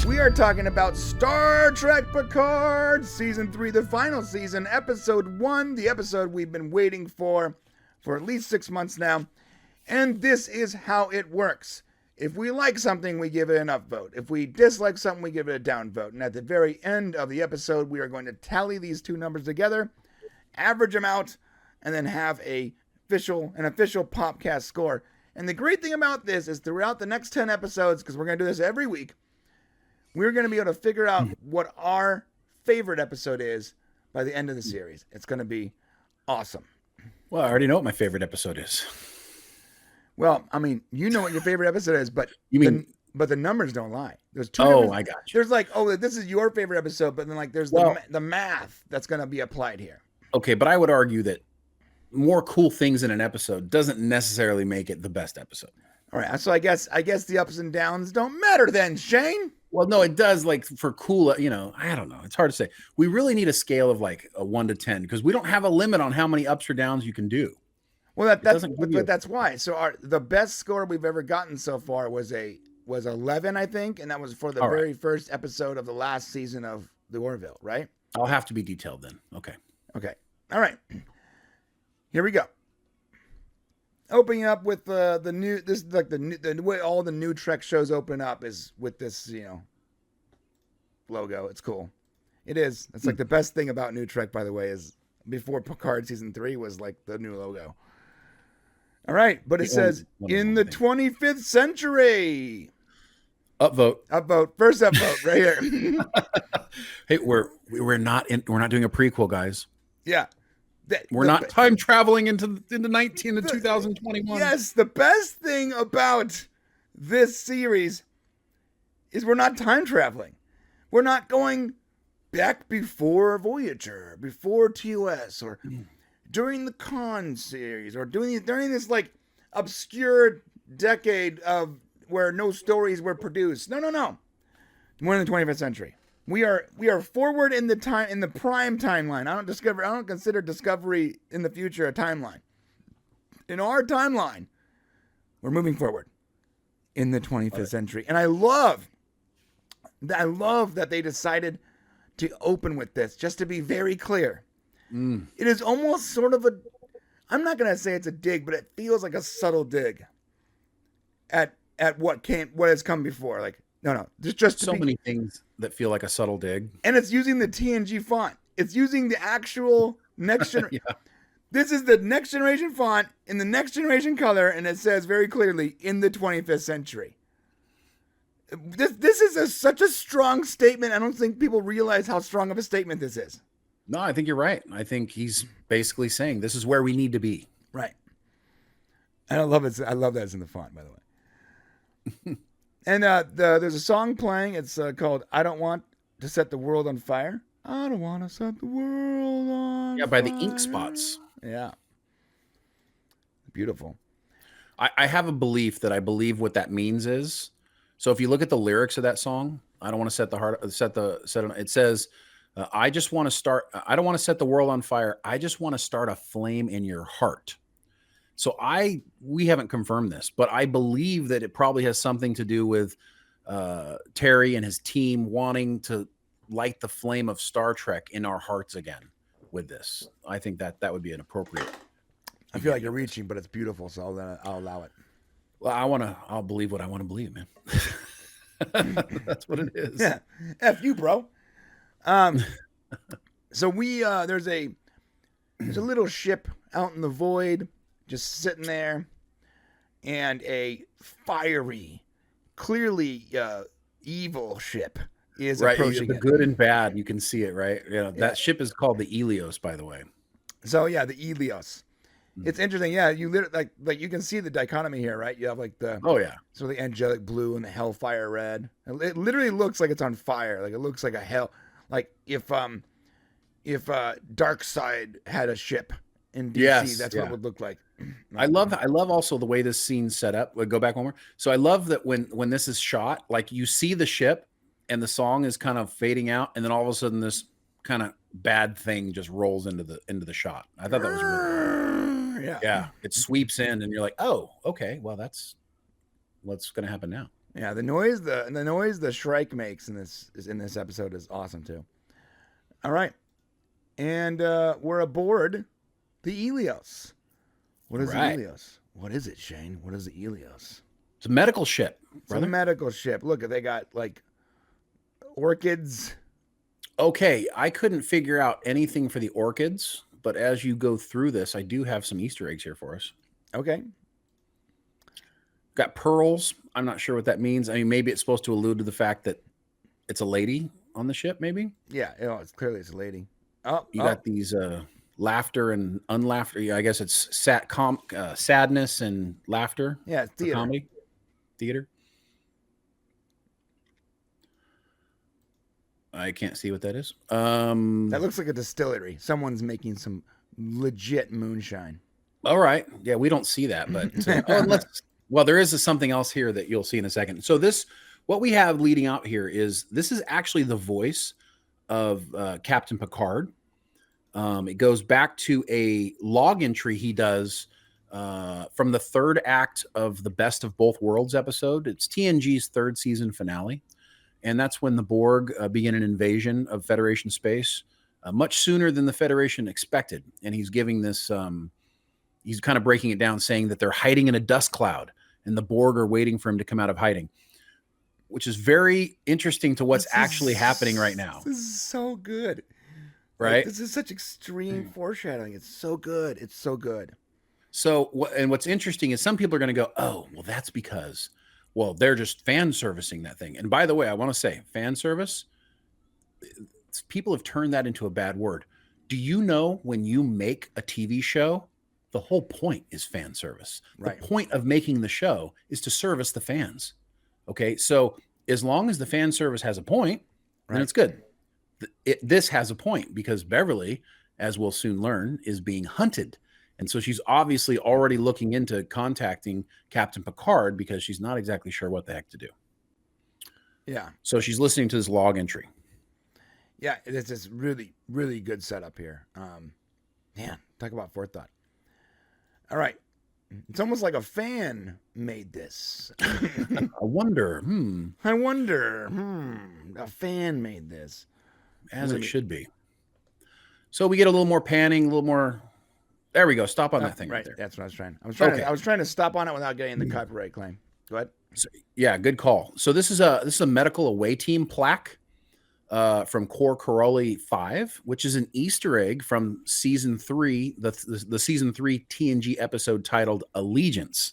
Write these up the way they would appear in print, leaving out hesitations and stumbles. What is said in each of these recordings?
We are talking about Star Trek Picard, Season 3, the final season, Episode 1, the episode we've been waiting for at least 6 months now. And this is how it works. If we like something, we give it an upvote. If we dislike something, we give it a downvote. And at the very end of the episode, we are going to tally these two numbers together, average them out, and then have an official Popcast score. And the great thing about this is throughout the next 10 episodes, because we're going to do this every week, we're going to be able to figure out what our favorite episode is by the end of the series. It's going to be awesome. Well, I already know what my favorite episode is. Well, I mean, you know what your favorite episode is, but but the numbers don't lie. There's two. Oh, I got you. There's like, oh, this is your favorite episode, but then like there's the math that's going to be applied here. Okay, but I would argue that more cool things in an episode doesn't necessarily make it the best episode. All right, so I guess the ups and downs don't matter then, Shane. Well, no, it does. Like for cool, I don't know. It's hard to say. We really need a scale of like a 1 to 10 because we don't have a limit on how many ups or downs you can do. Well, that's why. So the best score we've ever gotten so far was 11, I think, and that was for the very first episode of the last season of the Orville, right? I'll have to be detailed then. Okay. All right. Here we go. Opening up with the new. This is like the way all the new Trek shows open up is with this, logo. It's cool. It is. It's like the best thing about new Trek, by the way, is before Picard season 3 was like the new logo. All right, but it says in the 25th century. Upvote. First upvote right here. Hey, we're not doing a prequel, guys. Yeah. We're not time traveling into 2021. Yes, the best thing about this series is we're not time traveling. We're not going back before Voyager, before TOS, or during the Khan series, or during this like obscure decade of where no stories were produced. No. We're in the 25th century. We are forward in the prime timeline. I don't consider Discovery in the future a timeline. In our timeline, we're moving forward in the 25th century. And I love that they decided to open with this, just to be very clear. It is almost sort of I'm not going to say it's a dig, but it feels like a subtle dig at what has come before. Like, no, just so many things that feel like a subtle dig. And it's using the TNG font. It's using the actual next generation. Yeah. This is the next generation font in the next generation color, and it says very clearly in the 25th century. This is such a strong statement. I don't think people realize how strong of a statement this is. No, I think you're right. I think he's basically saying this is where we need to be. Right. And I love it. I love that it's in the font, by the way. And there's a song playing. It's called "I Don't Want to Set the World on Fire." I don't want to set the world on fire. Yeah, by the Ink Spots. Yeah. Beautiful. I have a belief that I believe what that means is. So if you look at the lyrics of that song, I don't want to set the heart. It says, "I just want to start. I don't want to set the world on fire. I just want to start a flame in your heart." So we haven't confirmed this, but I believe that it probably has something to do with Terry and his team wanting to light the flame of Star Trek in our hearts again with this. I think that would be an appropriate. I feel like you're reaching, but it's beautiful, so I'll allow it. Well, I'll believe what I want to believe, man. That's what it is. Yeah. F you, bro. So there's a little ship out in the void, just sitting there, and a fiery, clearly evil ship is approaching. The good and bad, you can see it, right? That ship is called the Helios, by the way. So yeah, the Helios. It's interesting. Yeah, you literally like you can see the dichotomy here, right? You have like the the angelic blue and the hellfire red. It literally looks like it's on fire. Like it looks like a hell. Like if Dark Side had a ship in DC, that's what it would look like. I love also the way this scene's set up. We'll go back one more. So I love that when this is shot, like you see the ship and the song is kind of fading out, and then all of a sudden this kind of bad thing just rolls into the shot. I thought that was really cool. Yeah. It sweeps in and you're like, oh, okay, well that's what's gonna happen now. Yeah, the noise the Shrike makes in this episode is awesome too. All right, and we're aboard the Elios. What is the Elios? What is it, Shane? What is the Elios? It's a medical ship, It's brother. a medical ship. Look, they got like orchids. Okay, I couldn't figure out anything for the orchids, but as you go through this, I do have some Easter eggs here for us. Okay. Got pearls. I'm not sure what that means. I mean, maybe it's supposed to allude to the fact that it's a lady on the ship, maybe? Yeah, it's clearly it's a lady. You got these laughter and unlaughter. Yeah, I guess it's sadness and laughter. Yeah, it's theater. Comedy. Theater. I can't see what that is. That looks like a distillery. Someone's making some legit moonshine. All right. Yeah, we don't see that, but well, there is something else here that you'll see in a second. So what we have leading out here is this is actually the voice of Captain Picard. It goes back to a log entry he does from the third act of the Best of Both Worlds episode. It's TNG's third season finale. And that's when the Borg begin an invasion of Federation space much sooner than the Federation expected. And he's giving this, he's kind of breaking it down, saying that they're hiding in a dust cloud and the Borg are waiting for him to come out of hiding, which is very interesting to what's actually happening right now. This is so good. Right? Like, this is such extreme foreshadowing. It's so good. It's so good. So, what's interesting is some people are going to go, oh, well, that's because... well, they're just fan servicing that thing. And by the way, I want to say fan service, people have turned that into a bad word. Do you know when you make a TV show, the whole point is fan service. Right. The point of making the show is to service the fans. Okay. So as long as the fan service has a point, then it's good. This has a point because Beverly, as we'll soon learn, is being hunted. And so she's obviously already looking into contacting Captain Picard because she's not exactly sure what the heck to do. Yeah. So she's listening to this log entry. Yeah, it's this really, really good setup here. Man, talk about forethought. All right. It's almost like a fan made this. I wonder. A fan made this. As it should be. So we get a little more panning, a little more... There we go. Stop on that thing right there. That's what I was trying. I was trying to stop on it without getting the copyright claim. Go ahead. So, yeah, good call. So this is a medical away team plaque from Core Corelli 5, which is an Easter egg from season 3, the season 3 TNG episode titled Allegiance.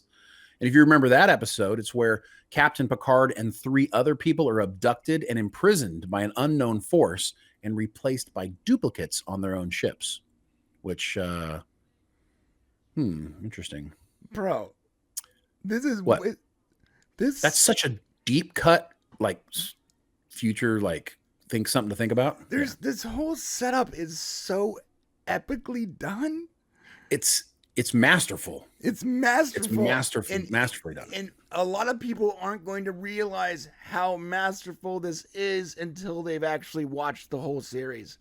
And if you remember that episode, it's where Captain Picard and 3 other people are abducted and imprisoned by an unknown force and replaced by duplicates on their own ships, which interesting. Bro, this is what? That's such a deep cut, like future, like something to think about. This whole setup is so epically done. It's masterful. It's masterful. It's masterfully done. And a lot of people aren't going to realize how masterful this is until they've actually watched the whole series.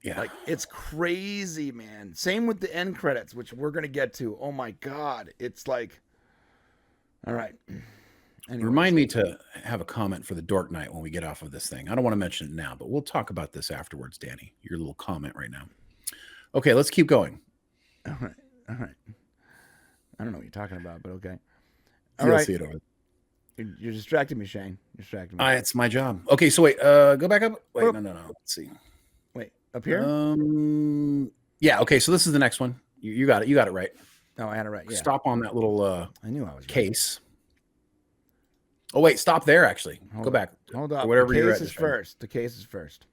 Yeah. Like, it's crazy, man. Same with the end credits, which we're going to get to. Oh, my God. It's like, all right. Anyways. Remind me to have a comment for the Dork Night when we get off of this thing. I don't want to mention it now, but we'll talk about this afterwards, Danny. Your little comment right now. Okay, let's keep going. All right. I don't know what you're talking about, but okay. You'll see it over. You're distracting me, Shane. You're distracting me. It's my job. Okay, so wait. Go back up. Wait, no. Let's see. Wait, up here? Yeah. Okay, so this is the next one. You got it. You got it right. Oh, I had it right. Yeah. Stop on that little. I knew I was case. Right. Oh wait, stop there. Actually, go back. Hold up. Whatever the case is first. The case is first.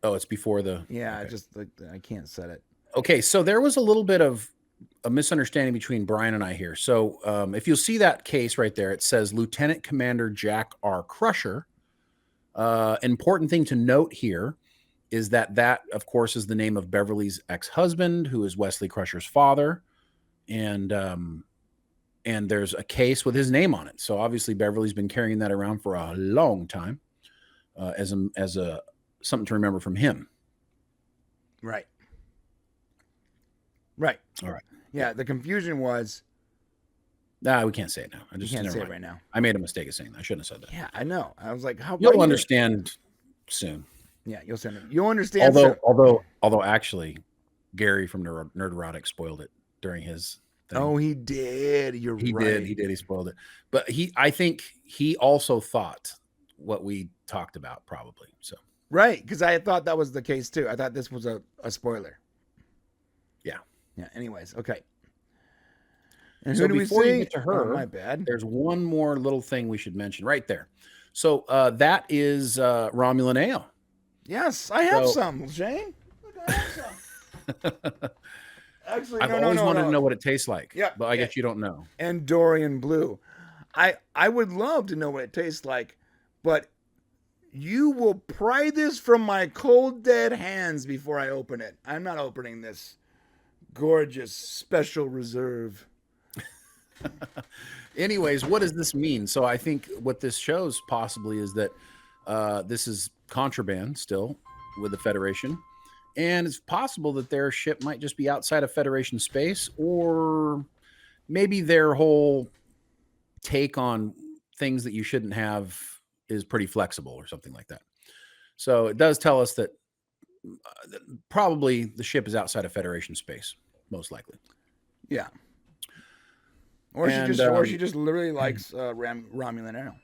Oh, it's before the. Yeah, okay. I can't set it. Okay, so there was a little bit of a misunderstanding between Brian and I here. So if you'll see that case right there, it says Lieutenant Commander Jack R. Crusher. Important thing to note here is that, of course, is the name of Beverly's ex-husband, who is Wesley Crusher's father. And there's a case with his name on it. So obviously Beverly's been carrying that around for a long time as a something to remember from him. Right. All right. Yeah, the confusion was Nah, we can't say it now. I just can't never say it mind. right now. I made a mistake of saying that. I shouldn't have said that. Yeah, I know. I was like, how? You'll understand soon. Yeah, you'll understand. Although actually, Gary from Nerderotic spoiled it during his thing. Oh, he did. He did. He spoiled it. But I think he also thought what we talked about probably. So right, because I thought that was the case too. I thought this was a spoiler. Yeah. Yeah. Anyways, okay. And so who do before we see? you get to her, my bad. There's one more little thing we should mention right there. So that is Romulan ale. Yes, I have some, Shane. Look, I have some. Actually, I've always wanted to know what it tastes like. Yeah, but I guess you don't know. And Dorian Blue. I would love to know what it tastes like, but you will pry this from my cold, dead hands before I open it. I'm not opening this gorgeous special reserve. Anyways, what does this mean? So I think what this shows possibly is that this is Contraband still with the Federation. And it's possible that their ship might just be outside of Federation space, or maybe their whole take on things that you shouldn't have is pretty flexible or something like that. So it does tell us that probably the ship is outside of Federation space, most likely. Yeah. Or she just literally likes Romulan ale.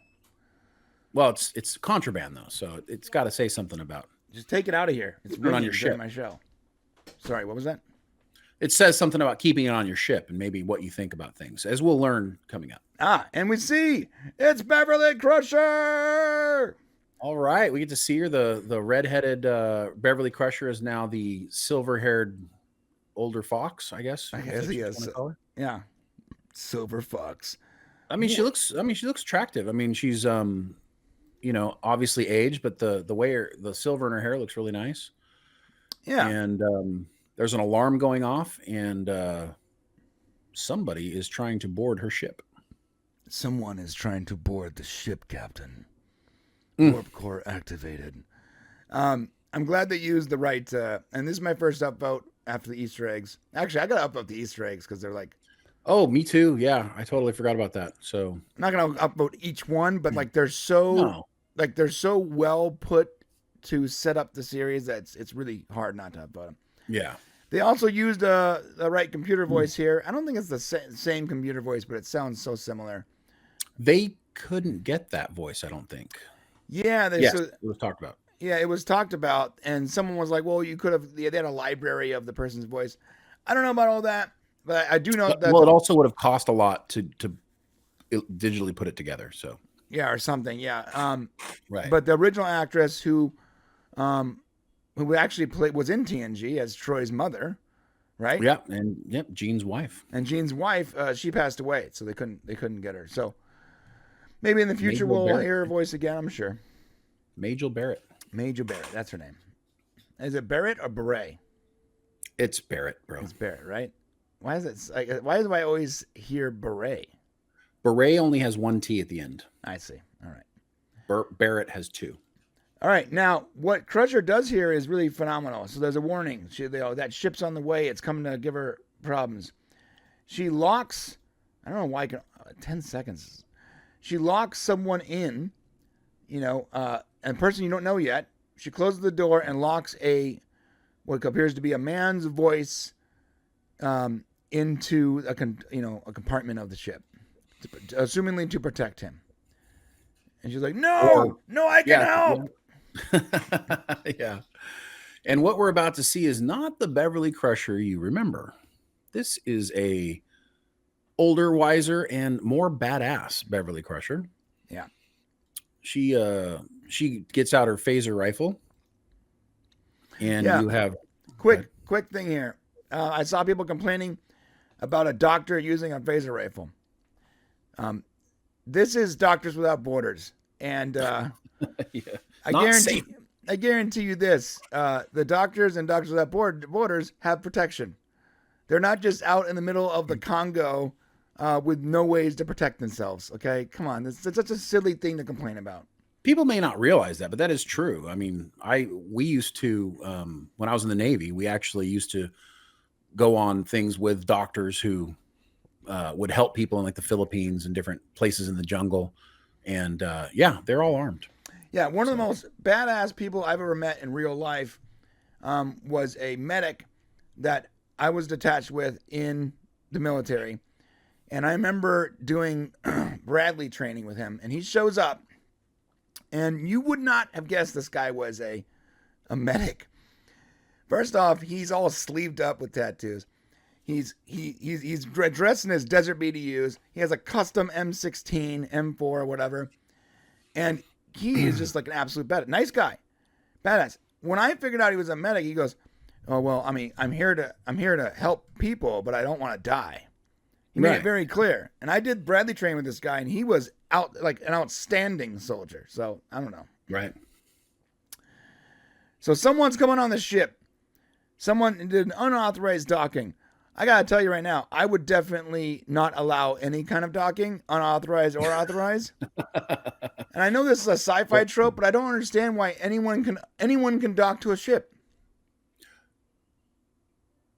Well, it's Contraband though, so it's got to say something about. Just take it out of here. It's really on your ship. My show. Sorry, what was that? It says something about keeping it on your ship and maybe what you think about things, as we'll learn coming up. And we see it's Beverly Crusher. All right, we get to see her. The redheaded Beverly Crusher is now the silver-haired older fox, I guess. I guess he is. Yeah. Silver fox. I mean, she looks attractive. I mean, she's obviously aged, but the way the silver in her hair looks really nice. Yeah. And there's an alarm going off, and somebody is trying to board her ship. Someone is trying to board the ship, Captain. Warp core activated. I'm glad they used the right, and this is my first upvote after the Easter eggs. Actually, I got to upvote the Easter eggs because they're like, oh, me too. Yeah, I totally forgot about that. So I'm not gonna upvote each one, but like they're so well put to set up the series that it's really hard not to upvote them. Yeah. They also used the right computer voice here. I don't think it's the same computer voice, but it sounds so similar. They couldn't get that voice, I don't think. Yeah, it was talked about. Yeah, it was talked about, and someone was like, "Well, you could have." They had a library of the person's voice. I don't know about all that. But I do know that. Well, it also would have cost a lot to digitally put it together. So yeah, or something. Yeah. Right. But the original actress who actually was in TNG as Troy's mother, right? Yeah, and Gene's wife. And Gene's wife, she passed away, so they couldn't get her. So maybe in the future we'll hear her voice again. I'm sure. Majel Barrett. Majel Barrett. That's her name. Is it Barrett or Beret? It's Barrett, bro. It's Barrett, right? Why is it? Why do I always hear Beret? Beret only has one T at the end. I see. All right. Barrett has two. All right. Now, what Crusher does here is really phenomenal. So there's a warning. That ship's on the way. It's coming to give her problems. She locks. I don't know why. 10 seconds. She locks someone in. A person you don't know yet. She closes the door and locks what appears to be a man's voice. Into a compartment of the ship, assumingly to protect him. And she's like, "No, I can help." Yeah. And what we're about to see is not the Beverly Crusher you remember. This is a older, wiser, and more badass Beverly Crusher. Yeah. She gets out her phaser rifle, and you have quick thing here. I saw people complaining about a doctor using a phaser rifle. This is Doctors Without Borders, and I guarantee you this: the doctors and Doctors Without Borders have protection. They're not just out in the middle of the Congo with no ways to protect themselves. Okay, come on, it's such a silly thing to complain about. People may not realize that, but that is true. I mean, we used to when I was in the Navy, we actually used to go on things with doctors who would help people in like the Philippines and different places in the jungle. And yeah, they're all armed. Yeah, one of the most badass people I've ever met in real life was a medic that I was detached with in the military. And I remember doing Bradley training with him, and he shows up, and you would not have guessed this guy was a medic. First off, he's all sleeved up with tattoos. He's dressed in his desert BDUs. He has a custom M16, M4, whatever, and he is just like an absolute nice guy, badass. When I figured out he was a medic, he goes, "Oh well, I mean, I'm here to help people, but I don't want to die." He made it very clear. And I did Bradley training with this guy, and he was like an outstanding soldier. So I don't know. Right. So someone's coming on the ship. Someone did an unauthorized docking. I gotta tell you right now, I would definitely not allow any kind of docking, unauthorized or authorized. And I know this is a sci-fi trope, but I don't understand why anyone can dock to a ship.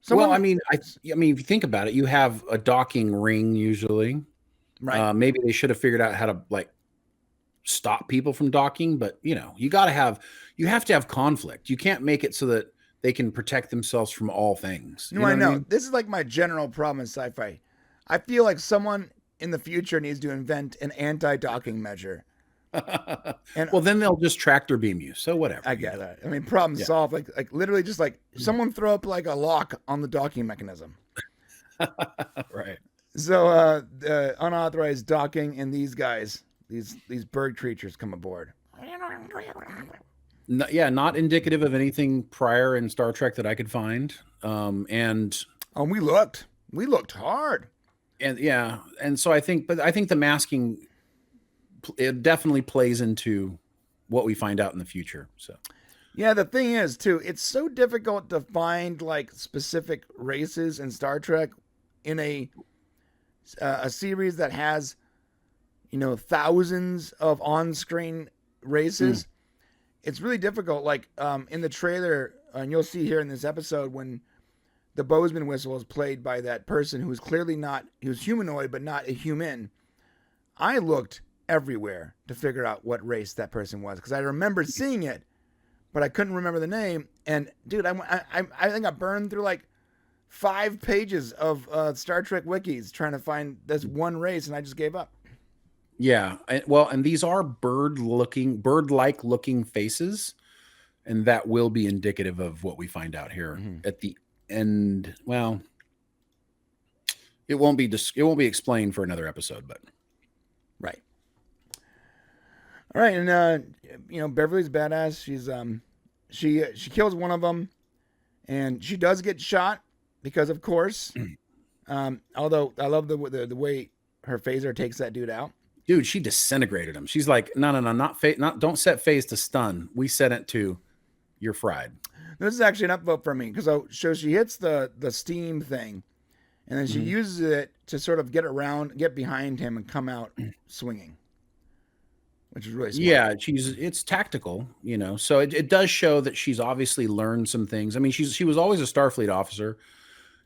Well, I mean, if you think about it, you have a docking ring usually. Right. Maybe they should have figured out how to like stop people from docking, but you have to have conflict. You can't make it so that they can protect themselves from all things. I know. This is like my general problem in sci-fi. I feel like someone in the future needs to invent an anti-docking measure. And well, then they'll just tractor beam you. So whatever. I get that. I mean, problem solved. Like literally, just like someone throw up like a lock on the docking mechanism. Right. So unauthorized docking, and these guys, these bird creatures come aboard. Not indicative of anything prior in Star Trek that I could find. We looked hard. And so I think the masking, it definitely plays into what we find out in the future. So, yeah, the thing is too, it's so difficult to find like specific races in Star Trek in a series that has, thousands of on-screen races. It's really difficult. Like in the trailer, and you'll see here in this episode when the Bozeman whistle is played by that person who's clearly he was humanoid, but not a human. I looked everywhere to figure out what race that person was because I remember seeing it, but I couldn't remember the name. And dude, I think I burned through like 5 pages of Star Trek wikis trying to find this one race, and I just gave up. Yeah, and these are bird-like looking faces, and that will be indicative of what we find out here at the end. Well, it won't be explained for another episode, but right. All right, and Beverly's badass. She's she kills one of them, and she does get shot because, of course. Although I love the way her phaser takes that dude out. Dude, she disintegrated him. She's like, no, don't set phase to stun. We set it to you're fried. This is actually an upvote for me because so she hits the steam thing, and then she uses it to sort of get behind him and come out swinging, which is really smart. Yeah, it's tactical, So it does show that she's obviously learned some things. I mean, she was always a Starfleet officer.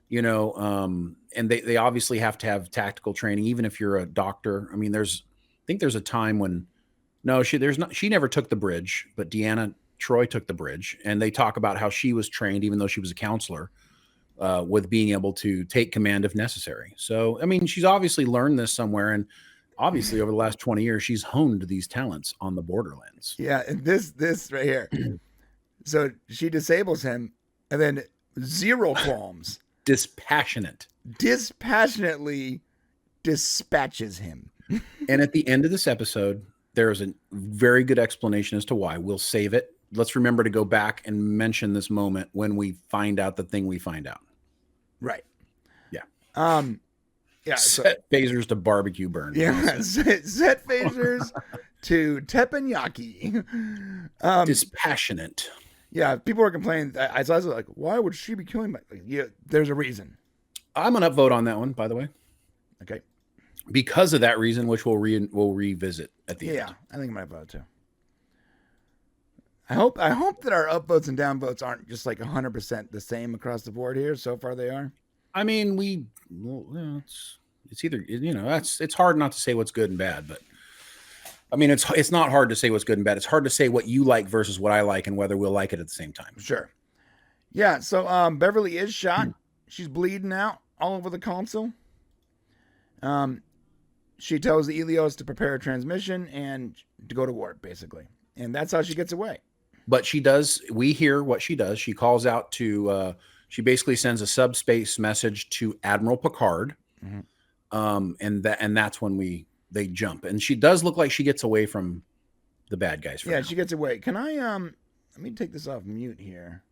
And they obviously have to have tactical training, even if you're a doctor. I mean, I think there's a time when, she never took the bridge, but Deanna Troi took the bridge, and they talk about how she was trained, even though she was a counselor, with being able to take command if necessary. So, I mean, she's obviously learned this somewhere, and obviously over the last 20 years, she's honed these talents on the borderlands. Yeah, and this right here. So she disables him, and then zero qualms. Dispassionately dispatches him. And at the end of this episode, there is a very good explanation as to why. We'll save it. Let's remember to go back and mention this moment when we find out the thing we find out. Right. Yeah. Yeah. Set phasers to barbecue burn. Yeah. Set phasers to teppanyaki. Dispassionate. Yeah, people were complaining. I was like, why would she be killing my... Yeah, there's a reason. I'm going to upvote on that one, by the way. Okay. Because of that reason, which we'll revisit at the end. Yeah, I think I might vote too. I hope that our upvotes and downvotes aren't just like 100% the same across the board here. So far they are. I mean, It's either, you know, it's hard not to say what's good and bad, but I mean, it's not hard to say what's good and bad. It's hard to say what you like versus what I like and whether we'll like it at the same time. Sure. Yeah. So Beverly is shot. She's bleeding out all over the console. She tells the Elios to prepare a transmission and to go to warp, basically. And that's how she gets away. But she does, we hear what she does. She calls out to, she basically sends a subspace message to Admiral Picard. And that's when they jump. And she does look like she gets away from the bad guys. Yeah, she gets away. Can I, let me take this off mute here.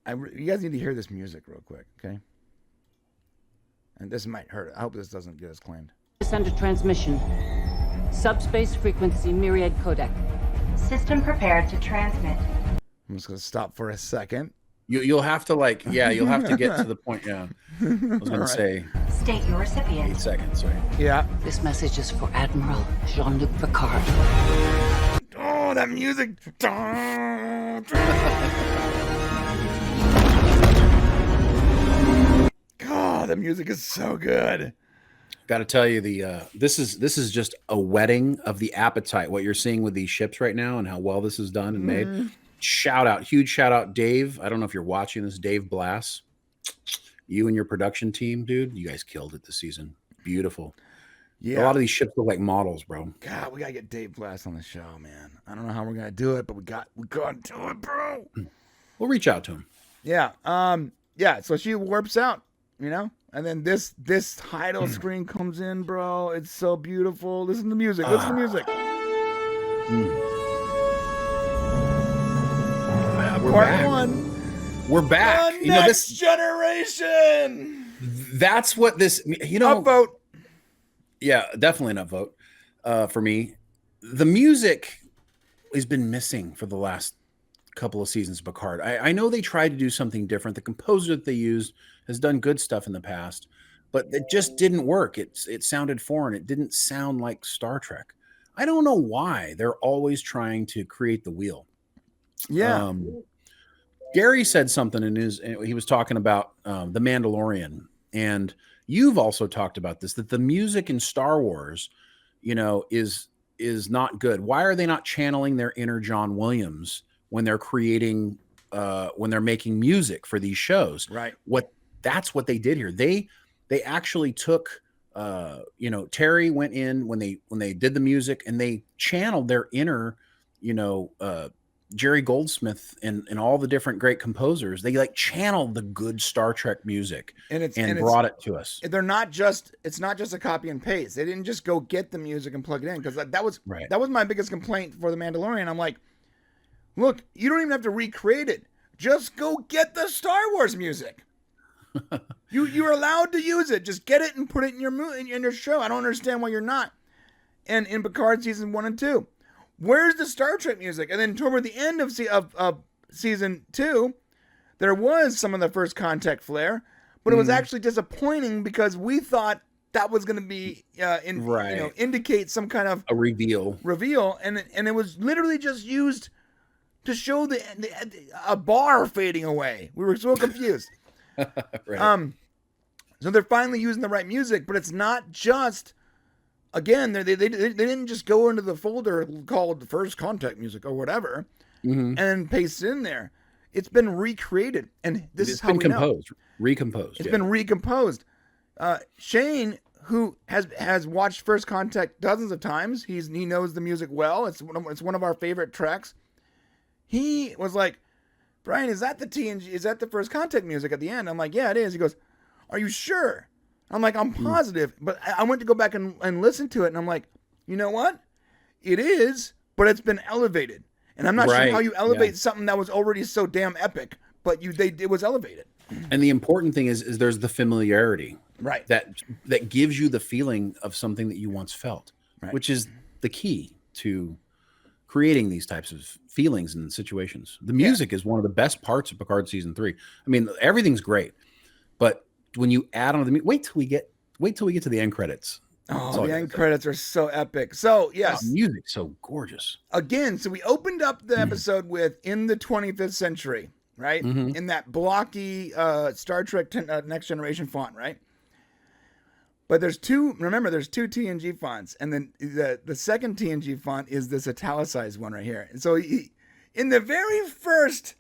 You guys need to hear this music real quick, okay? And this might hurt. I hope this doesn't get us claimed. Send a transmission. Subspace frequency myriad codec. System prepared to transmit. I'm just going to stop for a second. You'll have to you'll have to get to the point. Yeah. I was going to say. State your recipient. 8 seconds, sorry. Yeah. This message is for Admiral Jean-Luc Picard. Oh, that music. God, the music is so good. Got to tell you, this is just a whetting of the appetite. What you're seeing with these ships right now, and how well this is done and made. Huge shout out, Dave. I don't know if you're watching this, Dave Blass. You and your production team, dude, you guys killed it this season. Beautiful. Yeah, a lot of these ships look like models, bro. God, we gotta get Dave Blass on the show, man. I don't know how we're gonna do it, but we gotta do it, bro. We'll reach out to him. Yeah. Yeah. So she warps out, you know. And then this title screen comes in, bro. It's so beautiful. Listen to the music. Listen to the music. We're Part back. 1. We're back. The next generation. That's what this. Upvote. Yeah, definitely an upvote for me. The music has been missing for the last couple of seasons of Picard. I know they tried to do something different. The composer that they used has done good stuff in the past, but it just didn't work. It sounded foreign. It didn't sound like Star Trek. I don't know why they're always trying to create the wheel. Yeah. Gary said something he was talking about The Mandalorian, and you've also talked about this, that the music in Star Wars, is not good. Why are they not channeling their inner John Williams when they're creating, when they're making music for these shows? Right. That's what they did here. They actually took, Terry went in when they did the music, and they channeled their inner, Jerry Goldsmith and all the different great composers. They channeled the good Star Trek music and brought it to us. It's not just a copy and paste. They didn't just go get the music and plug it in, because that was my biggest complaint for The Mandalorian. I'm like, look, you don't even have to recreate it. Just go get the Star Wars music. You're allowed to use it. Just get it and put it in your show. I don't understand why you're not. And in Picard season 1 and 2, where's the Star Trek music? And then toward the end of season 2, there was some of the First Contact flair, but it was actually disappointing because we thought that was going to be indicate some kind of a reveal, and it was literally just used to show a bar fading away. We were so confused. Right. So they're finally using the right music, but it's not just. Again, they didn't just go into the folder called First Contact Music or whatever and paste it in there. It's been recreated, and it's how we know. Recomposed. It's been recomposed. Shane, who has watched First Contact dozens of times, he knows the music well. It's one of our favorite tracks. He was like, "Brian, is that the TNG? Is that the First Contact music at the end?" I'm like, "Yeah, it is." He goes, "Are you sure?" I'm like, "I'm positive," but I went to go back and listen to it, and I'm like, you know what? It is, but it's been elevated, and I'm not sure how you elevate something that was already so damn epic, but it was elevated. And the important thing is there's the familiarity, right? That gives you the feeling of something that you once felt, which is the key to creating these types of feelings and situations. The music is one of the best parts of Picard season 3. I mean, everything's great, but when you add on wait till we get to the end credits. Oh, the end credits are so epic. So yes, music so gorgeous. Again, so we opened up the episode with "In the 25th Century," right? In that blocky Star Trek Next Generation font, right? But there's two. Remember, there's two TNG fonts, and then the second TNG font is this italicized one right here. And so in the very first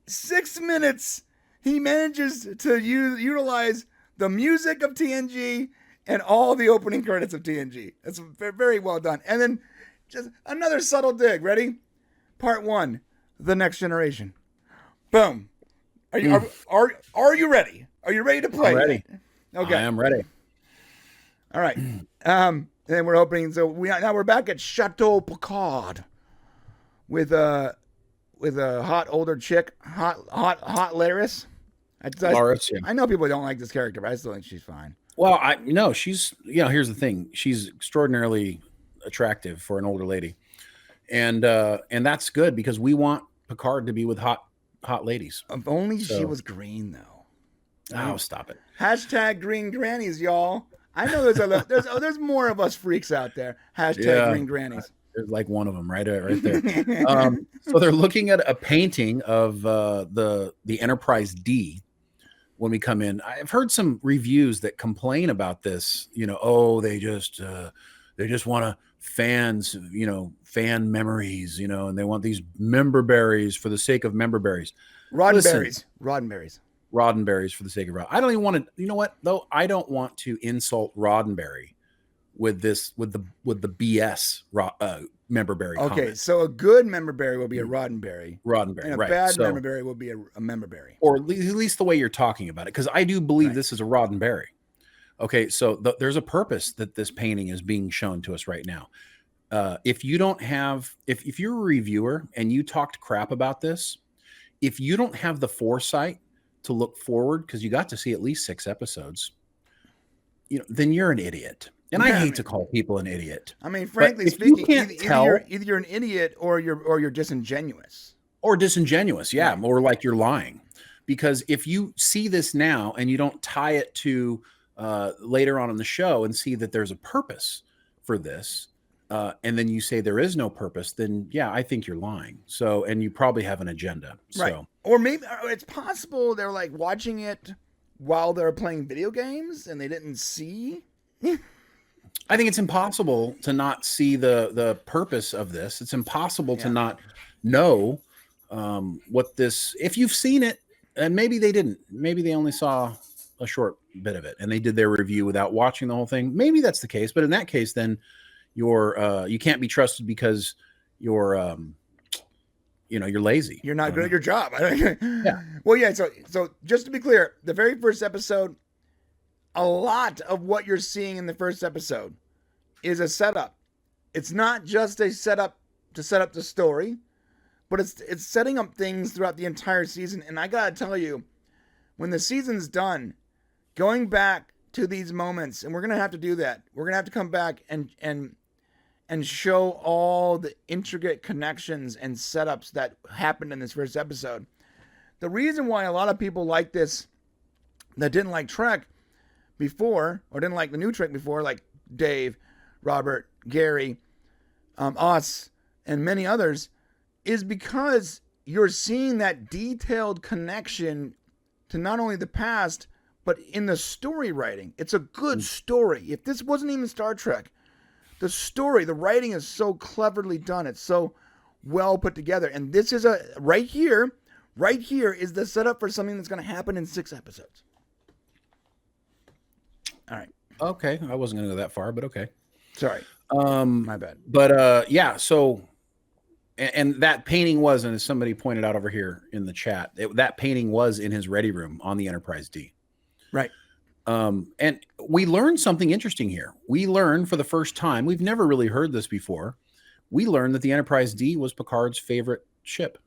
6 minutes, he manages to utilize the music of TNG and all the opening credits of TNG. That's very well done. And then just another subtle dig. Ready? Part 1, The Next Generation. Boom. Are you ready? Are you ready to play? I'm ready. Okay. I am ready. All right. And then we're opening. So now we're back at Chateau Picard with a hot older chick, hot Laris. Laris, yeah. I know people don't like this character, but I still think she's fine. Well, she's, here's the thing. She's extraordinarily attractive for an older lady. And that's good because we want Picard to be with hot ladies. If only she was green, though. Oh, stop it. Hashtag green grannies, y'all. I know there's more of us freaks out there. Hashtag green grannies. There's like one of them right there. So they're looking at a painting of the Enterprise D when we come in. I've heard some reviews that complain about this. They just want to fans, fan memories, and they want these member berries for the sake of member berries. Roddenberries for the sake of I don't even want to. You know what though? I don't want to insult Roddenberry with the BS member berry. Okay, comment. So a good member berry will be a Roddenberry. And a bad member berry will be a member berry. Or at least the way you're talking about it, because I do believe this is a Roddenberry. Okay, so there's a purpose that this painting is being shown to us right now. If you don't have, if you're a reviewer and you talked crap about this, if you don't have the foresight to look forward, because you got to see at least 6 episodes, then you're an idiot. And I hate to call people an idiot. I mean, frankly speaking, either you're an idiot or you're disingenuous. Or disingenuous, yeah, or like you're lying. Because if you see this now and you don't tie it to later on in the show and see that there's a purpose for this, and then you say there is no purpose, then yeah, I think you're lying. So, and you probably have an agenda. Right. So, or maybe it's possible they're like watching it while they're playing video games and they didn't see. I think it's impossible to not see the purpose of this. It's impossible to not know what this. If you've seen it, and maybe they didn't. Maybe they only saw a short bit of it, and they did their review without watching the whole thing. Maybe that's the case. But in that case, then you can't be trusted because you're you're lazy. You're not good at your job. Yeah. Well, yeah. So just to be clear, the very first episode, a lot of what you're seeing in the first episode is a setup. It's not just a setup to set up the story, but it's setting up things throughout the entire season. And I gotta tell you, when the season's done, going back to these moments, and we're gonna have to do that. We're gonna have to come back and show all the intricate connections and setups that happened in this first episode. The reason why a lot of people like this that didn't like Trek before, or didn't like the new Trek before, like Dave, Robert, Gary, us, and many others, is because you're seeing that detailed connection to not only the past, but in the story writing. It's a good story. If this wasn't even Star Trek, the story, the writing is so cleverly done. It's so well put together. And this is right here is the setup for something that's going to happen in 6 episodes. All right. Okay. I wasn't going to go that far, but okay. Sorry. My bad. But yeah, so and that painting was, and as somebody pointed out over here in the chat, that painting was in his ready room on the Enterprise D. Right. And we learned something interesting here. We learned for the first time, we've never really heard this before. We learned that the Enterprise D was Picard's favorite ship.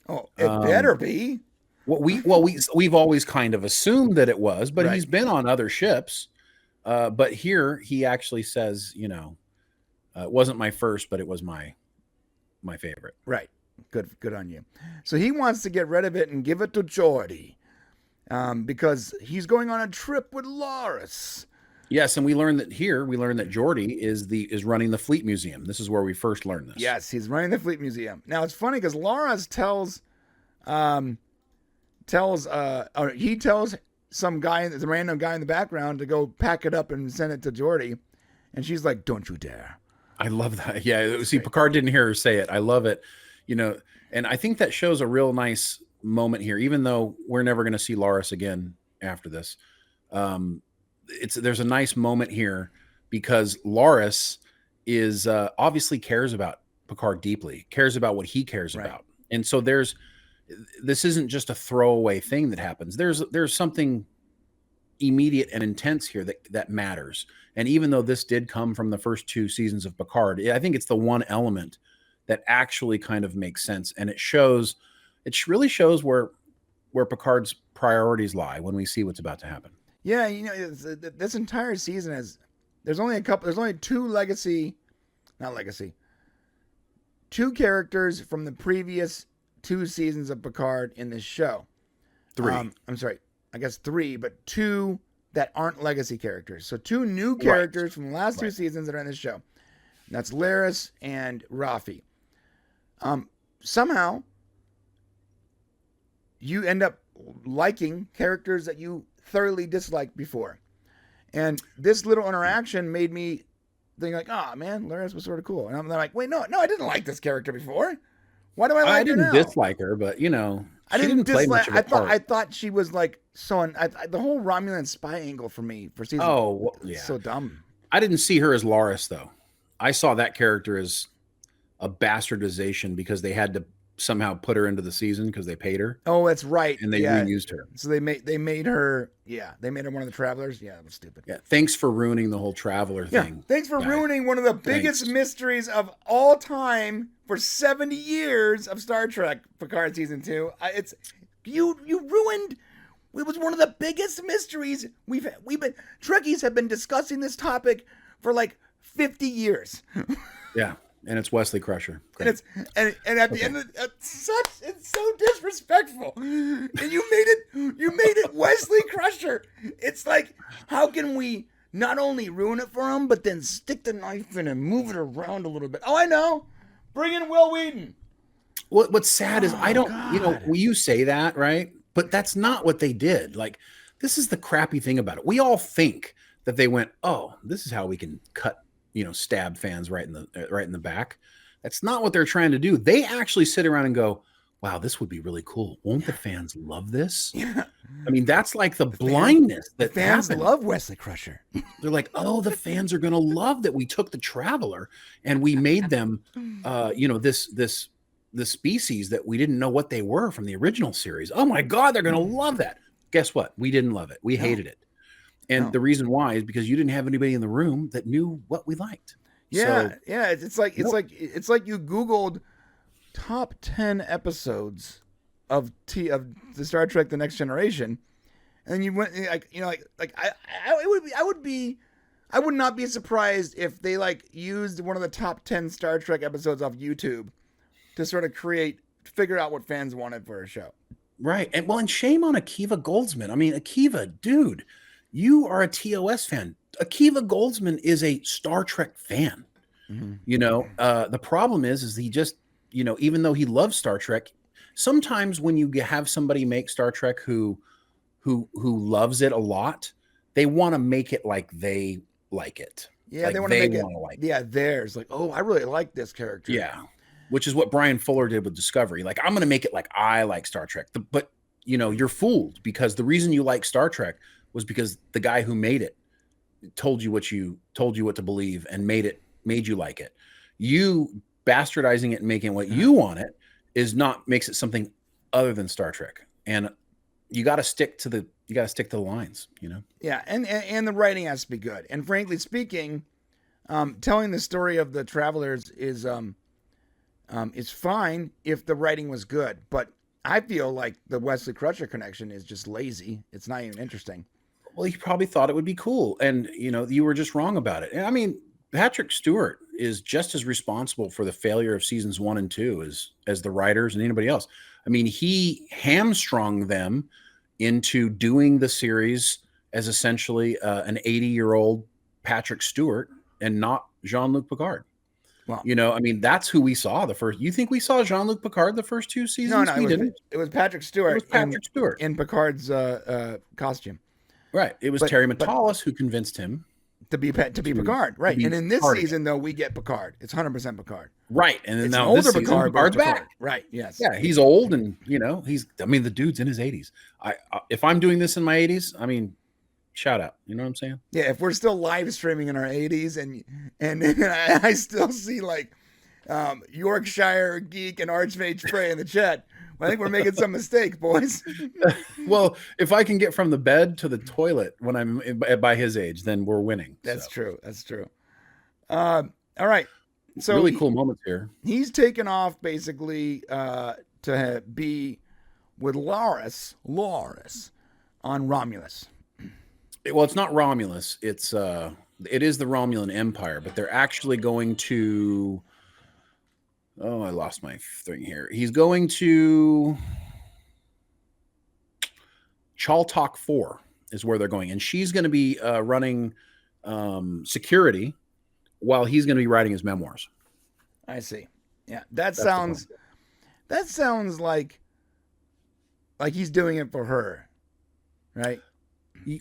Oh, it better be. We've always kind of assumed that it was, but Right. he's been on other ships. But here he actually says, it wasn't my first, but it was my favorite. Right. Good on you. So he wants to get rid of it and give it to Geordi, because he's going on a trip with Laris. Yes, and we learned that Geordi is running the Fleet Museum. This is where we first learned this. Yes, he's running the Fleet Museum. Now it's funny because Laris tells some guy, the random guy in the background, to go pack it up and send it to Geordi, and she's like, "Don't you dare." I love that. Yeah. See, Picard didn't hear her say it. I love it. And I think that shows a real nice moment here, even though we're never going to see Laris again after this. There's a nice moment here because Laris is obviously cares about Picard deeply, cares about what he cares about. And so this isn't just a throwaway thing that happens. There's something immediate and intense here that matters. And even though this did come from the first 2 seasons of Picard, I think it's the one element that actually kind of makes sense. And it really shows where Picard's priorities lie when we see what's about to happen. Yeah, this entire season there's only 2 2 characters from the previous 2 seasons of Picard in this show. 3. I'm sorry, I guess 3, but 2 that aren't legacy characters. So 2 new characters from the last 2 seasons that are in this show. That's Laris and Raffi. Somehow you end up liking characters that you thoroughly disliked before. And this little interaction made me think like, oh man, Laris was sort of cool. And I'm like, wait, no, I didn't like this character before. Why do I like her now? I didn't dislike her, but I didn't play much dislike. of a part. I thought she was like the whole Romulan spy angle for me for season. Oh, well, yeah, so dumb. I didn't see her as Laris though. I saw that character as a bastardization because they had to somehow put her into the season because they paid her. Oh, that's right. And they reused her. So they made her. Yeah, they made her one of the travelers. Yeah, that was stupid. Yeah, thanks for ruining the whole traveler thing. Thanks for ruining one of the biggest mysteries of all time for 70 years of Star Trek Picard season 2. You ruined. It was one of the biggest mysteries we've been. Trekkies have been discussing this topic for like 50 years. Yeah. And it's Wesley Crusher. Great. And at the end of it's so disrespectful. And you made it Wesley Crusher. It's like, how can we not only ruin it for him, but then stick the knife in and move it around a little bit? Oh, I know. Bring in Will Wheaton. What's sad is I don't, you say that, right? But that's not what they did. Like, this is the crappy thing about it. We all think that they went, oh, this is how we can cut, stab fans right in the back. That's not what they're trying to do. They actually sit around and go, wow, this would be really cool. Won't the fans love this? Yeah. I mean, that's like the blindness that fans love Wesley Crusher. They're like, oh, the fans are going to love that we took the Traveler and we made them, this species that we didn't know what they were from the original series. Oh my God, they're going to love that. Guess what? We didn't love it. We hated it. And the reason why is because you didn't have anybody in the room that knew what we liked. Yeah, so, yeah. It's like you Googled top 10 episodes of the Star Trek: The Next Generation, and then you went I would not be surprised if they used one of the top 10 Star Trek episodes off YouTube to sort of figure out what fans wanted for a show. Right, and shame on Akiva Goldsman. I mean, Akiva, dude. You are a TOS fan. Akiva Goldsman is a Star Trek fan. Mm-hmm. The problem is he just, even though he loves Star Trek, sometimes when you have somebody make Star Trek who loves it a lot, they want to make it like they like it. Yeah, they want to make it like theirs. Like, oh, I really like this character. Yeah, which is what Brian Fuller did with Discovery. Like, I'm going to make it like I like Star Trek. But you're fooled because the reason you like Star Trek was because the guy who made it told you what to believe and made you like it. You bastardizing it and making it what you want it makes it something other than Star Trek. And you got to stick to the lines, Yeah. And the writing has to be good. And frankly speaking, telling the story of the Travelers is fine if the writing was good, but I feel like the Wesley Crusher connection is just lazy. It's not even interesting. Well, he probably thought it would be cool. And, you were just wrong about it. And I mean, Patrick Stewart is just as responsible for the failure of seasons 1 and 2 as the writers and anybody else. I mean, he hamstrung them into doing the series as essentially an 80-year-old Patrick Stewart and not Jean-Luc Picard. Well, You know, I mean, that's who we saw the first. You think we saw Jean-Luc Picard the first 2 seasons? no, We didn't. it was Patrick Stewart. It was Patrick Stewart. In Picard's costume. Right. It was But- Terry Matalas who convinced him. To be Picard, right? be And in this Picard season, though, we get Picard. It's 100% Picard. Right. And then It's now an older this season, Picard, but Picard's it's back. Picard. Right? Yes. Yeah, he's old, and you know, the dude's in his 80s. If I'm doing this in my 80s, I mean, shout out. You know what I'm saying? Yeah. If we're still live streaming in our 80s, and I still see like Yorkshire Geek and Archmage Frey in the chat, well, I think we're making some mistakes, boys. Well, if I can get from the bed to the toilet when I'm by his age, then we're winning. That's So, true. That's true. All right. So really cool moments here. he's taken off basically to be with Laris on Romulus. Well, it's not Romulus. It is the Romulan Empire, but they're actually going to. Oh, I lost my thing here. He's going to Chaltok 4 is where they're going, and she's going to be running security while he's going to be writing his memoirs. I see. Yeah, that the sounds like he's doing it for her, right?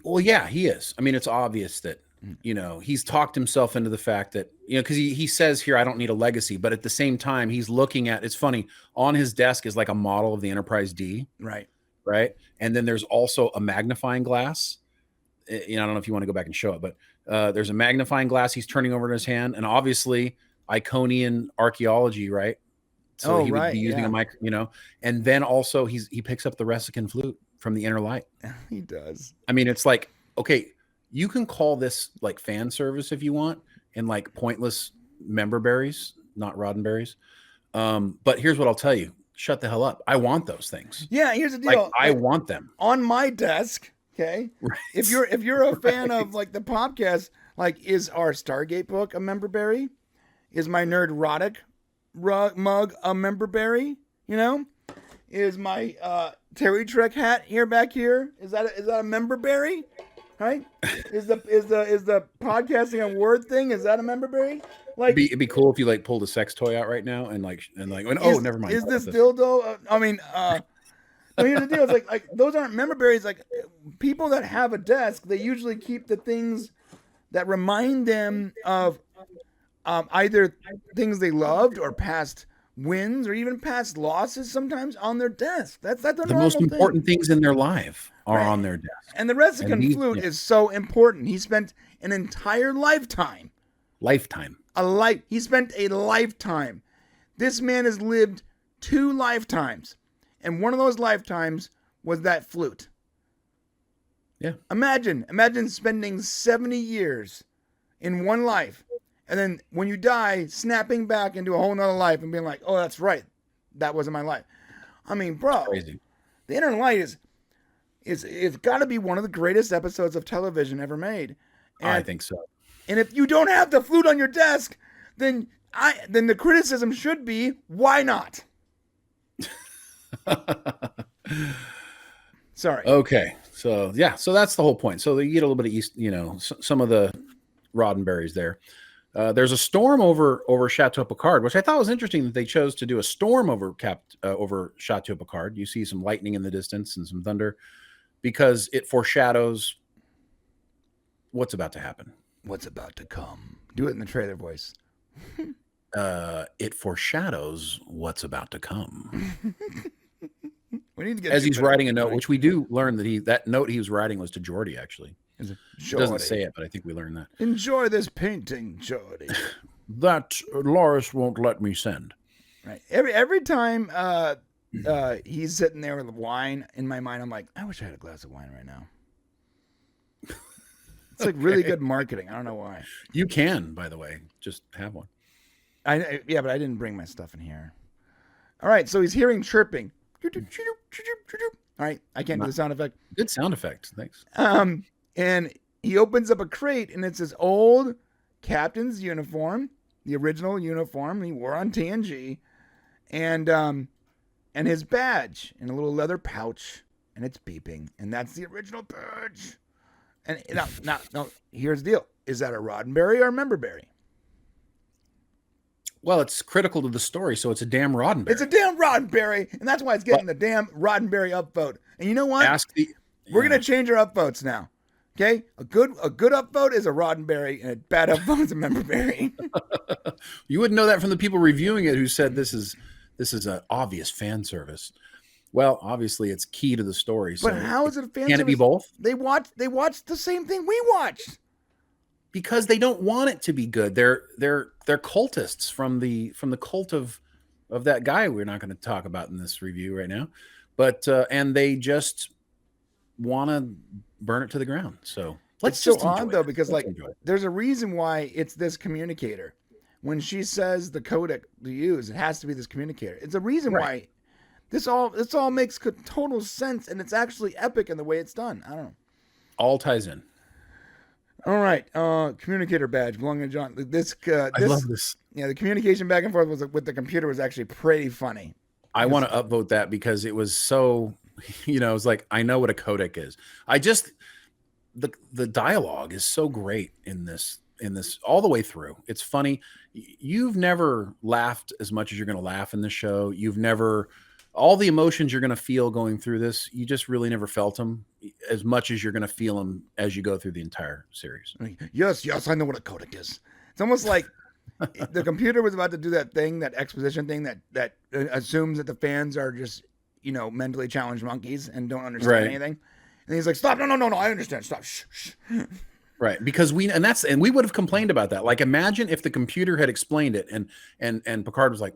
Well, yeah, he is. I mean, it's obvious that, you know, he's talked himself into the fact that, you know, because he says here, I don't need a legacy. But at the same time, he's looking at, it's funny, on his desk is like a model of the Enterprise D. Right. Right. And then there's also a magnifying glass. You know, I don't know if you want to go back and show it, but there's a magnifying glass he's turning over in his hand. And obviously, Iconian archaeology, right? So he would be using a mic, you know, and then also he picks up the Resican flute from the Inner Light. He does. I mean, it's like, okay, you can call this like fan service if you want, and like pointless member berries, not Roddenberries. But here's what I'll tell you: shut the hell up. I want those things. Yeah, here's the deal. Like, I want them on my desk. Okay, right. If you're a fan of like the podcast, like, is our Stargate book a member berry? Is my Nerdrotic mug a member berry? You know, is my Terry Trek hat back here? Is that a member berry? Right? Is the podcasting a word thing? Is that a member berry? Like, it'd be cool if you like pulled a sex toy out right now and never mind. Is this dildo? Here's the deal. It's like those aren't member berries. Like, people that have a desk, they usually keep the things that remind them of either things they loved or past wins or even past losses sometimes on their desk. That's the most important thing. things in their life are on their desk. And the Resican flute is so important. He spent an entire lifetime. He spent a lifetime. This man has lived 2 lifetimes. And one of those lifetimes was that flute. Yeah. Imagine spending 70 years in one life. And then when you die, snapping back into a whole nother life and being like, oh, that's right. That wasn't my life. I mean, bro, crazy. The Inner Light it's got to be one of the greatest episodes of television ever made. And, I think so. And if you don't have the flute on your desk, then the criticism should be, why not? Sorry. Okay. So yeah. So that's the whole point. So you get a little bit of some of the Roddenberries there. There's a storm over Chateau Picard, which I thought was interesting that they chose to do a storm over Chateau Picard. You see some lightning in the distance and some thunder because it foreshadows what's about to happen. What's about to come. Do it in the trailer voice. It foreshadows what's about to come. We need to get as he's writing a note, which we do learn that note he was writing was to Geordi, actually. It doesn't say it, but I think we learned that. Enjoy this painting, Geordi. That Laris won't let me send. Right. Every time he's sitting there with wine, in my mind, I'm like, I wish I had a glass of wine right now. It's like really good marketing. I don't know why. You can, by the way, just have one. Yeah, but I didn't bring my stuff in here. All right, so he's hearing chirping. All right, I can't do the sound effect. Good sound effect, thanks. And he opens up a crate, and it's his old captain's uniform, the original uniform he wore on TNG, and his badge in a little leather pouch, and it's beeping, and that's the original badge. And now, here's the deal: is that a Roddenberry or a memberberry? Well, it's critical to the story, so it's a damn Roddenberry. It's a damn Roddenberry, and that's why it's getting the damn Roddenberry upvote. And you know what? We're gonna change our upvotes now. Okay, a good upvote is a Roddenberry, and a bad upvote is a Memberberry. You wouldn't know that from the people reviewing it who said this is an obvious fan service. Well, obviously it's key to the story. So but how is it a fan service? Can it be both? They watched the same thing we watched. Because they don't want it to be good. They're cultists from the cult of that guy we're not going to talk about in this review right now. But and they just want to burn it to the ground. So it's so odd though, because there's a reason why it's this communicator. When she says the codec to use, it has to be this communicator. It's a reason why this all makes total sense, and it's actually epic in the way it's done. I don't know. All ties in. All right, communicator badge belonging to John. I love this. Yeah, the communication back and forth with the computer was actually pretty funny. I want to upvote that because it was so, it's like, I know what a codec is. The dialogue is so great in this all the way through. It's funny. You've never laughed as much as you're going to laugh in this show. You've never, all the emotions you're going to feel going through this, you just really never felt them as much as you're going to feel them as you go through the entire series. Yes, I know what a codec is. It's almost like the computer was about to do that thing, that exposition thing that assumes that the fans are just, mentally challenged monkeys and don't understand anything. And he's like, stop, no, I understand, stop, shh. Right, because we would have complained about that. Like, imagine if the computer had explained it and Picard was like,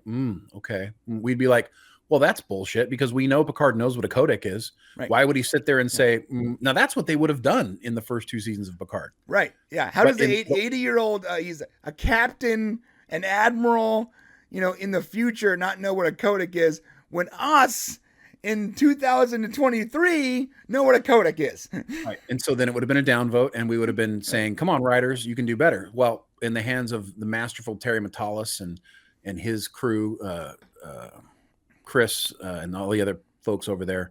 okay. We'd be like, well, that's bullshit, because we know Picard knows what a codec is. Right. Why would he sit there and say, now that's what they would have done in the first 2 seasons of Picard. Right. Yeah. How does the 80-year-old, he's a captain, an admiral, in the future not know what a codec is when us in 2023 know what a codec is? Right. And so then it would have been a downvote, and we would have been saying, come on, writers, you can do better. Well, in the hands of the masterful Terry Matalas and his crew, Chris and all the other folks over there,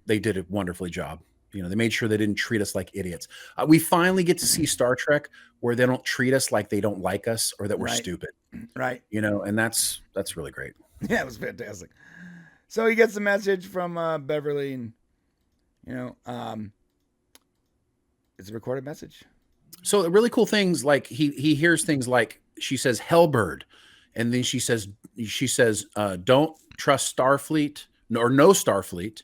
they did a wonderful job. They made sure they didn't treat us like idiots. We finally get to see Star Trek where they don't treat us like they don't like us or that we're stupid. Right. And that's really great. Yeah, it was fantastic. So he gets the message from Beverly, and it's a recorded message. So the really cool things, like he hears things like she says Hellbird, and then she says don't trust Starfleet, or no Starfleet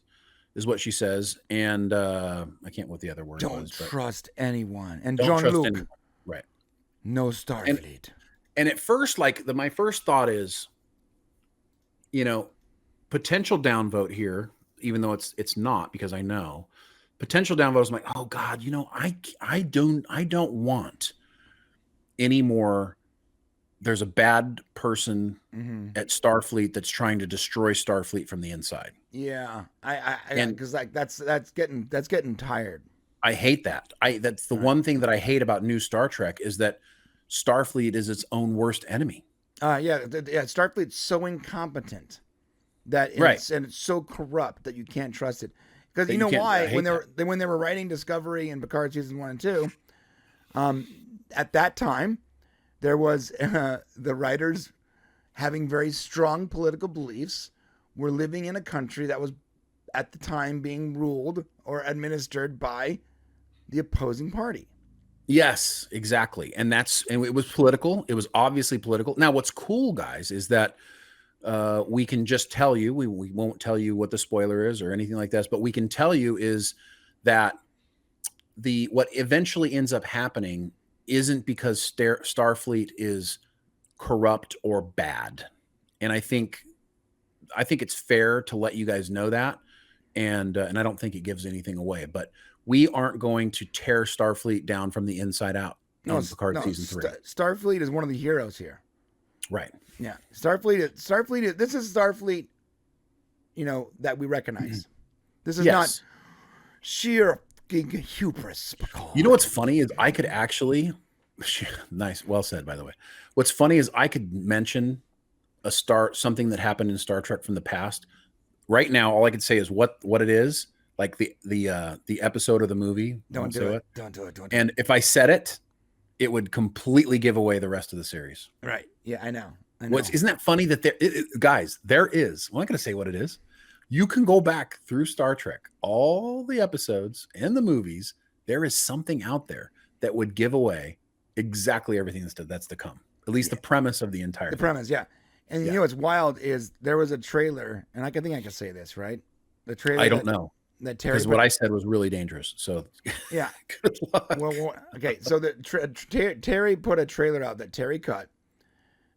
is what she says, and I can't remember what the other word was. Don't trust anyone, and Jean-Luc, right? No Starfleet. And at first, my first thought is, potential downvote here, even though it's not, because I know potential downvote is like, oh God, I don't want any more. There's a bad person at Starfleet that's trying to destroy Starfleet from the inside. Yeah, because that's getting tired. I hate that. That's the one thing that I hate about new Star Trek is that Starfleet is its own worst enemy. Starfleet's so incompetent that it's so corrupt that you can't trust it. Because you know why? When they were writing Discovery and Picard season 1 and 2, at that time, there was the writers having very strong political beliefs. Were living in a country that was at the time being ruled or administered by the opposing party. Yes, exactly. And it was political. It was obviously political. Now, what's cool, guys, is that we can just tell you, we won't tell you what the spoiler is or anything like this, but we can tell you is that what eventually ends up happening isn't because Starfleet is corrupt or bad. And I think it's fair to let you guys know that. And I don't think it gives anything away, but we aren't going to tear Starfleet down from the inside out. No, Picard season 3. Starfleet is one of the heroes here. Right. Yeah. Starfleet. This is Starfleet, that we recognize. This is not sheer hubris. You know what's funny is I could actually, nice, well said, by the way. What's funny is I could mention something that happened in Star Trek from the past. Right now, all I could say is what it is, like the episode of the movie. Don't do it. And if I said it, it would completely give away the rest of the series. Right. Yeah, I know. I know. Isn't that funny that guys, there is, I'm not going to say what it is. You can go back through Star Trek, all the episodes and the movies. There is something out there that would give away exactly everything that's to come. At least the premise of the entire thing. Premise, yeah. And you know what's wild is there was a trailer, and I think I can say this, right? The trailer. I don't know. That Terry. Because what I said was really dangerous. So yeah. Good luck. Well okay. So Terry put a trailer out that Terry cut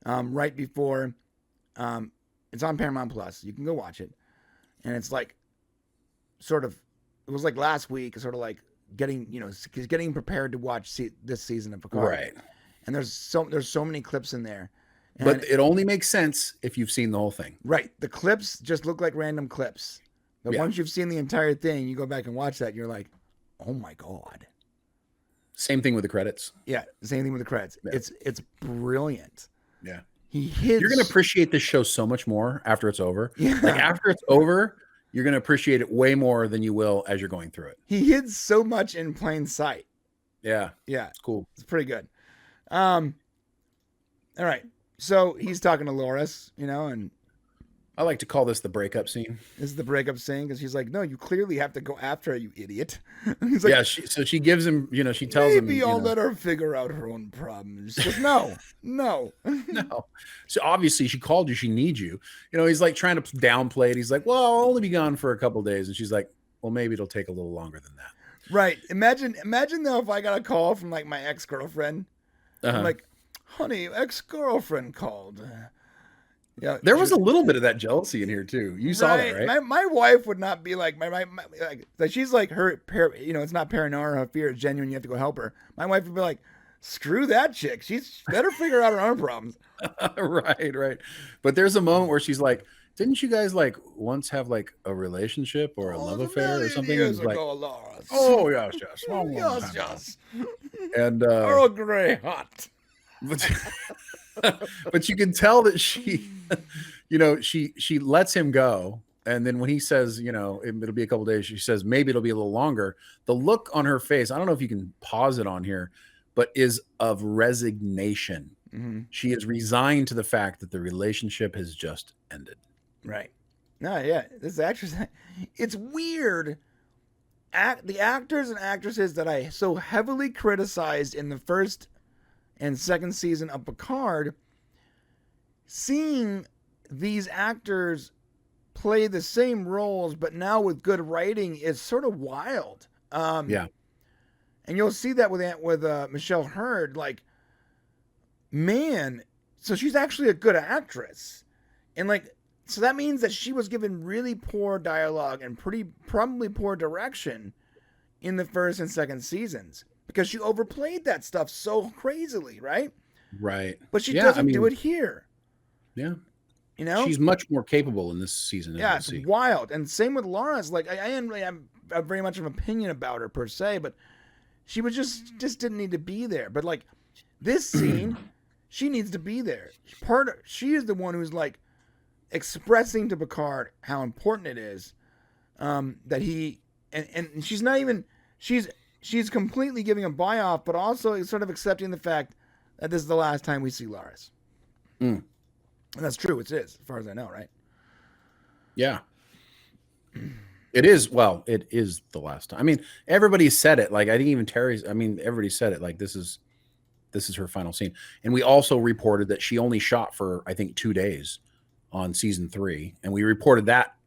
right before. It's on Paramount Plus. You can go watch it, and it's like sort of. It was like last week, sort of like getting prepared to watch this season of Picard. Right. And there's so many clips in there. And but it only makes sense if you've seen the whole thing. Right. The clips just look like random clips. But once you've seen the entire thing, you go back and watch that, and you're like, oh my God. Same thing with the credits. Yeah, same thing with the credits. Yeah. It's brilliant. Yeah. You're going to appreciate this show so much more after it's over. Yeah. Like after it's over, you're going to appreciate it way more than you will as you're going through it. He hid so much in plain sight. Yeah. Yeah. It's cool. It's pretty good. All right. So he's talking to Laris, and I like to call this the breakup scene. This is the breakup scene because she's like, no, you clearly have to go after her, you idiot. He's like, yeah, so she gives him, she tells him. Maybe I'll let her figure out her own problems. She says, no. No. So obviously she called you, she needs you. He's like trying to downplay it. He's like, well, I'll only be gone for a couple of days. And she's like, well, maybe it'll take a little longer than that. Right. Imagine though if I got a call from like my ex-girlfriend. I'm like, honey, ex-girlfriend called. Yeah, there was a little bit of that jealousy in here too. You saw that, right? My wife would not be like like she's like her. It's not paranoia. Her fear is genuine. You have to go help her. My wife would be like, screw that chick. She's better figure out her own problems. Right. But there's a moment where she's like, didn't you guys like once have like a relationship or a love affair or something? Years like, ago, Laris. Oh yes. Yes. And Earl Grey hot. But you can tell that she lets him go. And then when he says, it'll be a couple of days, she says, maybe it'll be a little longer. The look on her face, I don't know if you can pause it on here, but is of resignation. Mm-hmm. She is resigned to the fact that the relationship has just ended. Right. No, yeah. This actress, it's weird. The actors and actresses that I so heavily criticized in the first and second season of Picard, seeing these actors play the same roles, but now with good writing is sort of wild. Yeah. And you'll see that with Michelle Hurd, like, man, so she's actually a good actress. And like, so that means that she was given really poor dialogue and probably poor direction in the first and second seasons. Because she overplayed that stuff so crazily, right? Right. But she doesn't do it here. Yeah. She's much more capable in this season. Yeah, it's wild. And same with Laris. Like, I didn't really have very much of an opinion about her per se, but she was just didn't need to be there. But like this scene, she needs to be there. She is the one who's like expressing to Picard how important it is that he and she's not even She's completely giving a buy-off, but also sort of accepting the fact that this is the last time we see Laris. And that's true. It is, as far as I know, right? Yeah. It is. Well, it is the last time. I mean, everybody said it. Like, I think even everybody said it. Like, this is her final scene. And we also reported that she only shot for, I think, 2 days on season 3. And we reported that,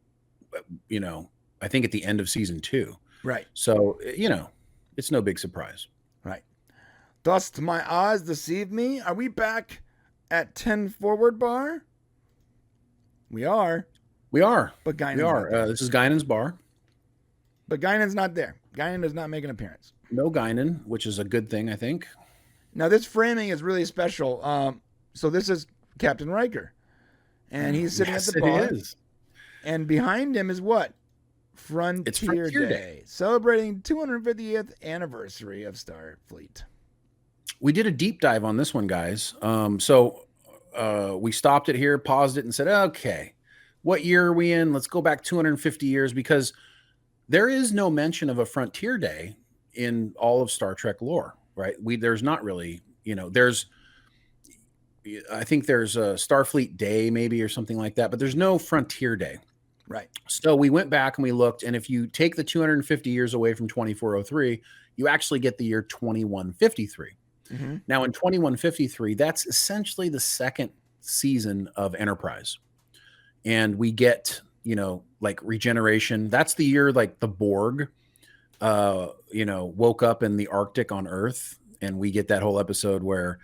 I think at the end of season 2. Right. So, it's no big surprise. Right. Dost my eyes deceive me? Are we back at 10 forward bar? We are. But Guinan's not there. This is Guinan's bar. But Guinan's not there. Guinan does not make an appearance. No Guinan, which is a good thing, I think. Now, this framing is really special. So this is Captain Riker. And he's sitting at the bar. It is. And behind him is what? Frontier Day, celebrating 250th anniversary of Starfleet. We did a deep dive on this one, guys. So we stopped it here, paused it, and said, okay, what year are we in? Let's go back 250 years, because there is no mention of a Frontier Day in all of Star Trek lore, right? There's not really, I think there's a Starfleet Day maybe or something like that, but there's no Frontier Day. Right. So we went back and we looked, and if you take the 250 years away from 2403, you actually get the year 2153. Mm-hmm. Now in 2153, that's essentially the second season of Enterprise. And we get, like regeneration. That's the year like the Borg, woke up in the Arctic on Earth. And we get that whole episode where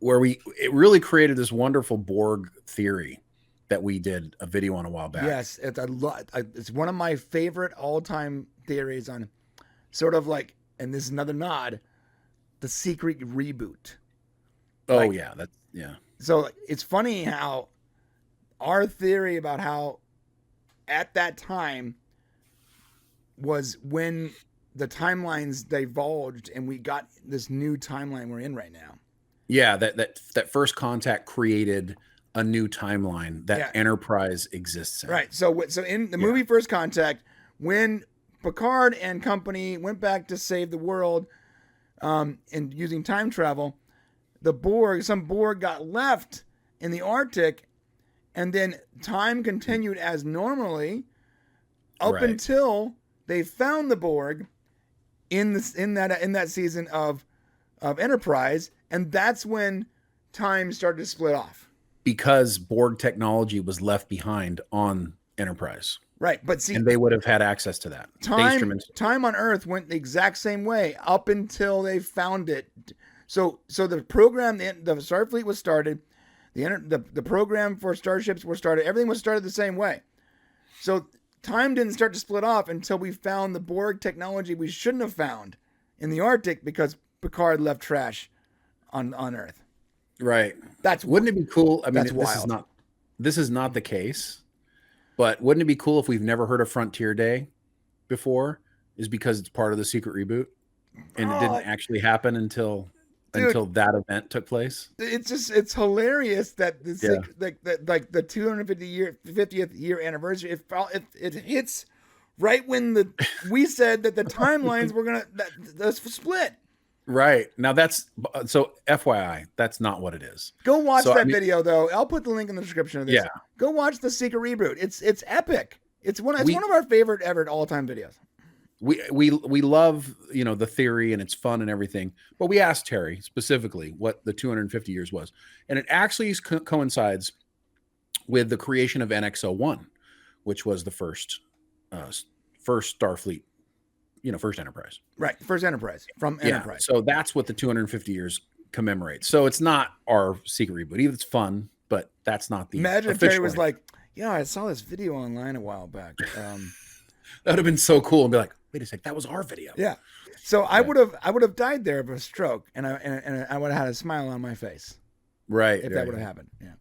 it really created this wonderful Borg theory that we did a video on a while back. Yes, it's one of my favorite all-time theories on sort of like, and this is another nod, the secret reboot. Oh, like, yeah. So it's funny how our theory about how at that time was when the timelines divulged and we got this new timeline we're in right now. Yeah, that First Contact created a new timeline that Enterprise exists in. Right. So in the movie First Contact, when Picard and company went back to save the world, and using time travel, some Borg got left in the Arctic, and then time continued as normally up until they found the Borg in that season of Enterprise, and that's when time started to split off. Because Borg technology was left behind on Enterprise. Right, but see, and they would have had access to that. Time on Earth went the exact same way up until they found it. So the program, the Starfleet was started, the program for starships were started. Everything was started the same way. So time didn't start to split off until we found the Borg technology we shouldn't have found in the Arctic because Picard left trash on Earth. Right. Wouldn't it be cool? I mean, this is not the case, but wouldn't it be cool if we've never heard of Frontier Day before? Is because it's part of the secret reboot, and it didn't actually happen until that event took place. It's hilarious that the 50th year anniversary it hits right when we said that the timelines were gonna split. Right. Now so FYI, that's not what it is. Go watch video though. I'll put the link in the description of this. Yeah. Go watch the secret reboot. It's epic. It's one of our favorite ever all-time videos. We love, the theory and it's fun and everything, but we asked Terry specifically what the 250 years was. And it actually coincides with the creation of NX-01, which was the first Starfleet, first Enterprise. Right. First Enterprise from Enterprise. So that's what the 250 years commemorates. So it's not our secret reboot. Even it's fun, but that's not the Imagine if Terry was like, I saw this video online a while back. That would have been so cool and be like, wait a sec, that was our video. Yeah. So I would have died there of a stroke and I would have had a smile on my face. Right. If that would have happened. Yeah.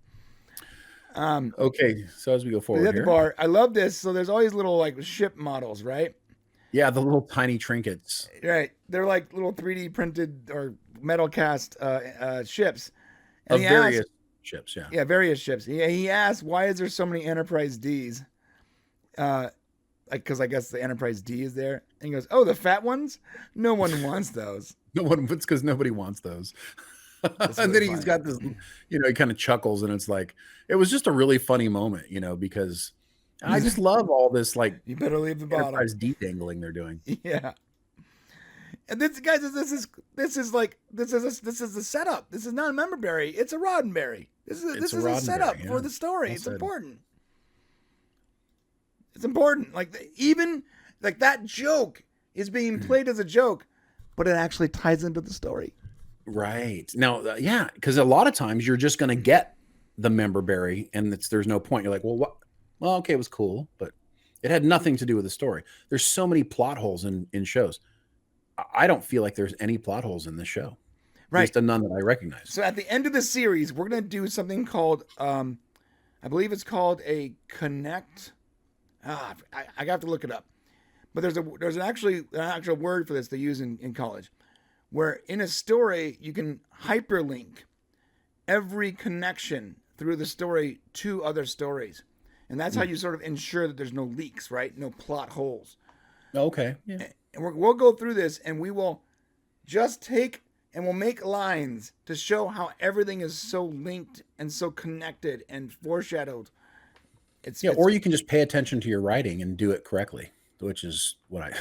Okay. So as we go forward here. The bar, I love this. So there's all these little like ship models, right? Yeah, the little tiny trinkets. Right. They're like little 3D printed or metal cast ships. And of various ships, yeah. Yeah, various ships. He asked, why is there so many Enterprise Ds? Because I guess the Enterprise D is there. And he goes, oh, the fat ones? No one wants those. It's because nobody wants those. And then he's got this, he kind of chuckles and it's like, it was just a really funny moment, because I just love all this, like, you better leave the bottom. Enterprise detangling they're doing. Yeah. And this, guys, this is the setup. This is not a memberberry. It's a Roddenberry. This is a setup for the story. It's important. It's important. Like even like that joke is being played as a joke, but it actually ties into the story. Right. Now, because a lot of times you're just going to get the memberberry and there's no point. You're like, well, what? Well, okay, it was cool, but it had nothing to do with the story. There's so many plot holes in shows. I don't feel like there's any plot holes in this show. Right. At least none that I recognize. So at the end of the series, we're going to do something called, I believe it's called a connect. I have to look it up. But there's an actual word for this they use in college, where in a story you can hyperlink every connection through the story to other stories. And that's how you sort of ensure that there's no leaks, right? No plot holes. Okay. Yeah. And we'll go through this and we will just take and we'll make lines to show how everything is so linked and so connected and foreshadowed. Or you can just pay attention to your writing and do it correctly, which is what I.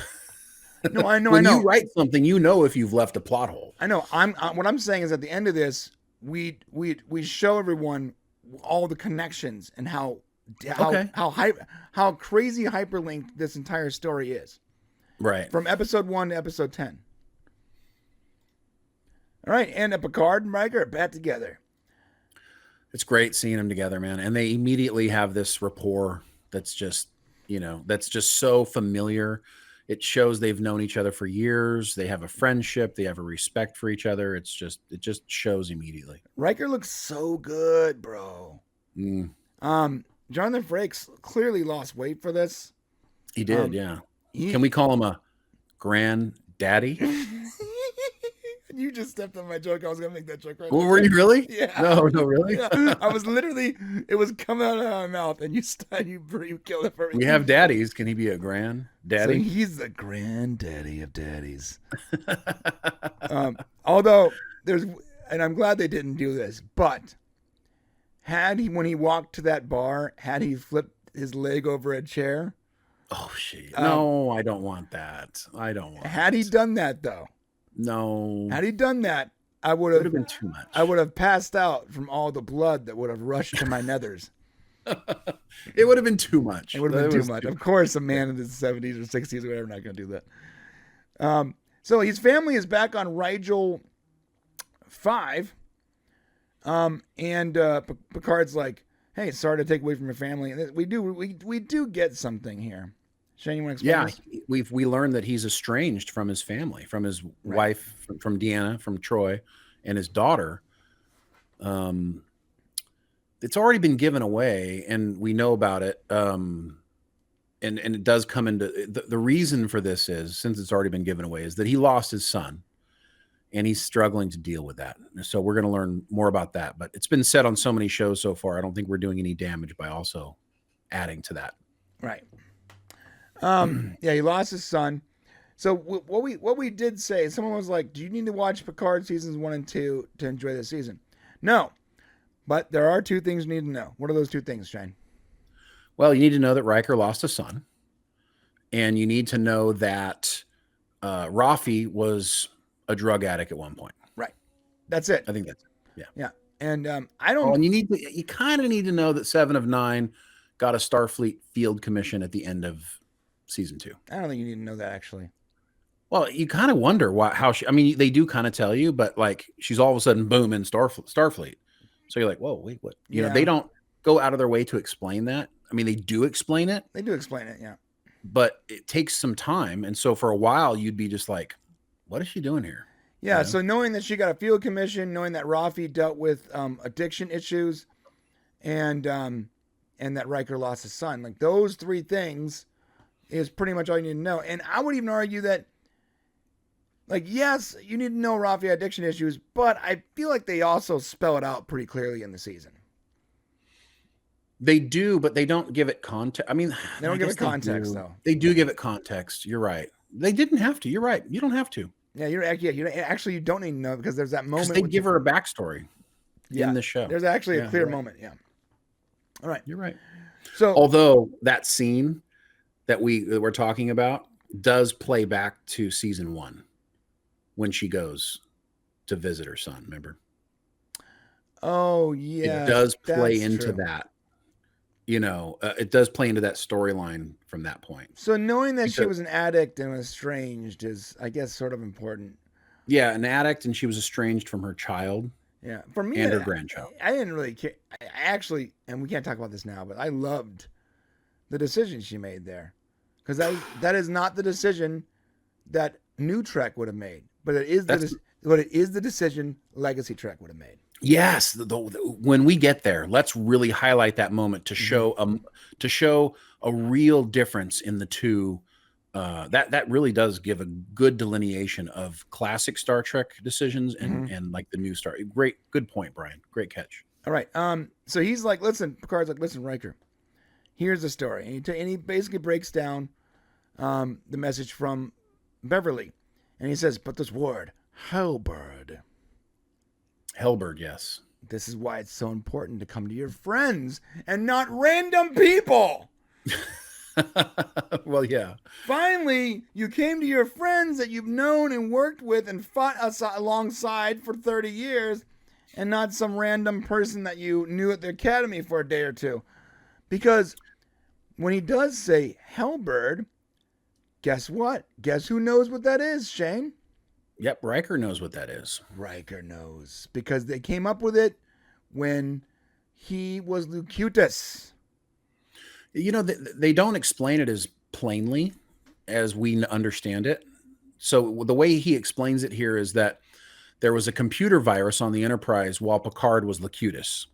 No, I know. When you write something, you know if you've left a plot hole. I know. What I'm saying is at the end of this, we show everyone all the connections and how crazy hyperlinked this entire story is. Right. From episode 1 to episode 10. All right, and Picard and Riker are back together. It's great seeing them together, man. And they immediately have this rapport that's just, that's just so familiar. It shows they've known each other for years. They have a friendship. They have a respect for each other. It just shows immediately. Riker looks so good, bro. Jonathan Frakes clearly lost weight for this. He did, yeah. Can we call him a granddaddy? You just stepped on my joke. I was going to make that joke right now. Were you really? Yeah. No, really? Yeah. I was literally, it was coming out of my mouth and you killed it for me. We have daddies. Can he be a granddaddy? So he's the granddaddy of daddies. Although and I'm glad they didn't do this, but when he walked to that bar, had he flipped his leg over a chair? Oh, shit. No, I don't want that. I don't want Had he done that, though? No. Had he done that, I would have been too much. I would have passed out from all the blood that would have rushed to my nethers. It would have been too much. It would have been too much. Of course, a man in his 70s or 60s or whatever, not going to do that. So his family is back on Rigel 5. And Picard's like, "Hey, sorry to take away from your family." And we do get something here. Shane, you want to explain this? We learned that he's estranged from his family, from his wife, from Deanna, from Troy, and his daughter. It's already been given away, and we know about it. And it does come into the reason for this is, since it's already been given away, is that he lost his son, and he's struggling to deal with that. So we're going to learn more about that. But it's been said on so many shows so far. I don't think we're doing any damage by also adding to that. Right. Yeah, he lost his son. So what we did say, someone was like, "Do you need to watch Picard seasons 1 and 2 to enjoy this season?" No, but there are 2 things you need to know. What are those 2 things, Shane? Well, you need to know that Riker lost a son, and you need to know that Raffi was a drug addict at one point. Right. That's it. I think that's it. Yeah. Yeah. And I don't. Oh, and you kind of need to know that 7 of 9 got a Starfleet field commission at the end of season 2. I don't think you need to know that, actually. Well, you kind of wonder how she. I mean, they do kind of tell you, but like she's all of a sudden boom in Starfleet. So you're like, whoa, wait, what? You know, they don't go out of their way to explain that. I mean, they do explain it. They do explain it, yeah. But it takes some time, and so for a while, you'd be just like, what is she doing here? Yeah. So knowing that she got a field commission, knowing that Raffi dealt with addiction issues, and that Riker lost his son, like those 3 things is pretty much all you need to know. And I would even argue that, like, yes, you need to know Raffi had addiction issues, but I feel like they also spell it out pretty clearly in the season. They do, but they don't give it context. I mean, they don't give it context, though. They do give it context. You're right. They didn't have to. You're right. You don't have to. Yeah, you don't need to know, because there's that moment. They give her a backstory in the show. There's actually a clear moment. Yeah. All right. You're right. So, although that scene that we're talking about does play back to season 1 when she goes to visit her son, remember? Oh, yeah. It does play into that. You know, it does play into that storyline from that point. So knowing that she was an addict and estranged is, I guess, sort of important. Yeah, an addict, and she was estranged from her child. Yeah, for me, and her grandchild. I didn't really care. I actually, and we can't talk about this now, but I loved the decision she made there, because that is not the decision that New Trek would have made, but it is the decision Legacy Trek would have made. Yes, when we get there, let's really highlight that moment to show a real difference in the 2. That really does give a good delineation of classic Star Trek decisions and like the new Star. Good point, Brian. Great catch. All right. So he's like, listen, Picard's like, listen, Riker, here's the story, and he basically breaks down the message from Beverly, and he says, but this word, Hellbird. Hellbird, yes. This is why it's so important to come to your friends and not random people. Well, yeah. Finally, you came to your friends that you've known and worked with and fought alongside for 30 years, and not some random person that you knew at the academy for a day or two. Because when he does say Hellbird, guess what? Guess who knows what that is, Shane? Yep, Riker knows what that is. Riker knows. Because they came up with it when he was Locutus. You know, they don't explain it as plainly as we understand it. So the way he explains it here is that there was a computer virus on the Enterprise while Picard was Locutus.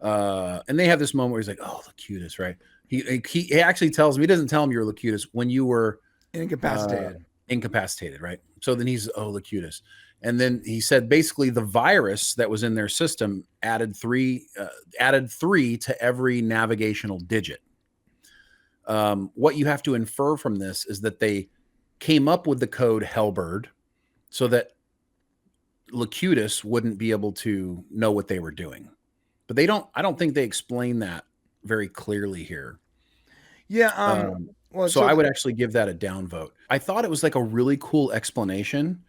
And they have this moment where he's like, oh, Locutus, right? He actually tells him, he doesn't tell him you're Locutus when you were incapacitated, right? So then he's, oh, Locutus. And then he said basically the virus that was in their system added three to every navigational digit. What you have to infer from this is that they came up with the code Hellbird so that Locutus wouldn't be able to know what they were doing. But I don't think they explain that very clearly here. Yeah. Well, so I would actually give that a down vote. I thought it was like a really cool explanation.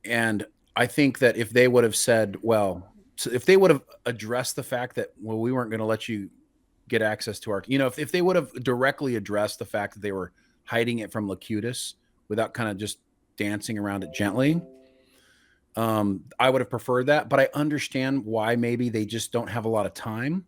And I think that if they would have said, well, if they would have addressed the fact that, well, we weren't going to let you get access to our, if they would have directly addressed the fact that they were hiding it from Locutus without kind of just dancing around it gently, I would have preferred that. But I understand why maybe they just don't have a lot of time.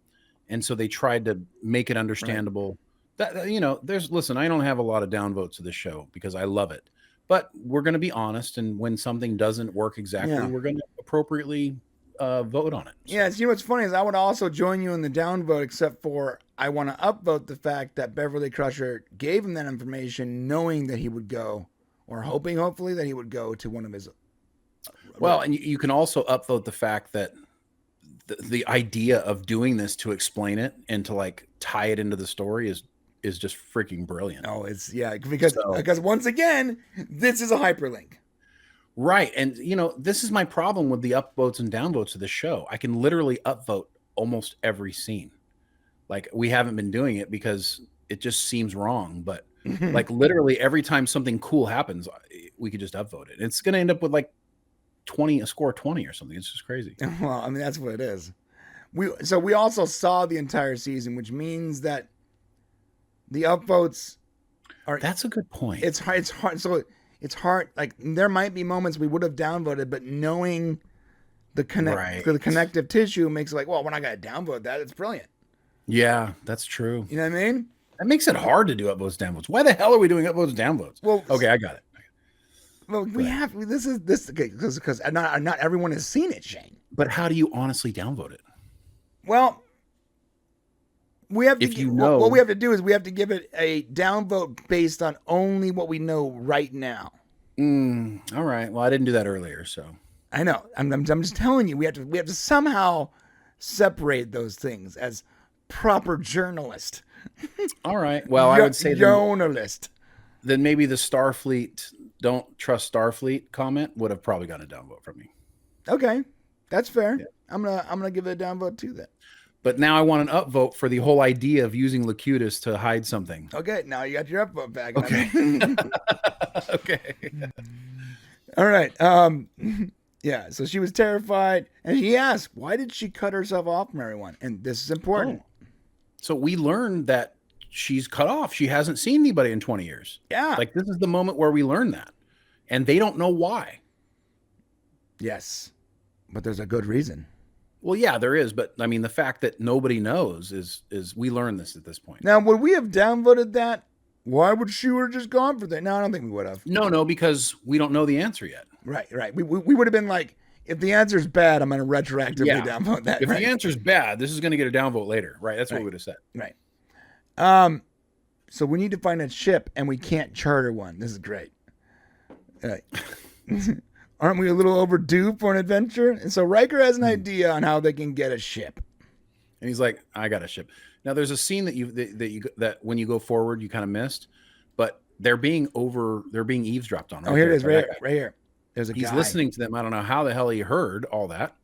And so they tried to make it understandable. Right. That, listen, I don't have a lot of downvotes to this show because I love it. But we're going to be honest. And when something doesn't work exactly, we're going to appropriately vote on it. So. Yeah, you know what's funny is I would also join you in the downvote, except for I want to upvote the fact that Beverly Crusher gave him that information knowing that he would go, or hopefully that he would go to one of his. Well, and you can also upvote the fact that the idea of doing this to explain it and to like tie it into the story is just freaking brilliant. Oh, because once again, this is a hyperlink. Right. And this is my problem with the upvotes and downvotes of the show. I can literally upvote almost every scene. Like we haven't been doing it because it just seems wrong, but like literally every time something cool happens, we could just upvote it. It's going to end up with like a score 20 or something. It's just crazy. Well, I mean, that's what it is. We also saw the entire season, which means that the upvotes are. That's a good point. It's hard. So it's hard. Like there might be moments we would have downvoted, but knowing the connective tissue makes it like, well, we're not going to downvote that. It's brilliant. Yeah, that's true. You know what I mean? That makes it hard to do upvotes, downvotes. Why the hell are we doing upvotes, downvotes? Well, okay, I got it. Well, because not everyone has seen it, Shane. But how do you honestly downvote it? Well, we have to. What we have to do is we have to give it a downvote based on only what we know right now. All right. Well, I didn't do that earlier, so I know. I'm just telling you, we have to somehow separate those things as proper journalist. All right. Well, I would say journalist. Then maybe the Starfleet don't trust Starfleet comment would have probably gotten a downvote from me. Okay, that's fair. Yeah. I'm gonna give it a downvote too then. But now I want an upvote for the whole idea of using Locutus to hide something. Okay, now you got your upvote back. Okay. Okay. All right. Yeah. So she was terrified, and he asked, "Why did she cut herself off from everyone?" And this is important. Oh. So we learned that she's cut off. She hasn't seen anybody in 20 years. Yeah. Like this is the moment where we learn that, and they don't know why. Yes, but there's a good reason. Well, yeah, there is, but I mean, the fact that nobody knows is we learn this at this point. Now, would we have downvoted that? Why would she have just gone for that? No, I don't think we would have. No, because we don't know the answer yet. Right. We would have been like, if the answer's bad, I'm going to retroactively downvote that. If the answer's bad, this is going to get a downvote later. Right. That's what we would have said. Right. So we need to find a ship, and we can't charter one. This is great. Aren't we a little overdue for an adventure? And so Riker has an idea on how they can get a ship. And he's like, I got a ship. Now there's a scene that when you go forward, you kind of missed, but they're being eavesdropped on. Right here it is, right here. There's a He's guy listening to them. I don't know how the hell he heard all that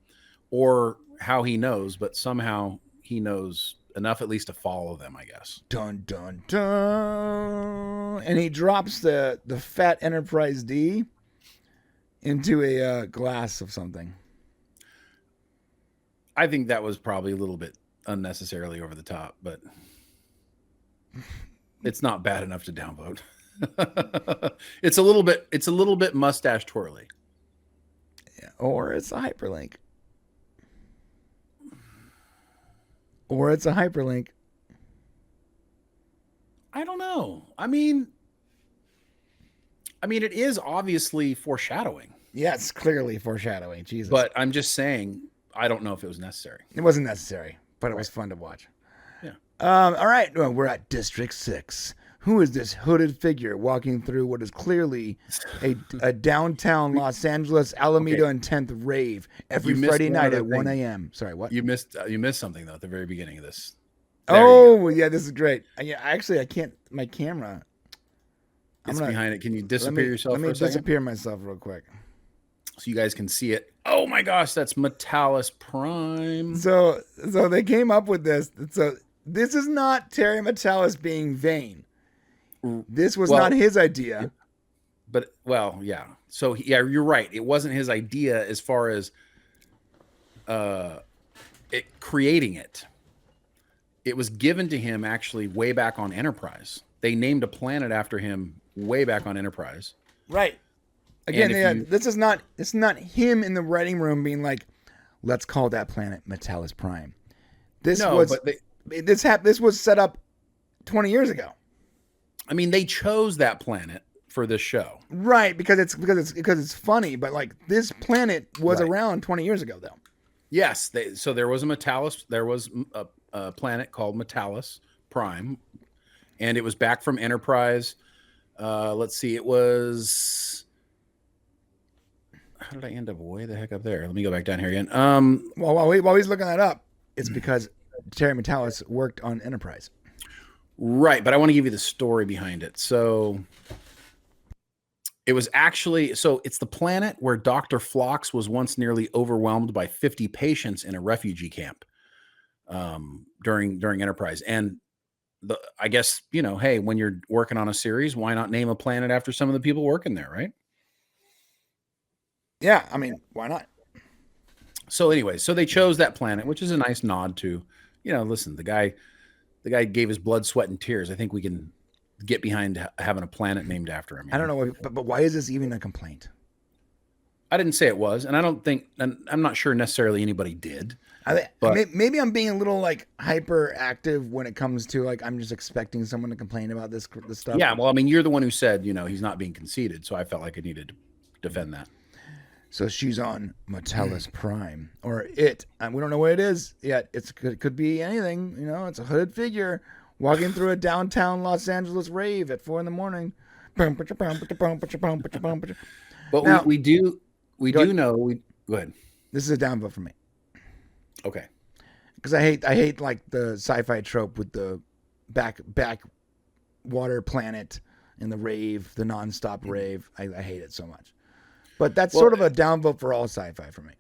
or how he knows, but somehow he knows enough at least to follow them, I guess. Dun dun dun, and he drops the fat Enterprise D into a glass of something. I think that was probably a little bit unnecessarily over the top, but it's not bad enough to downvote. It's a little bit mustache twirly. Yeah, or it's a hyperlink. Or it's a hyperlink. I don't know. I mean, it is obviously foreshadowing. Yeah, it's clearly foreshadowing. Jesus. But I'm just saying, I don't know if it was necessary. It wasn't necessary, but it was fun to watch. Yeah. All right. Well, we're at District 6. Who is this hooded figure walking through what is clearly a downtown Los Angeles Alameda and 10th rave every Friday night at 1 a.m.? Sorry, what? You missed something, though, at the very beginning of this. Oh, yeah, this is great. Yeah, actually, I can't. My camera. It's behind it. Can you disappear yourself for a second? Let me disappear myself real quick. So you guys can see it. Oh, my gosh, that's Metalis Prime. So they came up with this. So this is not Terry Metalis being vain. This was not his idea. But, well, yeah. So, yeah, you're right. It wasn't his idea as far as creating it. It was given to him actually way back on Enterprise. They named a planet after him way back on Enterprise. Right. Again, this is not him in the writing room being like, let's call that planet Metalis Prime. This was set up 20 years ago. I mean, they chose that planet for this show, right? Because it's funny, but like this planet was around 20 years ago, though. Yes, so there was a Metalis. There was a planet called Metalis Prime, and it was back from Enterprise. Let's see, it was. How did I end up way the heck up there? Let me go back down here again. While he's looking that up, it's because Terry Metalis worked on Enterprise. Right, but I want to give you the story behind it. So it was actually, it's the planet where Dr. Phlox was once nearly overwhelmed by 50 patients in a refugee camp during Enterprise. And I guess, hey, when you're working on a series, why not name a planet after some of the people working there, right? Yeah, I mean, why not? So anyway, so they chose that planet, which is a nice nod to, listen, the guy gave his blood, sweat, and tears. I think we can get behind having a planet named after him. I don't know, but why is this even a complaint? I didn't say it was, and I'm not sure necessarily anybody did. Maybe I'm being a little like hyperactive when it comes to like I'm just expecting someone to complain about this stuff. Yeah, well, I mean, you're the one who said he's not being conceited, so I felt like I needed to defend that. So she's on Metalis Prime, or it. We don't know what it is yet. It could be anything. It's a hooded figure walking through a downtown Los Angeles rave at 4 a.m. But now, we do know. Go ahead. This is a downvote for me. Okay. Because I hate like the sci-fi trope with the back water planet and the rave, the nonstop rave. I hate it so much. But that's sort of a downvote for all sci-fi for me.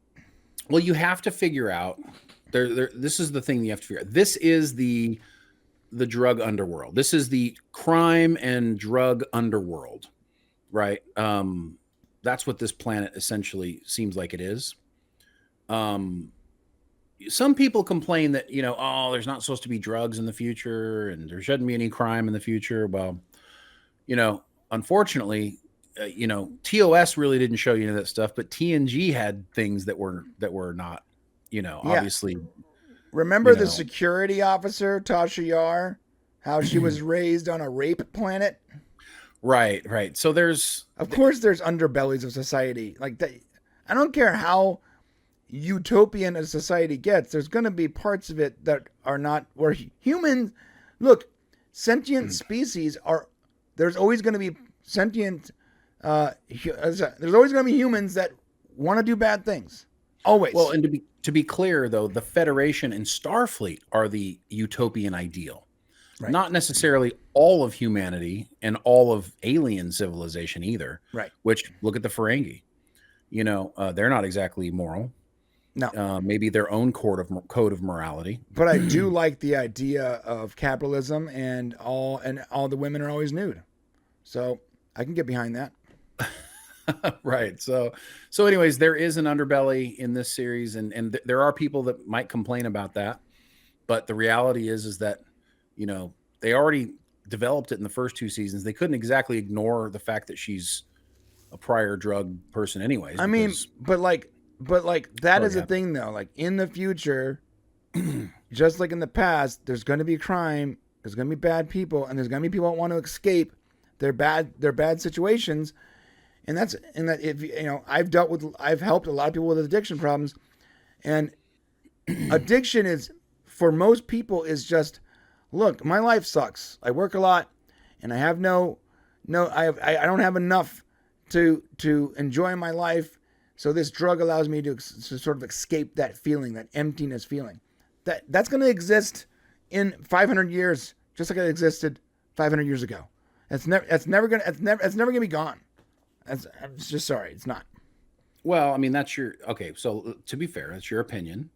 Well, you have to figure out this is the thing you have to figure out. This is the drug underworld. This is the crime and drug underworld, right? That's what this planet essentially seems like it is. Some people complain that, there's not supposed to be drugs in the future and there shouldn't be any crime in the future. Well, unfortunately, TOS really didn't show you that stuff, but TNG had things that were not, obviously. Remember the security officer, Tasha Yar, how she was raised on a rape planet? Right. So of course there's underbellies of society like that. I don't care how utopian a society gets. There's going to be parts of it that are not where humans look, sentient species are, there's always going to be sentient there's always going to be humans that want to do bad things. Always. Well, and to be clear, though, the Federation and Starfleet are the utopian ideal. Right. Not necessarily all of humanity and all of alien civilization either. Right. Which, look at the Ferengi. they're not exactly moral. No. Maybe their own code of morality. But I do like the idea of capitalism and all the women are always nude. So I can get behind that. Right. So anyways, there is an underbelly in this series, and there are people that might complain about that. But the reality is that, they already developed it in the first 2 seasons. They couldn't exactly ignore the fact that she's a prior drug person anyways. I mean, but that is the thing though. Like in the future, just like in the past, there's going to be crime, there's going to be bad people, and there's going to be people that want to escape their bad situations. And that if I've helped a lot of people with addiction problems, and addiction is, for most people, is just, look, my life sucks. I work a lot, and I have I don't have enough to enjoy my life. So this drug allows me to sort of escape that feeling, that emptiness feeling. That's going to exist in 500 years, just like it existed 500 years ago. It's never going to be gone. I'm just sorry, it's not. Well, I mean, so to be fair, that's your opinion.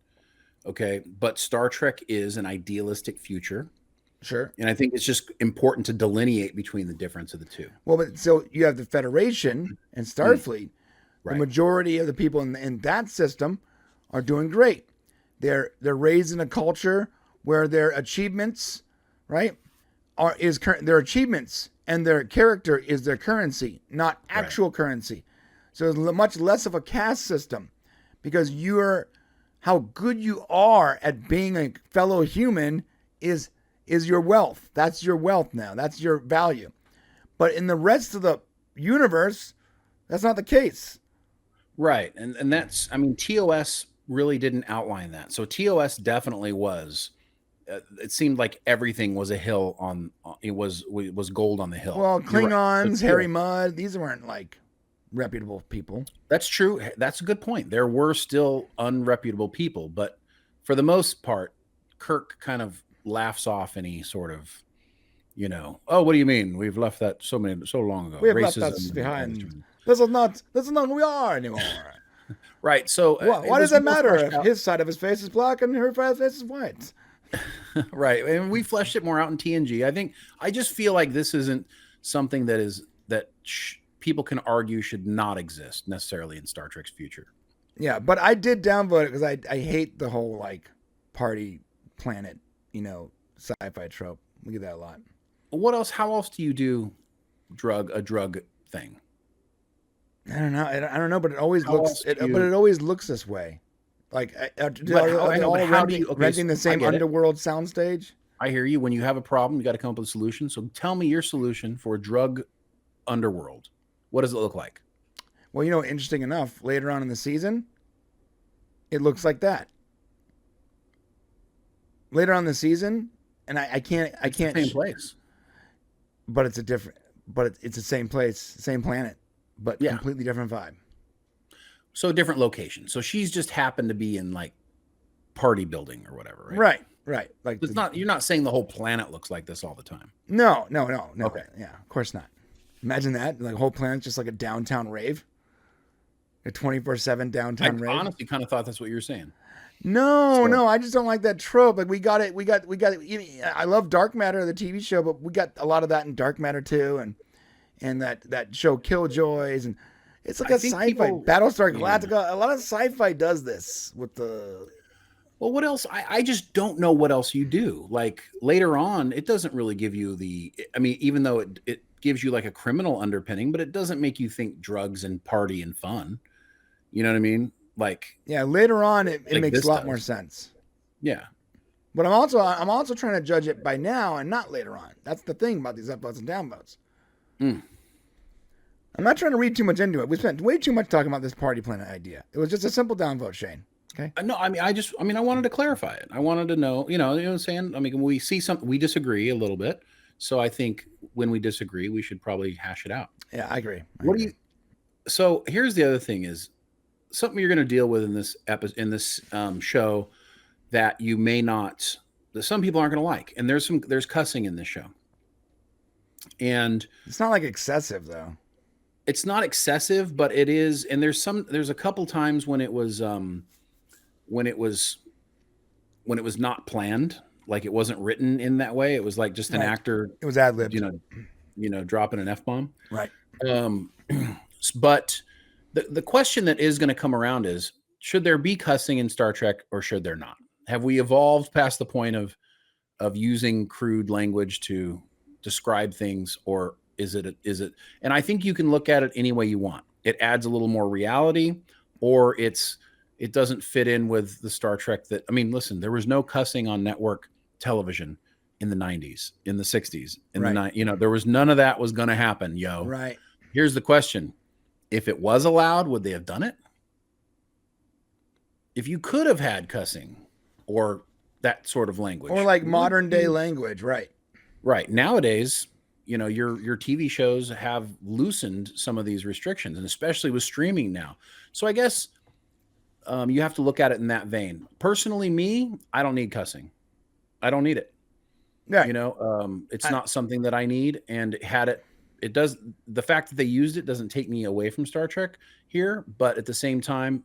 Okay. But Star Trek is an idealistic future. Sure. And I think it's just important to delineate between the difference of the two. Well, but so you have the Federation and Starfleet. Right. The majority of the people in that system are doing great. They're raised in a culture where their achievements, right, their achievements and their character is their currency, not actual currency. So it's much less of a caste system, because how good you are at being a fellow human is your wealth. That's your wealth now. That's your value. But in the rest of the universe, that's not the case. Right. And that's, I mean, TOS really didn't outline that. So TOS definitely was, it seemed like everything was a hill it was gold on the hill. Well, Klingons, Harry Mudd, these weren't like reputable people. That's true. That's a good point. There were still unreputable people, but for the most part, Kirk kind of laughs off any sort of, oh, what do you mean? We've left that so long ago. We have left that behind. This is not who we are anymore. Right. So why does it matter if his side of his face is black and her side of his face is white? Right. And we fleshed it more out in TNG. I just feel like this isn't something that people can argue should not exist necessarily in Star Trek's future. Yeah, but I did downvote it because I hate the whole like party planet, sci-fi trope. We get that a lot. What else? How else do you do a drug thing? I don't know. I don't know, but it always looks this way. Like, are they all renting the same underworld soundstage? I hear you. When you have a problem, you got to come up with a solution. So tell me your solution for a drug underworld. What does it look like? Well, interesting enough, later on in the season, it looks like that. Later on in the season, and I can't. It's the same place. But it's it's the same place, same planet, but completely different vibe. So different location. So she's just happened to be in like party building or whatever, right? Right. Like you're not saying the whole planet looks like this all the time. No. Okay. Yeah, of course not. Imagine that. Like, the whole planet's just like a downtown rave. A 24/7 downtown rave. I honestly kind of thought that's what you were saying. No, I just don't like that trope. Like, we got it. I love Dark Matter, the TV show, but we got a lot of that in Dark Matter too, and that show Killjoys, and it's like a sci-fi. Battlestar Galactica. A lot of sci-fi does this with the. Well, what else? I just don't know what else you do. Like, later on, it doesn't really give you even though it gives you like a criminal underpinning, but it doesn't make you think drugs and party and fun. You know what I mean? Like, yeah, later on it makes a lot more sense. Yeah. But I'm also trying to judge it by now and not later on. That's the thing about these upvotes and downvotes. I'm not trying to read too much into it. We spent way too much talking about this party planet idea. It was just a simple downvote, Shane. Okay. No, I wanted to clarify it. I wanted to know, you know what I'm saying? I mean, we see something, we disagree a little bit. So I think when we disagree, we should probably hash it out. Yeah, I agree. So here's the other thing is something you're going to deal with in this show that you may not, that some people aren't going to like. And there's cussing in this show. And it's not like excessive though. it's not excessive, but it is. And there's a couple times when it was not planned, like it wasn't written in that way. It was like just an actor. It was ad-libbed. Dropping an F-bomb. Right. But the question that is going to come around is, should there be cussing in Star Trek or should there not? Have we evolved past the point of using crude language to describe things, or is it? And I think you can look at it any way you want. It adds a little more reality, or it doesn't fit in with the Star Trek that, I mean, listen, there was no cussing on network television in the 90s, in the 60s, there was none of that was going to happen, yo. Right. Here's the question. If it was allowed, would they have done it? If you could have had cussing or that sort of language, or like modern day language, right? Right. Nowadays, your TV shows have loosened some of these restrictions, and especially with streaming now. So I guess you have to look at it in that vein. Personally, me, I don't need cussing. I don't need it. Yeah. It's not something that I need. And it does. The fact that they used it doesn't take me away from Star Trek here, but at the same time,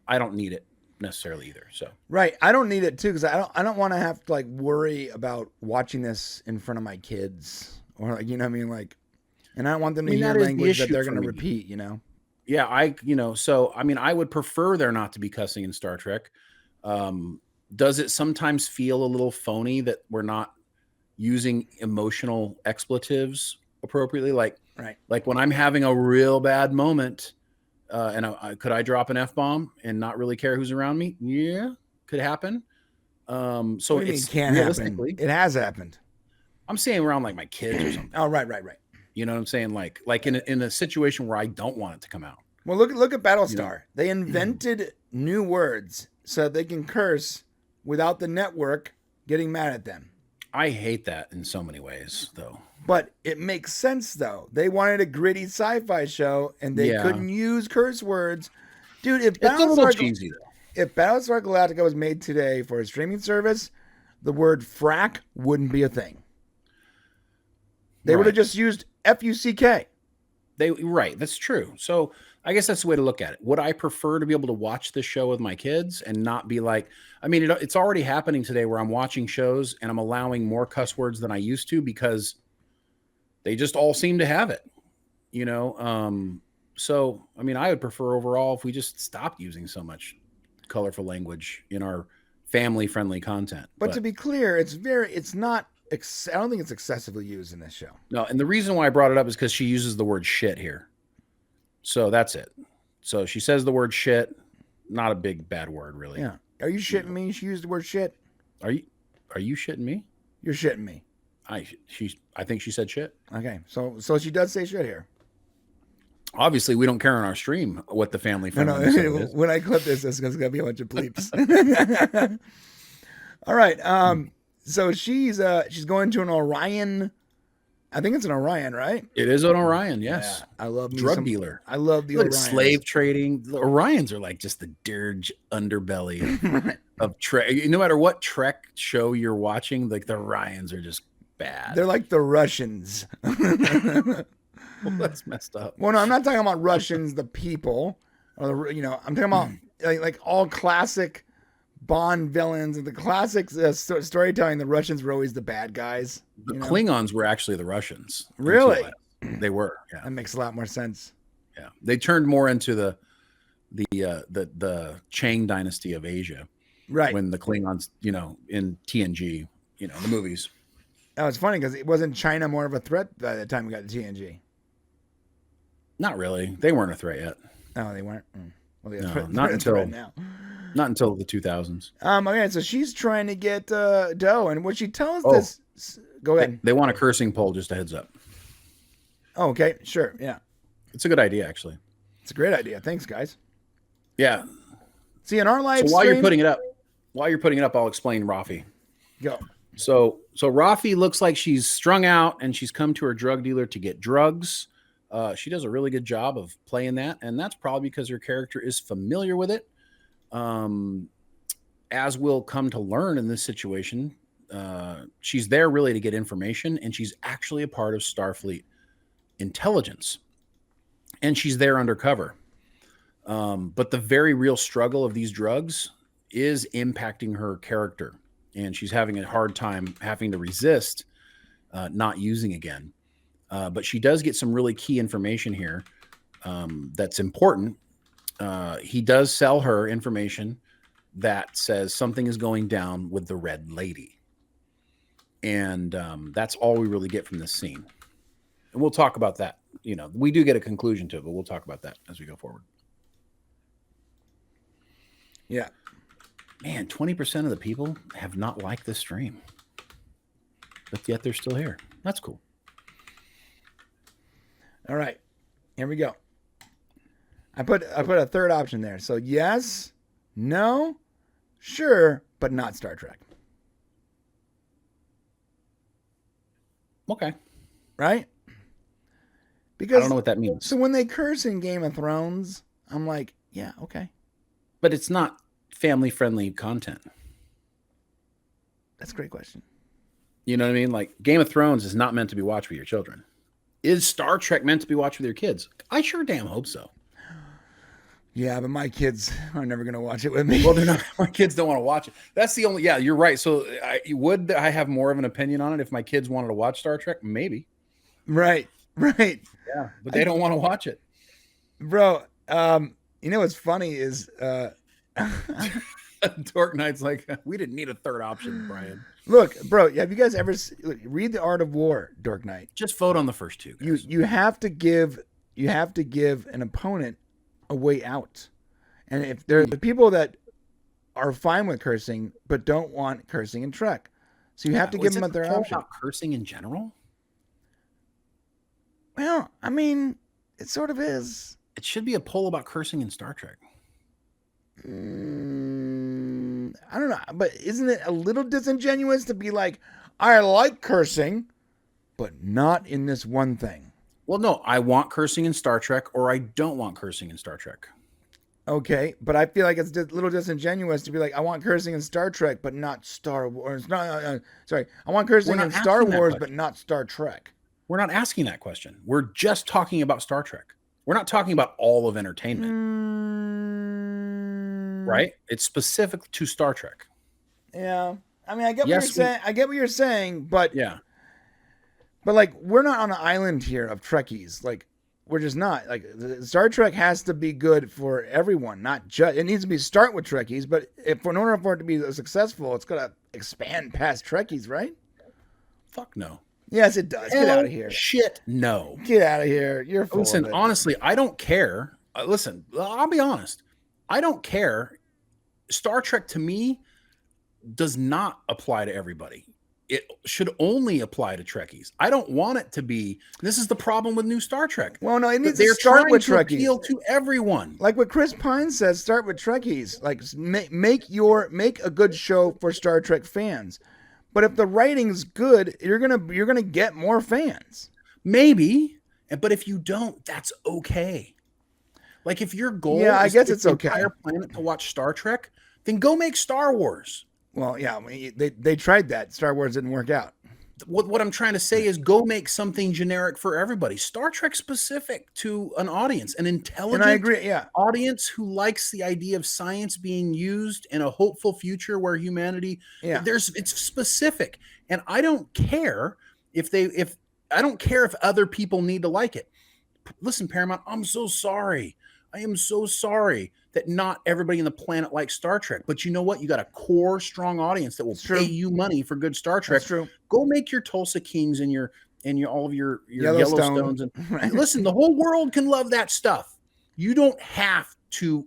I don't need it necessarily either. So right, I don't need it too, because I don't want to have to like worry about watching this in front of my kids, or like, what I mean, like, and I don't want them to hear language that they're going to repeat. Yeah, so I mean, I would prefer there not to be cussing in Star Trek. Does it sometimes feel a little phony that we're not using emotional expletives appropriately? Like when I'm having a real bad moment, and could I drop an F-bomb and not really care who's around me? Yeah, could happen. So it can't happen. It has happened. I'm saying around like my kids or something. Oh, right. You know what I'm saying? Like in a situation where I don't want it to come out. Well, look at Battlestar. They invented new words so that they can curse without the network getting mad at them. I hate that in so many ways, though. But it makes sense, though. They wanted a gritty sci-fi show, and they couldn't use curse words. Dude, if Battlestar Galactica was made today for a streaming service, the word frack wouldn't be a thing. They would have just used F-U-C-K. Right, that's true. So I guess that's the way to look at it. Would I prefer to be able to watch this show with my kids and not be like, I mean, it's already happening today where I'm watching shows and I'm allowing more cuss words than I used to because they just all seem to have it, So, I mean, I would prefer overall if we just stopped using so much colorful language in our family-friendly content. But to be clear, it's not. I don't think it's excessively used in this show. No, and the reason why I brought it up is because she uses the word shit here. So that's it. So she says the word shit, not a big bad word, really. Yeah. Are you shitting me? She used the word shit. Are you shitting me? You're shitting me. I think she said shit. Okay, so she does say shit here. Obviously, we don't care on our stream what the family friendly is. When I clip this, there's gonna be a bunch of bleeps. All right. So she's going to an Orion. I think it's an Orion, right? It is an Orion. Yes. Yeah, I love drug dealer. I love the Orions. Slave trading. The Orions are like just the dirge underbelly of Trek. No matter what Trek show you're watching, like the Orions are just bad. They're like the Russians. Well, that's messed up. Well, no, I'm not talking about Russians, the people, or I'm talking about like all classic Bond villains and the classic storytelling. The Russians were always the bad guys. The Klingons were actually the Russians. Really? They were. Yeah. That makes a lot more sense. Yeah, they turned more into the Chang dynasty of Asia. Right. When the Klingons, in TNG, the movies. That was funny because it wasn't China more of a threat by the time we got to TNG. Not really. They weren't a threat yet. No, they weren't. Well, no, not until now. Not until the 2000s. Okay, so she's trying to get dough, and what she tells this. Go ahead. They want a cursing poll. Just a heads up. Oh, okay, sure, yeah. It's a good idea, actually. It's a great idea. Thanks, guys. Yeah. See, in our live so while stream, you're putting it up, I'll explain Rafi. Go. So Rafi looks like she's strung out, and she's come to her drug dealer to get drugs. She does a really good job of playing that, and that's probably because her character is familiar with it. As we'll come to learn in this situation, she's there really to get information, and she's actually a part of Starfleet intelligence. and she's there undercover. But the very real struggle of these drugs is impacting her character, and she's having a hard time having to resist not using again. But she does get some really key information here that's important. He does sell her information that says something is going down with the Red Lady. And that's all we really get from this scene. And we'll talk about that. You know, we do get a conclusion to it, but we'll talk about that as we go forward. Yeah. Man, 20% of the people have not liked this stream, but yet they're still here. That's cool. All right, here we go. I put a third option there. So yes, no, sure, but not Star Trek. Okay. Right? Because I don't know what that means. So when they curse in Game of Thrones, I'm like, yeah, okay. But it's not family-friendly content. That's a great question. You know what I mean? Like, Game of Thrones is not meant to be watched with your children. Is Star Trek meant to be watched with your kids? I sure damn hope so. Yeah, but my kids are never going to watch it with me. Well, they're not. My kids don't want to watch it. That's the only. Yeah, you're right. So, would I have more of an opinion on it if my kids wanted to watch Star Trek? Maybe. Right. Yeah, but they don't want to watch it, bro. You know what's funny is Dork Knight's like, we didn't need a third option, Brian. Look, bro, have you guys ever read The Art of War, Dork Knight? Just vote on the first two. Guys. You have to give an opponent a way out. And if there are the people that are fine with cursing but don't want cursing in Trek. So you have to give them a third option. About cursing in general? Well, I mean, it sort of is. It should be a poll about cursing in Star Trek. I don't know, but isn't it a little disingenuous to be like, I like cursing, but not in this one thing? Well, no, I want cursing in Star Trek, or I don't want cursing in Star Trek. Okay, but I feel like it's a little disingenuous to be like, I want cursing in Star Trek, but not Star Wars. I want cursing in Star Wars, but not Star Trek. We're not asking that question. We're just talking about Star Trek. We're not talking about all of entertainment. Right? It's specific to Star Trek. Yeah. I mean, I get what you're saying. I get what you're saying, but yeah. But like, we're not on an island here of Trekkies. Like, we're just not. Like, Star Trek has to be good for everyone, not just. It needs to be start with Trekkies, but in order for it to be successful, it's got to expand past Trekkies, right? Fuck no. Yes, it does. Get out of here. Shit, no. Get out of here. You're full Listen, of it. honestly, I don't care. Listen, I'll be honest. I don't care. Star Trek to me does not apply to everybody. It should only apply to Trekkies. I don't want it to be. This is the problem with new Star Trek. Well, no, it needs to start with Trekkies. Appeal to everyone. Like what Chris Pine says, start with Trekkies. Like make a good show for Star Trek fans. But if the writing's good, you're gonna get more fans. Maybe, but if you don't, that's okay. Like if your goal is I guess to it's okay. Entire planet to watch Star Trek, then go make Star Wars. Well, yeah, they tried that. Star Wars didn't work out. What I'm trying to say is go make something generic for everybody. Star Trek specific to an audience, an intelligent and I agree, audience who likes the idea of science being used in a hopeful future where humanity it's specific. And I don't care if other people need to like it. Listen, Paramount, I'm so sorry. I am so sorry that not everybody on the planet likes Star Trek. But you know what? You got a core, strong audience that will pay you money for good Star Trek. That's true. Go make your Tulsa Kings and all of your Yellowstones. And listen, the whole world can love that stuff. You don't have to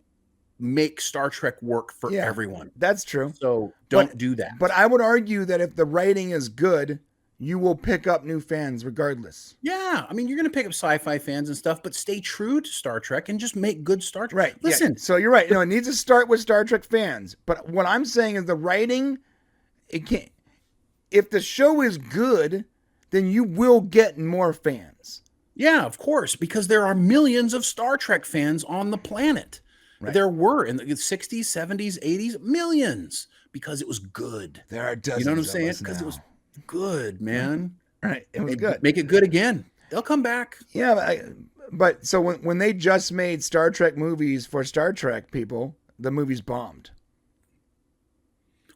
make Star Trek work for everyone. That's true. So don't do that. But I would argue that if the writing is good, you will pick up new fans regardless. Yeah. I mean, you're going to pick up sci-fi fans and stuff, but stay true to Star Trek and just make good Star Trek. Right. Listen. Yeah. So you're right. No, it needs to start with Star Trek fans. But what I'm saying is the writing, it can't. If the show is good, then you will get more fans. Yeah, of course, because there are millions of Star Trek fans on the planet. Right. There were in the 60s, 70s, 80s, millions, because it was good. There are dozens. You know what I'm saying? Because it was good, man. Right. It was good. Make it good again. They'll come back. Yeah, But so when they just made Star Trek movies for Star Trek people, the movies bombed.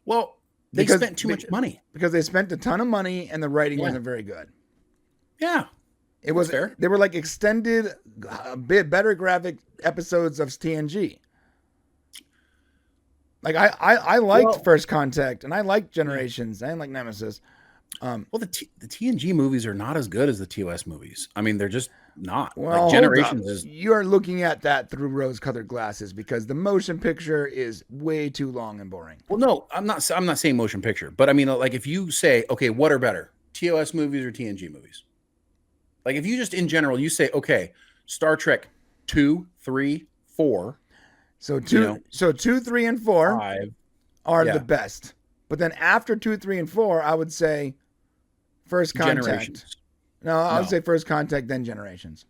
Well, they spent too much money. Because they spent a ton of money and the writing wasn't very good. Yeah. It was fair. They were like extended, a bit better graphic episodes of TNG. Like I liked First Contact and I liked Generations. I didn't like Nemesis. Well, the TNG movies are not as good as the TOS movies. I mean, they're just not. Well, like Generations is. You're looking at that through rose-colored glasses because the motion picture is way too long and boring. Well, no, I'm not saying motion picture, but I mean, like if you say, okay, what are better, TOS movies or TNG movies? Like if you just in general, you say, okay, Star Trek 2, 3, 4. So 2, 3, and 4 5 are the best. But then after 2, 3, and 4, I would say First Contact. Generations. No, I would say First Contact, then Generations.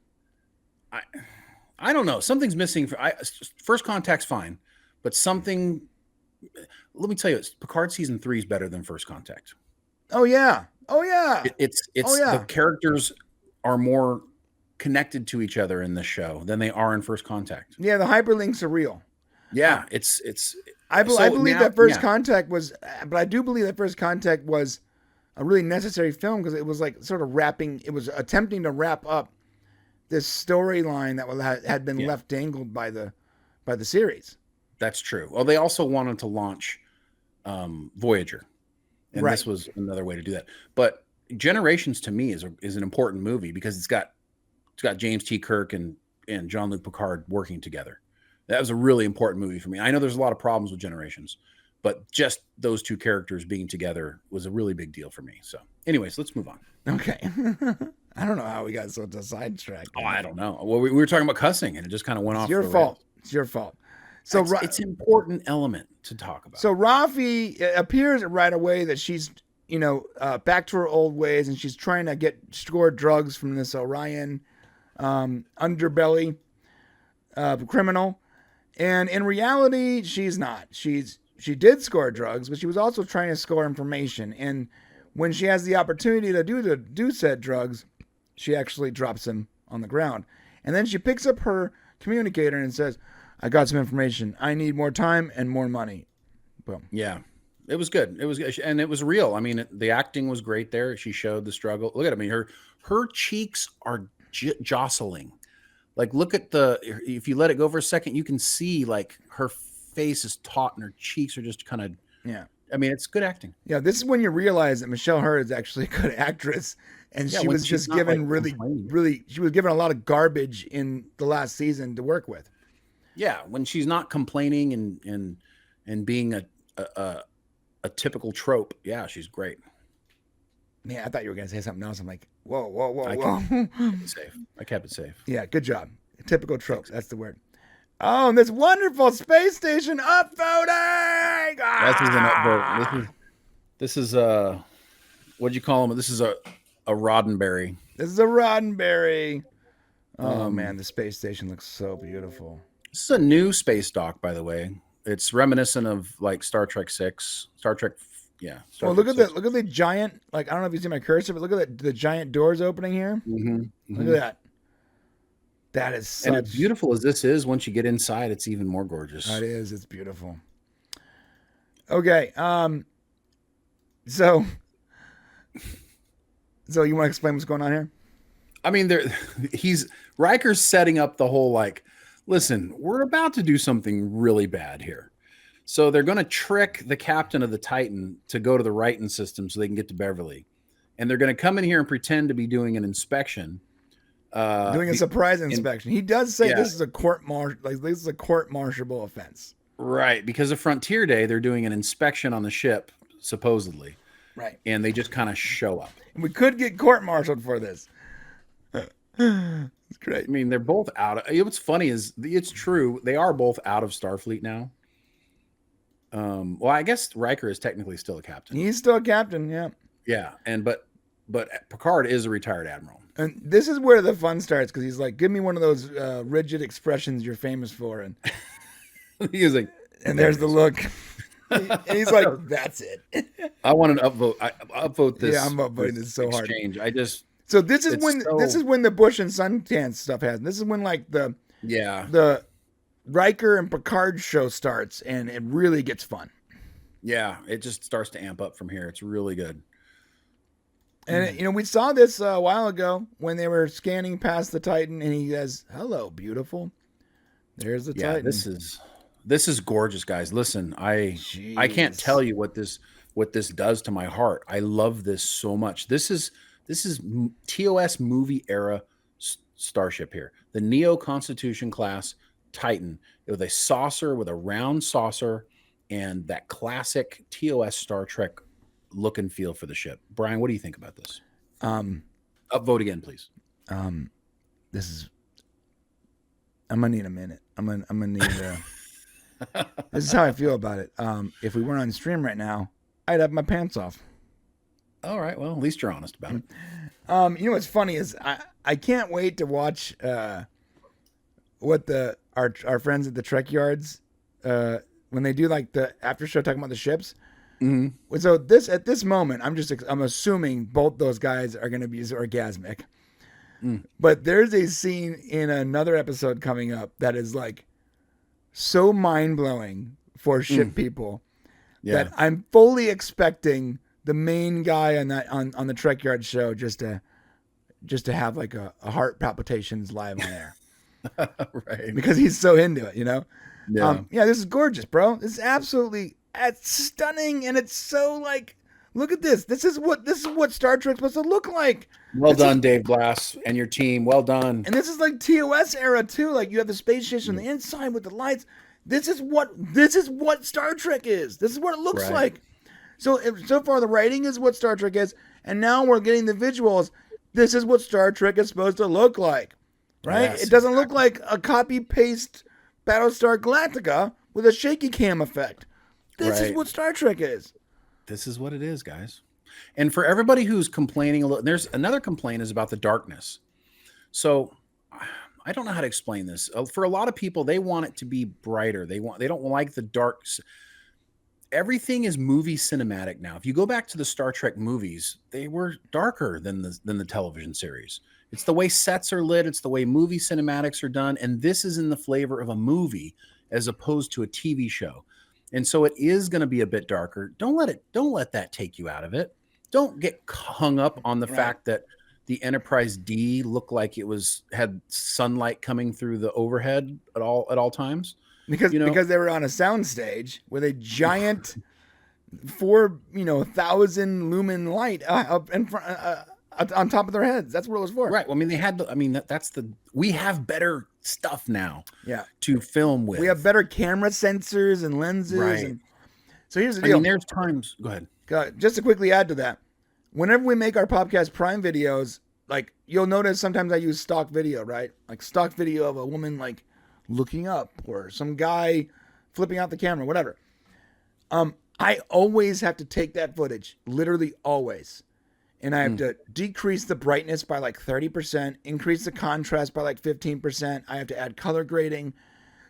I don't know. Something's missing. First Contact's fine, but something. Let me tell you, Picard season 3 is better than First Contact. Oh yeah. It's the characters are more connected to each other in this show than they are in First Contact. Yeah, the hyperlinks are real. Yeah, I believe that First Contact was, but I do believe that First Contact was a really necessary film because it was like sort of it was attempting to wrap up this storyline that had been left dangled by the series. That's true. Well, they also wanted to launch Voyager, and this was another way to do that. But Generations to me is an important movie because it's got James T. Kirk and Jean-Luc Picard working together. That was a really important movie for me. I know there's a lot of problems with Generations, but just those two characters being together was a really big deal for me. So anyways, let's move on. Okay. I don't know how we got so sidetracked. Oh, I don't know. Well, we were talking about cussing and it just kind of went off. It's your fault. It's your fault. So it's an important element to talk about. So Raffi, it appears right away that she's, back to her old ways and she's trying to score drugs from this Orion underbelly criminal. And in reality, she's not. She did score drugs, but she was also trying to score information. And when she has the opportunity to do said drugs, she actually drops him on the ground. And then she picks up her communicator and says, I got some information. I need more time and more money. Boom. Yeah. It was good. It was good. And it was real. I mean, the acting was great there. She showed the struggle. Look at it. I mean, her cheeks are jostling. Like, look at if you let it go for a second, you can see like her face is taut and her cheeks are just kind of, I mean, it's good acting. Yeah. This is when you realize that Michelle Hurd is actually a good actress. And she was just given she was given a lot of garbage in the last season to work with. Yeah. When she's not complaining and being a typical trope. Yeah. She's great. Yeah. I thought you were going to say something else. I'm like, whoa. I kept it safe. Yeah, good job. Typical tropes. That's the word. Oh, and this wonderful space station upvoting. This is an upvote. This is what'd you call them? This is a Roddenberry. This is a Roddenberry. Oh man, the space station looks so beautiful. This is a new space dock, by the way. It's reminiscent of like Star Trek 6, Star Trek. Yeah. Look at the giant. Like, I don't know if you see my cursor, but look at the giant doors opening here. Look at that. That is such... And as beautiful as this is, once you get inside, it's even more gorgeous. It is. It's beautiful. Okay. So you want to explain what's going on here? I mean, Riker's setting up the whole like, listen, we're about to do something really bad here. So they're going to trick the captain of the Titan to go to the Righton system so they can get to Beverly. And they're going to come in here and pretend to be doing an inspection. Doing a surprise inspection. He does say this is a court-martialable offense. Right. Because of Frontier Day, they're doing an inspection on the ship, supposedly. Right. And they just kind of show up. And we could get court-martialed for this. It's great. I mean, they're both out. What's funny is it's true. They are both out of Starfleet now. Well, I guess Riker is technically still a captain. He's still a captain, yeah. Yeah, but Picard is a retired admiral. And this is where the fun starts because he's like, "Give me one of those rigid expressions you're famous for," and he's like, and there's the look. And he's like, "That's it." I want an upvote. I upvote this. Yeah, I'm upvoting this so hard. Exchange. So this is It's this is when the Bush and Suntan stuff happens. This is when like the Riker and Picard show starts, and it really gets fun. Yeah, it just starts to amp up from here. It's really good. And you know, we saw this a while ago when they were scanning past the Titan, and he says, "Hello, beautiful." There's the Titan. This is gorgeous, guys. Listen, I can't tell you what this does to my heart. I love this so much. This is TOS movie era starship here. The Neo Constitution class Titan with a saucer, with a round saucer, and that classic TOS Star Trek look and feel for the ship. Brian, what do you think about this? Upvote again, please. This is. I'm gonna need a minute. I'm gonna need. This is how I feel about it. If we weren't on stream right now, I'd have my pants off. All right. Well, at least you're honest about it. You know what's funny is I can't wait to watch what our friends at the Trek Yards when they do like the after show talking about the ships. Mm-hmm. So at this moment, I'm assuming both those guys are going to be orgasmic. But there's a scene in another episode coming up that is like so mind blowing for ship people that I'm fully expecting the main guy on the Trek Yard show just to have like a heart palpitations live on air. Right. Because he's so into it, you know? Yeah. This is gorgeous, bro. This is absolutely stunning, and it's so like, look at this. This is what Star Trek's supposed to look like. Well done, Dave Glass and your team. Well done. And this is like TOS era too. Like you have the space station on the inside with the lights. This is what Star Trek is. This is what it looks like. So far the writing is what Star Trek is, and now we're getting the visuals. This is what Star Trek is supposed to look like, right? Yes, it doesn't look like a copy paste Battlestar Galactica with a shaky cam effect. This is what Star Trek is. This is what it is, guys. And for everybody who's complaining a little, there's another complaint is about the darkness. So I don't know how to explain this. For a lot of people, they want it to be brighter. They don't like the dark. Everything is movie cinematic now. If you go back to the Star Trek movies, they were darker than the television series. It's the way sets are lit. It's the way movie cinematics are done. And this is in the flavor of a movie as opposed to a TV show. And so it is going to be a bit darker. Don't let that take you out of it. Don't get hung up on the fact that the Enterprise D looked like it had sunlight coming through the overhead at all times. Because they were on a soundstage with a giant 4,000 lumen light up in front on top of their heads. That's what it was for. Right. Well, I mean, we have better stuff now. Yeah. To film with. We have better camera sensors and lenses. Right. So here's the deal. There's times. Go ahead. Just to quickly add to that, whenever we make our Popcast Prime videos, like you'll notice sometimes I use stock video, right? Like stock video of a woman like looking up or some guy flipping out the camera, whatever. I always have to take that footage, literally always. And I have to decrease the brightness by like 30%, increase the contrast by like 15%. I have to add color grading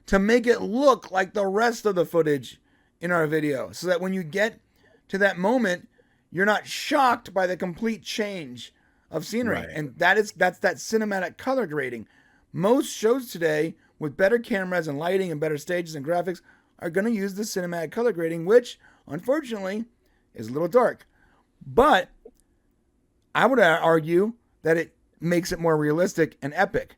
to make it look like the rest of the footage in our video. So that when you get to that moment, you're not shocked by the complete change of scenery. Right. And that's that cinematic color grading. Most shows today with better cameras and lighting and better stages and graphics are going to use the cinematic color grading, which unfortunately is a little dark. But I would argue that it makes it more realistic and epic.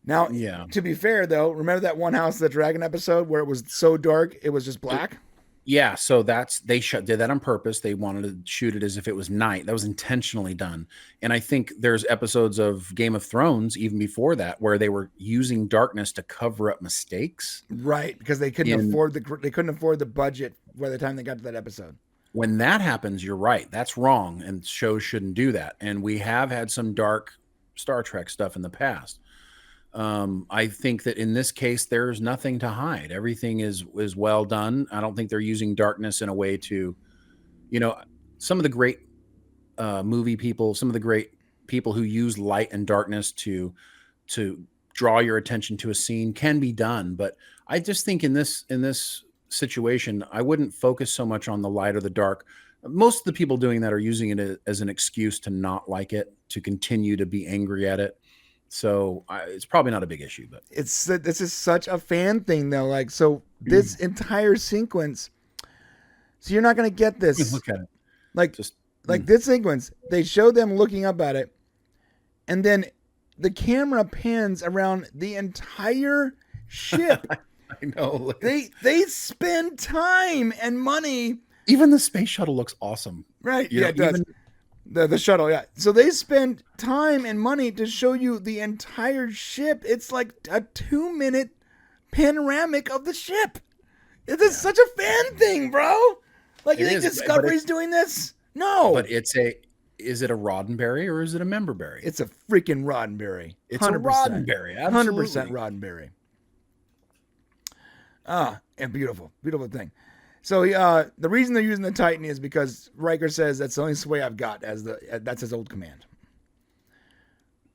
Now, to be fair, though, remember that one House of the Dragon episode where it was so dark it was just black? Yeah, so they did that on purpose. They wanted to shoot it as if it was night. That was intentionally done. And I think there's episodes of Game of Thrones, even before that, where they were using darkness to cover up mistakes. Right, because they couldn't afford the budget by the time they got to that episode. When that happens, you're right. That's wrong, and shows shouldn't do that. And we have had some dark Star Trek stuff in the past. I think that in this case, there's nothing to hide. Everything is well done. I don't think they're using darkness in a way to, some of the great movie people, some of the great people who use light and darkness to draw your attention to a scene can be done. But I just think in this situation, I wouldn't focus so much on the light or the dark. Most of the people doing that are using it as an excuse to not like it. to continue to be angry at it. So it's probably not a big issue, but this is such a fan thing though. Like, so this entire sequence, so you're not going to get this. Look at it. Like, this sequence, they show them looking up at it, and then the camera pans around the entire ship. I know. They spend time and money. Even the space shuttle looks awesome. Right. You Yeah, know, it does. The shuttle, yeah. So they spend time and money to show you the entire ship. It's like a 2-minute panoramic of the ship. It is such a fan thing, bro. Like, you think Discovery's doing this? No. But is it a Roddenberry or is it a Memberberry? It's a freaking Roddenberry. It's 100%. A Roddenberry. Absolutely. 100% Roddenberry. And beautiful. Beautiful thing. So the reason they're using the Titan is because Riker says that's the only sway I've got that's his old command.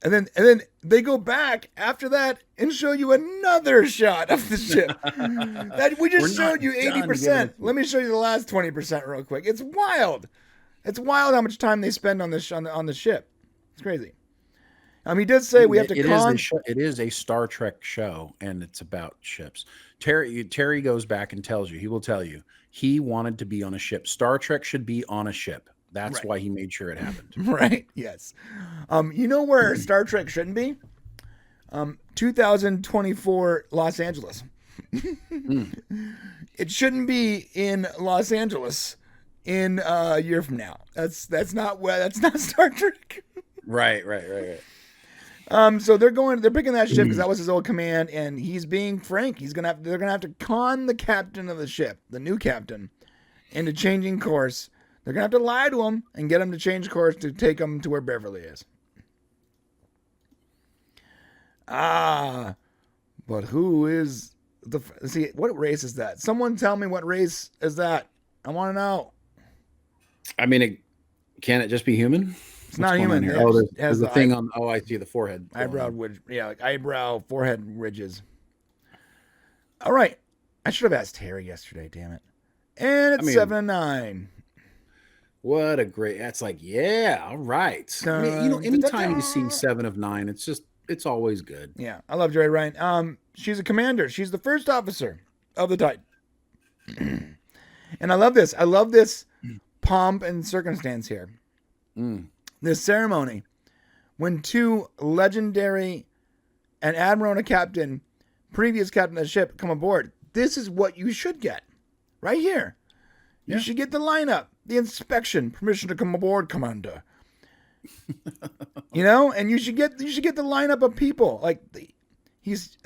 And then they go back after that and show you another shot of the ship. That we just showed you 80%. Let me show you the last 20% real quick. It's wild. It's wild how much time they spend on this on the ship. It's crazy. He did say we have to it is a Star Trek show, and it's about ships. Terry goes back and tells you, he will tell you, he wanted to be on a ship. Star Trek should be on a ship. That's why he made sure it happened. Right, yes. You know where Star Trek shouldn't be? 2024 Los Angeles. It shouldn't be in Los Angeles in a year from now. That's not Star Trek. Right. So they're picking that ship because that was his old command, and he's being frank. They're gonna have to con the captain of the ship, the new captain, into changing course. They're gonna have to lie to him and get him to change course to take him to where Beverly is. But who is what race is that? Someone tell me what race is that? I want to know. I mean, can it just be human? It's not human. Here? Oh, there's a thing on. Oh, I see the forehead. Eyebrow ridge. Yeah, like eyebrow, forehead ridges. All right. I should have asked Harry yesterday, damn it. And it's 7-9. What a great. That's like, yeah, all right. Anytime you see 7 of 9, it's always good. Yeah, I love Jerry Ryan. She's a commander. She's the first officer of the Titan. And I love this. I love this pomp and circumstance here. This ceremony, when two legendary, an admiral and a captain, previous captain of the ship, come aboard. This is what you should get, right here. You should get the lineup, the inspection, permission to come aboard, Commander. And you should get the lineup of people. Like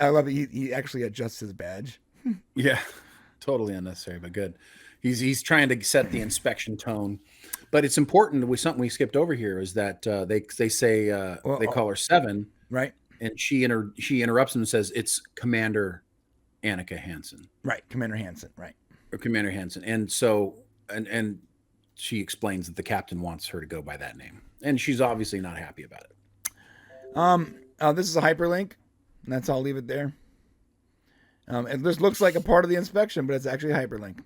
I love it. He actually adjusts his badge. Yeah, totally unnecessary, but good. He's trying to set the inspection tone. But it's important. With something we skipped over here is that they say they call her 7, right? And she interrupts him and says it's Commander Annika Hansen, right? Commander Hansen, right? Or Commander Hansen, and so and she explains that the captain wants her to go by that name, and she's obviously not happy about it. This is a hyperlink, and I'll leave it there. It just looks like a part of the inspection, but it's actually a hyperlink.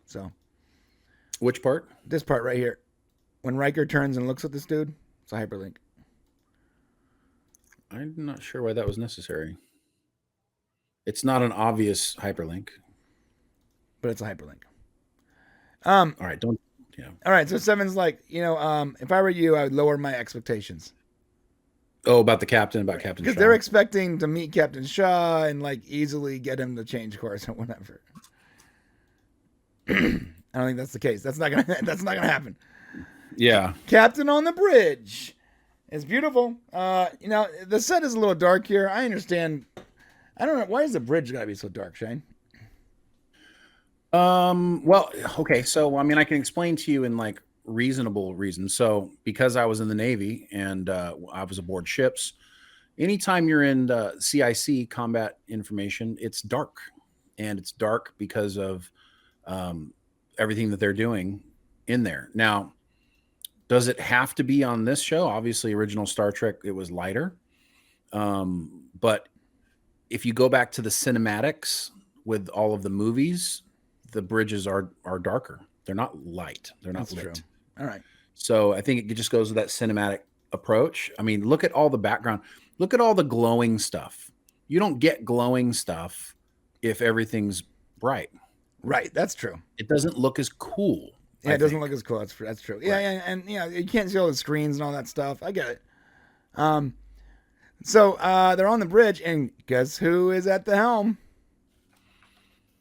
So, which part? This part right here. When Riker turns and looks at this dude, it's a hyperlink. I'm not sure why that was necessary. It's not an obvious hyperlink. But it's a hyperlink. All right, All right, so 7's like, if I were you, I would lower my expectations. Oh, about Captain Shaw. Because they're expecting to meet Captain Shaw and easily get him to change course or whatever. I don't think that's the case. That's not gonna happen. Yeah. Captain on the bridge. It's beautiful. The set is a little dark here. I understand. I don't know. Why is the bridge gotta be so dark, Shane? Well, okay. So, I mean, I can explain to you in reasonable reasons. So, because I was in the Navy and I was aboard ships, anytime you're in CIC combat information, it's dark, and it's dark because of everything that they're doing in there. Now, does it have to be on this show? Obviously, original Star Trek, it was lighter. But if you go back to the cinematics with all of the movies, the bridges are darker. They're not light. They're not lit. True. All right. So I think it just goes with that cinematic approach. I mean, look at all the background. Look at all the glowing stuff. You don't get glowing stuff if everything's bright. Right. That's true. It doesn't look as cool. Yeah, it doesn't look as cool. That's true. Yeah, Right. and you can't see all the screens and all that stuff. I get it. So they're on the bridge, and guess who is at the helm?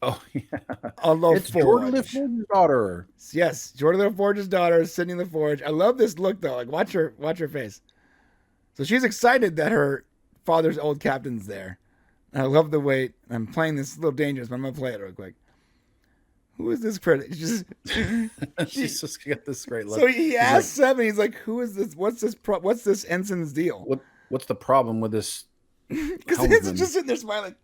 Oh, yeah. It's Jordan LaForge's daughter. Yes, Jordan LaForge's daughter, Sydney LaForge. I love this look though. Like, watch her face. So she's excited that her father's old captain's there. And I love the way I'm playing this a little dangerous, but I'm gonna play it real quick. Who is this critic? She's just got this great look. So he asks Seven. He's like, "Who is this? What's this ensign's deal?" What's the problem with this? Because Ensign's just sitting there smiling.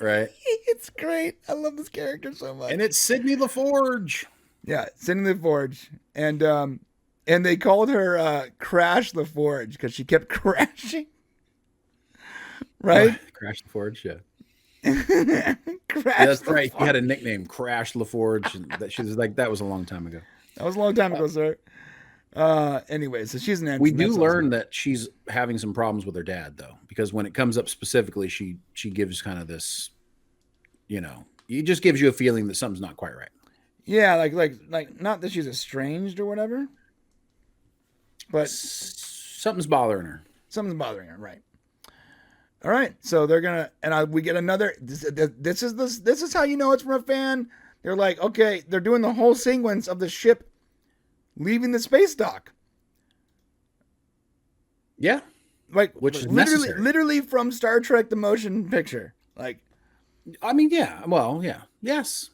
Right. It's great. I love this character so much. And it's Sydney LaForge. Yeah, Sydney LaForge, and they called her Crash LaForge because she kept crashing. Right? Crash LaForge, yeah. Crash. Yeah, that's right. He had a nickname, Crash LaForge, and that she was like, that was a long time ago. That was a long time ago, sir. Anyway, so she's an ensign. We do learn that she's having some problems with her dad, though, because when it comes up specifically, she gives kind of this, it just gives you a feeling that something's not quite right. Yeah, like not that she's estranged or whatever, but something's bothering her. Something's bothering her, right? All right, so they're gonna, and we get another. This is how you know it's from a fan. They're like, okay, they're doing the whole sequence of the ship leaving the space dock. Yeah, like which is necessary. Literally from Star Trek: The Motion Picture. Like, I mean, yeah, well, yeah, yes,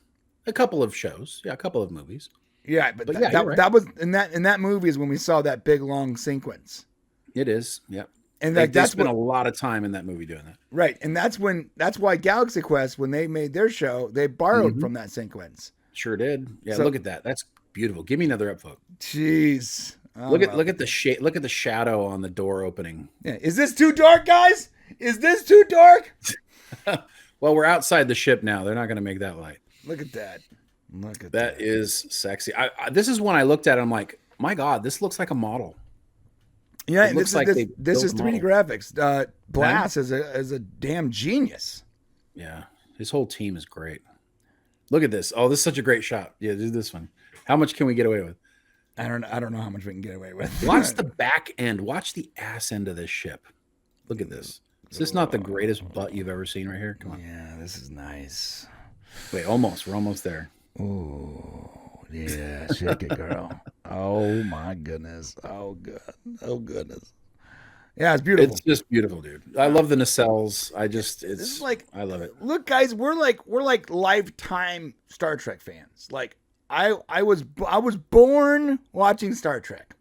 a couple of shows, yeah, a couple of movies. Yeah, but right. that was in that movie is when we saw that big long sequence. It is, yeah. And they spent a lot of time in that movie doing that. Right. And that's why Galaxy Quest, when they made their show, they borrowed from that sequence. Sure did. Yeah, so, look at that. That's beautiful. Give me another upvote. Jeez. Look at the shade. Look at the shadow on the door opening. Yeah. Is this too dark, guys? Is this too dark? Well, we're outside the ship now. They're not going to make that light. Look at that. Look at that. That is sexy. This is when I looked at it, I'm like, my God, this looks like a model. Yeah, this is 3D graphics. Blass is a damn genius. Yeah, his whole team is great. Look at this. Oh, this is such a great shot. Yeah, do this one. How much can we get away with? I don't know how much we can get away with. Watch the back end. Watch the ass end of this ship. Look at this. Is this not the greatest butt you've ever seen right here? Come on. Yeah, this is nice. Wait, almost. We're almost there. Oh, yeah, shake it, girl. Oh my goodness. Oh good. Oh goodness. Yeah, it's beautiful. It's just beautiful, dude. I love the nacelles. I love it. Look, guys, we're like lifetime Star Trek fans. Like I was born watching Star Trek.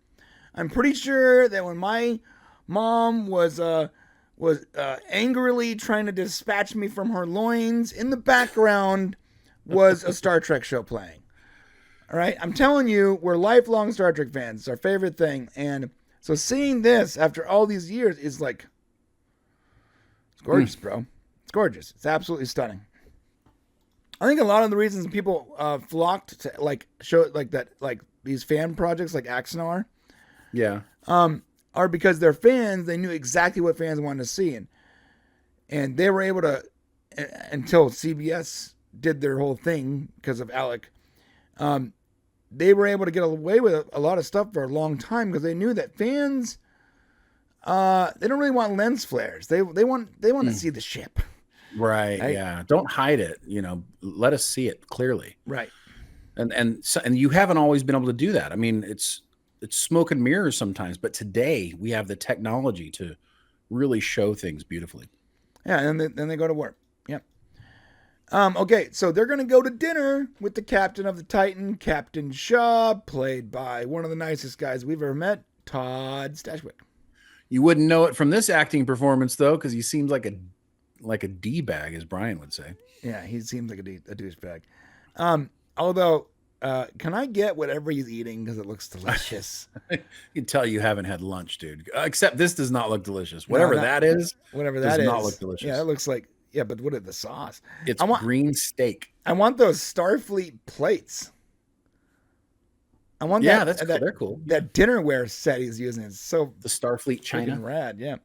I'm pretty sure that when my mom was angrily trying to dispatch me from her loins, in the background was a Star Trek show playing. All right, I'm telling you, we're lifelong Star Trek fans. It's our favorite thing, and so seeing this after all these years is like, it's gorgeous, bro. It's gorgeous. It's absolutely stunning. I think a lot of the reasons people flocked to show these fan projects like Axanar, yeah, are because they're fans. They knew exactly what fans wanted to see, and they were able to until CBS did their whole thing because of Alec. They were able to get away with a lot of stuff for a long time because they knew that fans, they don't really want lens flares. They want to see the ship. Right. Yeah. Don't hide it. Let us see it clearly. Right. And you haven't always been able to do that. I mean, it's smoke and mirrors sometimes, but today we have the technology to really show things beautifully. Yeah. And then they go to work. Yep. Okay, so they're going to go to dinner with the captain of the Titan, Captain Shaw, played by one of the nicest guys we've ever met, Todd Stashwick. You wouldn't know it from this acting performance, though, because he seems like a D-bag, as Brian would say. Yeah, he seems like a douchebag. Although, can I get whatever he's eating because it looks delicious? You can tell you haven't had lunch, dude. Except this does not look delicious. Whatever that is does not look delicious. Yeah, it looks like... Yeah, but what is the sauce? It's green steak. I want those Starfleet plates. I want Yeah, that. that's cool. They're cool. That dinnerware set he's using is so The Starfleet China. rad. Yeah.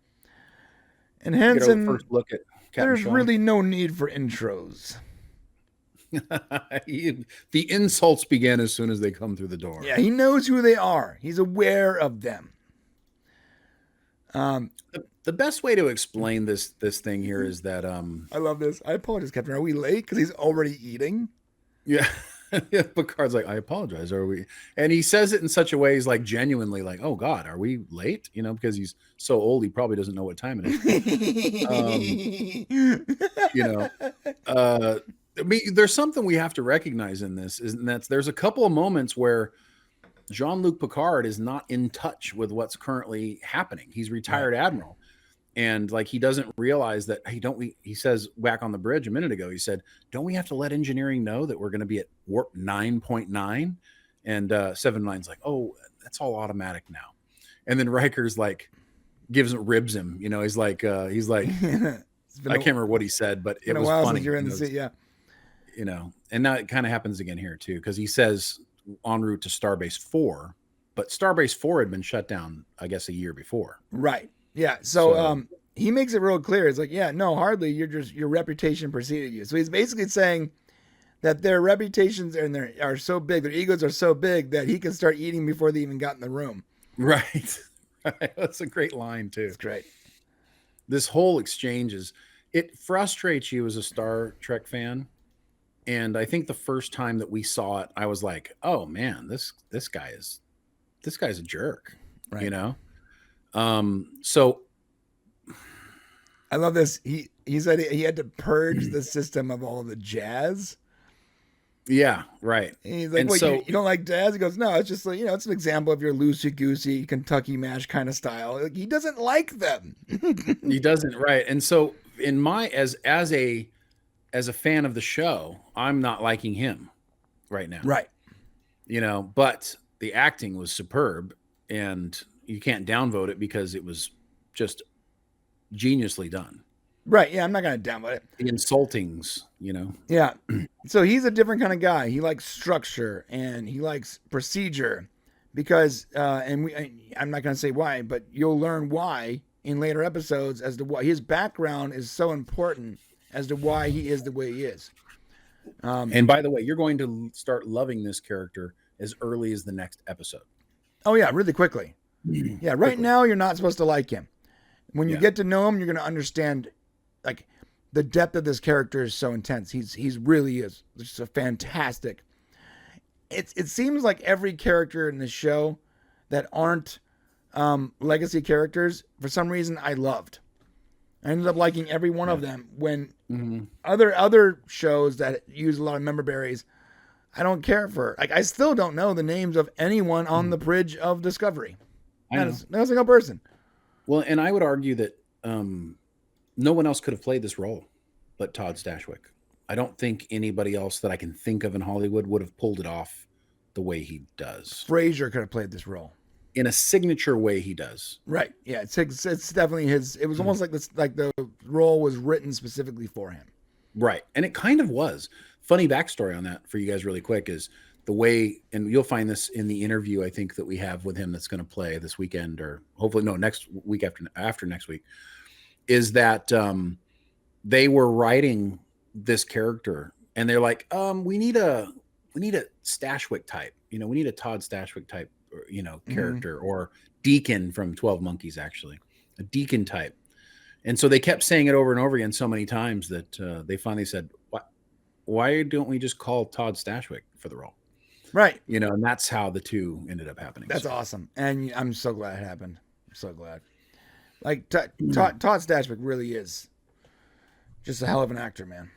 And Get a Henson, first look at Captain there's Shaw. really no need for intros. The insults begin as soon as they come through the door. Yeah, he knows who they are. He's aware of them. The best way to explain this thing here is that I love this. I apologize, Captain. Are we late? Because he's already eating. yeah. Picard's like, I apologize. Are we? And he says it in such a way, he's like genuinely like, oh God, are we late? You know, because he's so old, he probably doesn't know what time it is. You know, I mean, there's something we have to recognize in this, and that's there's a couple of moments where Jean-Luc Picard is not in touch with what's currently happening. He's retired admiral. And like, he doesn't realize that, hey, he says back on the bridge a minute ago, he said, don't we have to let engineering know that we're going to be at warp 9.9? And 7.9's like, oh, that's all automatic now. And then Riker's like, ribs him, you know, he's like, I can't remember what he said, but it was funny. You're in the seat, yeah. You know, and now it kind of happens again here too, because he says en route to Starbase 4, but Starbase 4 had been shut down, I guess, a year before. Right. Yeah. So he makes it real clear. It's like, yeah, no, hardly. Your reputation preceded you. So he's basically saying that their reputations are so big, their egos are so big that he can start eating before they even got in the room. Right. That's a great line too. It's great. This whole exchange it frustrates you as a Star Trek fan. And I think the first time that we saw it, I was like, oh man, this guy's a jerk, right. You know? So I love this. He said he had to purge the system of all of the jazz. Yeah, right. And he's like, wait, you don't like jazz? He goes, no, it's just like, you know, it's an example of your loosey-goosey Kentucky Mash kind of style. Like, he doesn't like them. He doesn't, right. And so in my as a fan of the show, I'm not liking him right now. Right. You know, but the acting was superb, and you can't downvote it because it was just geniusly done. Right. Yeah, I'm not going to downvote it. The insultings, you know. Yeah. So he's a different kind of guy. He likes structure and he likes procedure because, I'm not going to say why, but you'll learn why in later episodes as to why his background is so important as to why he is the way he is. And by the way, you're going to start loving this character as early as the next episode. Oh yeah, really quickly. Yeah, right now you're not supposed to like him. When you get to know him, you're going to understand, like, the depth of this character is so intense. He's really is just a fantastic. It seems like every character in the show that aren't legacy characters, for some reason, I loved. I ended up liking every one of them. When other shows that use a lot of member berries, I don't care for. Like, I still don't know the names of anyone on the bridge of Discovery. Not a single person. Well, and I would argue that no one else could have played this role but Todd Stashwick. I don't think anybody else that I can think of in Hollywood would have pulled it off the way he does. Frasier could have played this role. In a signature way he does. Right. Yeah, it's definitely his. It was almost like this, like the role was written specifically for him. Right. And it kind of was. Funny backstory on that for you guys really quick is the way, and you'll find this in the interview I think that we have with him that's going to play this weekend, or hopefully next week after next week, is that they were writing this character and they're like, we need a Stashwick type, we need a Todd Stashwick type, character, or Deacon from 12 Monkeys, actually a Deacon type. And so they kept saying it over and over again so many times that they finally said, why don't we just call Todd Stashwick for the role? Right. And that's how the two ended up happening. That's awesome. And I'm so glad it happened. I'm so glad. Like Todd Stashwick really is just a hell of an actor, man.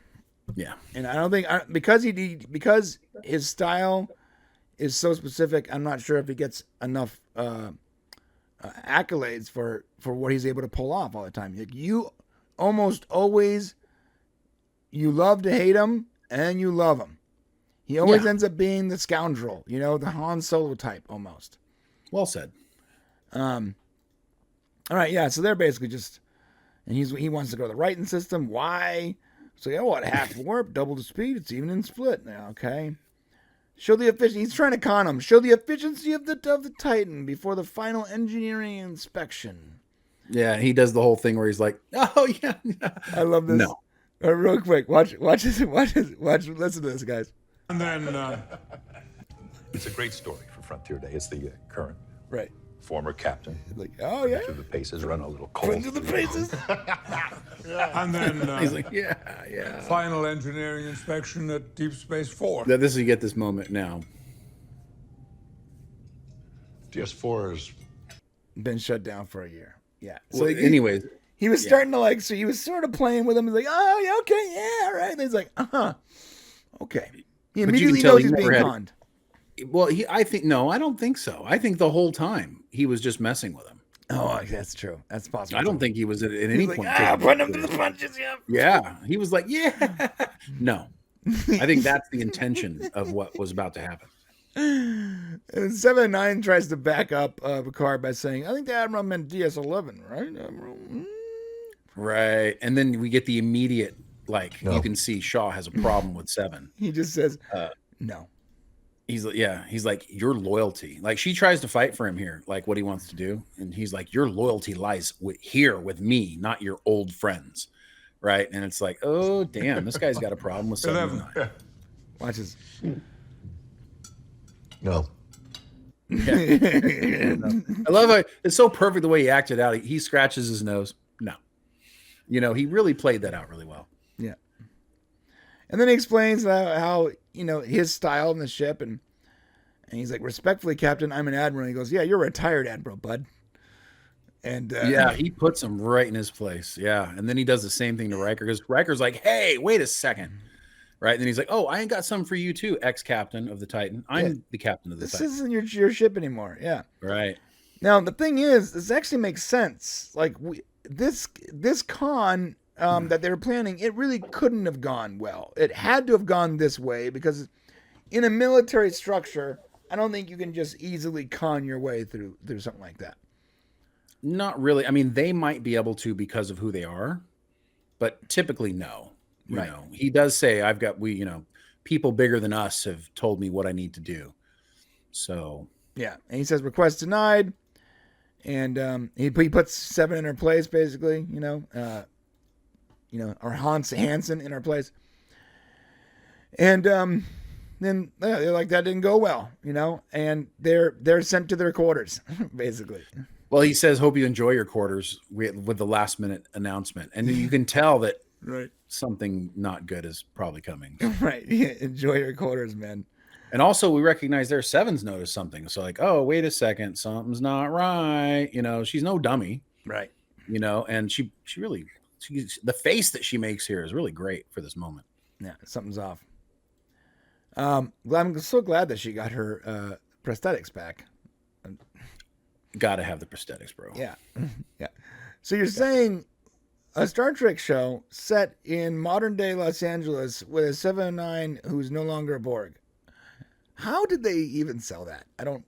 Yeah. And I don't think because his style is so specific, I'm not sure if he gets enough accolades for what he's able to pull off all the time. Like, you almost always, you love to hate him and you love him. He always ends up being the scoundrel, the Han Solo type almost. Well said. All right, yeah. So they're basically just, and he wants to go to the Righton system. Why? So half warp, double the speed. It's even in split now. Okay. Show the efficiency. He's trying to con him. Show the efficiency of the Titan before the final engineering inspection. Yeah, he does the whole thing where he's like, "Oh yeah." I love this. No. Real quick, watch this. Listen to this, guys. And then it's a great story for Frontier Day. It's the current Right. former captain. Like, oh yeah. Through the paces, run a little cold. Run through the paces. And then He's like, yeah. final engineering inspection at Deep Space 4. This is you get this moment now. DS4 is Been shut down for a year. Yeah. So, anyways, he was starting to like. So he was sort of playing with him. He's like, oh yeah, okay, yeah, all right. And he's like, okay. He But you immediately can tell knows he he's being never had- conned. well, I don't think so. I think the whole time he was just messing with him. Oh, that's true. That's possible. I don't think he was at any He's point. like, put him to the punches. Yeah. Yeah, he was like, yeah. No, I think that's the intention of what was about to happen. And 7 and 9 tries to back up Picard by saying, I think the Admiral meant DS11, right? Admiral? Right, and then we get the immediate you can see Shaw has a problem with 7. He just says, no. He's like your loyalty. Like she tries to fight for him here, like what he wants to do, and he's like, your loyalty lies here with me, not your old friends, right? And it's like, oh damn, this guy's got a problem with 7 and 9. Watch this. no. I love how it's so perfect the way he acted out. He scratches his nose. No, he really played that out really well. Yeah. And then he explains how his style in the ship, and he's like, respectfully, Captain, I'm an admiral. And he goes, yeah, you're a retired admiral, bud. And yeah, he puts him right in his place. Yeah, and then he does the same thing to Riker because Riker's like, hey, wait a second, right? And then he's like, oh, I ain't got something for you too, ex-captain of the Titan. I'm the captain of the Titan. This isn't your ship anymore. Yeah. Right. Now the thing is, this actually makes sense. Like this con. That they were planning, it really couldn't have gone well. It had to have gone this way because in a military structure, I don't think you can just easily con your way through something like that. Not really. I mean, they might be able to because of who they are, but typically no. Right. He does say, people bigger than us have told me what I need to do. So yeah, and he says request denied, and he puts 7 in her place basically. Or Hansen in our place. And then they're like, that didn't go well, and they're sent to their quarters, basically. Well, he says, hope you enjoy your quarters with the last minute announcement. And you can tell that something not good is probably coming. Right. Yeah, enjoy your quarters, man. And also we recognize their 7's noticed something. So like, oh, wait a second, something's not right. She's no dummy. Right. And she really... the face that she makes here is really great for this moment. Yeah, something's off. I'm so glad that she got her prosthetics back. Got to have the prosthetics, bro. Yeah, yeah. So you're saying a Star Trek show set in modern day Los Angeles with a 709 who's no longer a Borg. How did they even sell that? I don't.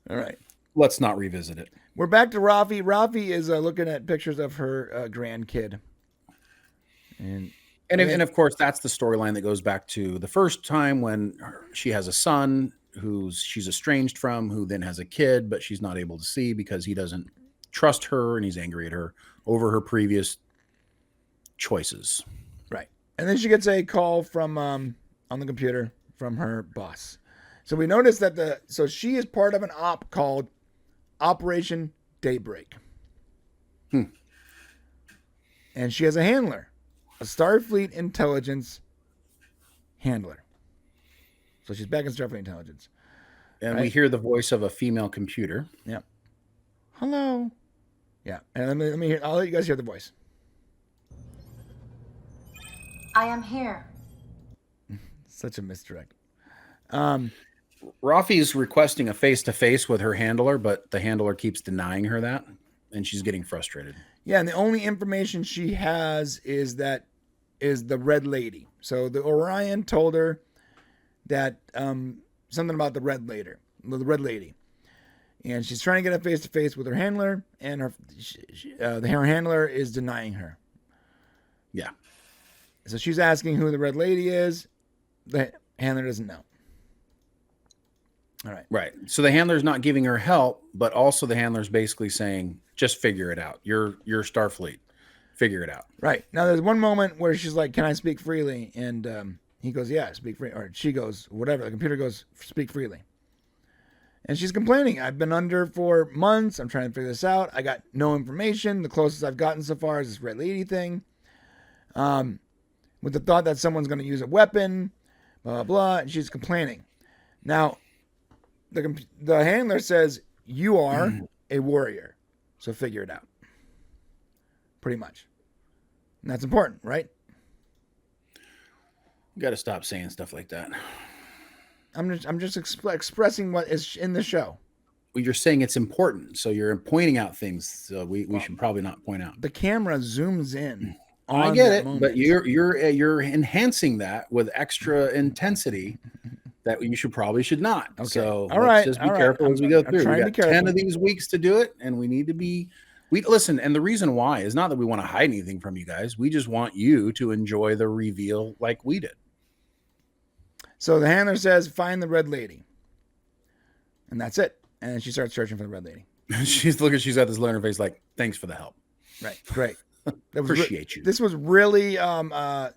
All right. Let's not revisit it. We're back to Raffi. Raffi is looking at pictures of her grandkid. And of course, that's the storyline that goes back to the first time when she has a son she's estranged from, who then has a kid, but she's not able to see because he doesn't trust her and he's angry at her over her previous choices. Right. And then she gets a call from on the computer from her boss. So we notice that so she is part of an op called Operation Daybreak. And she has a handler, a Starfleet intelligence handler. So she's back in Starfleet intelligence. And we hear the voice of a female computer. Yeah. Hello. Yeah. And let me hear, I'll let you guys hear the voice. I am here. Such a misdirect. Rafi's requesting a face-to-face with her handler, but the handler keeps denying her that, and she's getting frustrated. Yeah, and the only information she has is the Red Lady. So the Orion told her that something about the Red Lady. And she's trying to get a face-to-face with her handler, and her handler is denying her. Yeah. So she's asking who the Red Lady is. The handler doesn't know. All right. Right. So the handler's not giving her help, but also the handler's basically saying, just figure it out. You're Starfleet. Figure it out. Right. Now there's one moment where she's like, can I speak freely? And he goes, yeah, speak free. Or she goes, whatever. The computer goes, speak freely. And she's complaining. I've been under for months. I'm trying to figure this out. I got no information. The closest I've gotten so far is this red lady thing. With the thought that someone's going to use a weapon, blah, blah, blah. And she's complaining. Now, the handler says, you are a warrior. So figure it out. Pretty much. And that's important, right? You got to stop saying stuff like that. I'm just expressing what is in the show. Well, you're saying it's important, so you're pointing out things. So we should probably not point out. The camera zooms in. I get it, but you're enhancing that with extra intensity that you should not. Okay. So all right, let's just be careful as we go through. We got 10 of these weeks to do it, and we need to be. We listen, and the reason why is not that we want to hide anything from you guys. We just want you to enjoy the reveal like we did. So the handler says, find the red lady. And that's it. And she starts searching for the red lady. She's got this look on her face like, thanks for the help. Right. Great. Appreciate you. This was really, I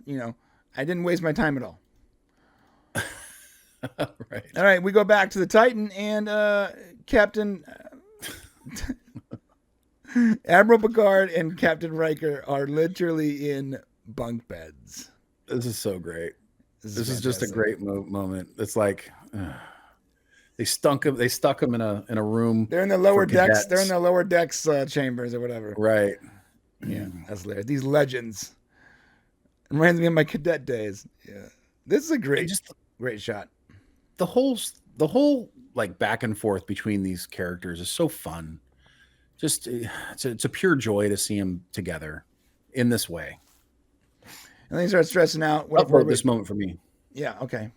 didn't waste my time at all. Right. All right. We go back to the Titan and Captain Admiral Picard and Captain Riker are literally in bunk beds. This is so great. This is just a great moment. It's like they stuck him in a room. They're in the lower decks. They're in the lower decks chambers or whatever. Right. Yeah, that's hilarious. These legends reminds me of my cadet days. Yeah, this is a great shot. The whole like back and forth between these characters is so fun. Just it's a pure joy to see them together in this way. And they start stressing out. What this moment for me? Yeah. Okay.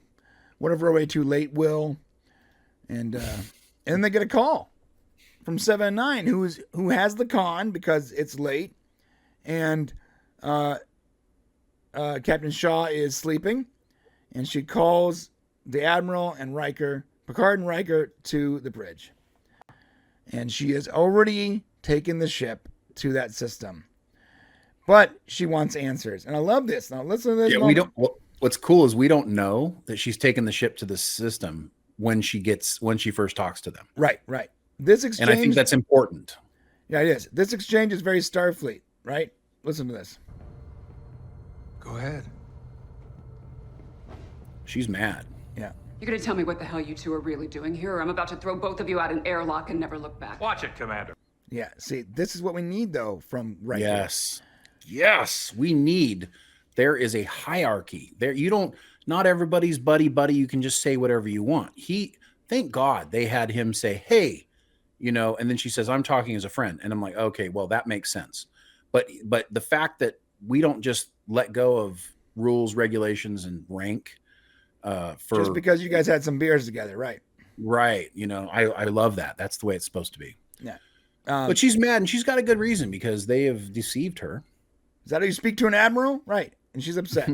What if we're way too late, Will? And then they get a call from 7-9 who has the con because it's late, and Captain Shaw is sleeping, and she calls the Admiral and Picard and Riker to the bridge, and she has already taken the ship to that system. But she wants answers. And I love this. Now listen to this. Yeah, what's cool is we don't know that she's taken the ship to the system when she first talks to them. Right. This exchange, and I think that's important. Yeah, it is. This exchange is very Starfleet, right? Listen to this. Go ahead. She's mad. Yeah. You're gonna tell me what the hell you two are really doing here, or I'm about to throw both of you out an airlock and never look back. Watch it, Commander. Yeah, see, this is what we need, though, from Riker. Yes, we need. There is a hierarchy. Not everybody's buddy. You can just say whatever you want. Thank God they had him say, hey, and then she says, I'm talking as a friend. And I'm like, okay, well, that makes sense. But the fact that we don't just let go of rules, regulations, and rank just because you guys had some beers together, right? Right. I love that. That's the way it's supposed to be. Yeah. But she's mad, and she's got a good reason because they have deceived her. Is that how you speak to an admiral? Right. And she's upset.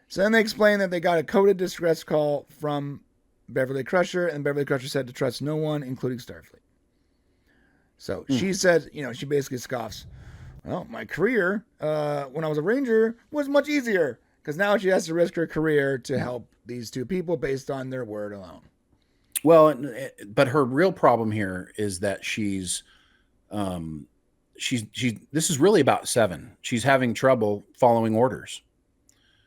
So then they explain that they got a coded distress call from Beverly Crusher, and Beverly Crusher said to trust no one, including Starfleet. So she said, she basically scoffs, well, my career when I was a Ranger was much easier because now she has to risk her career to help these two people based on their word alone. Well, but her real problem here is that she's this is really about Seven. She's having trouble following orders.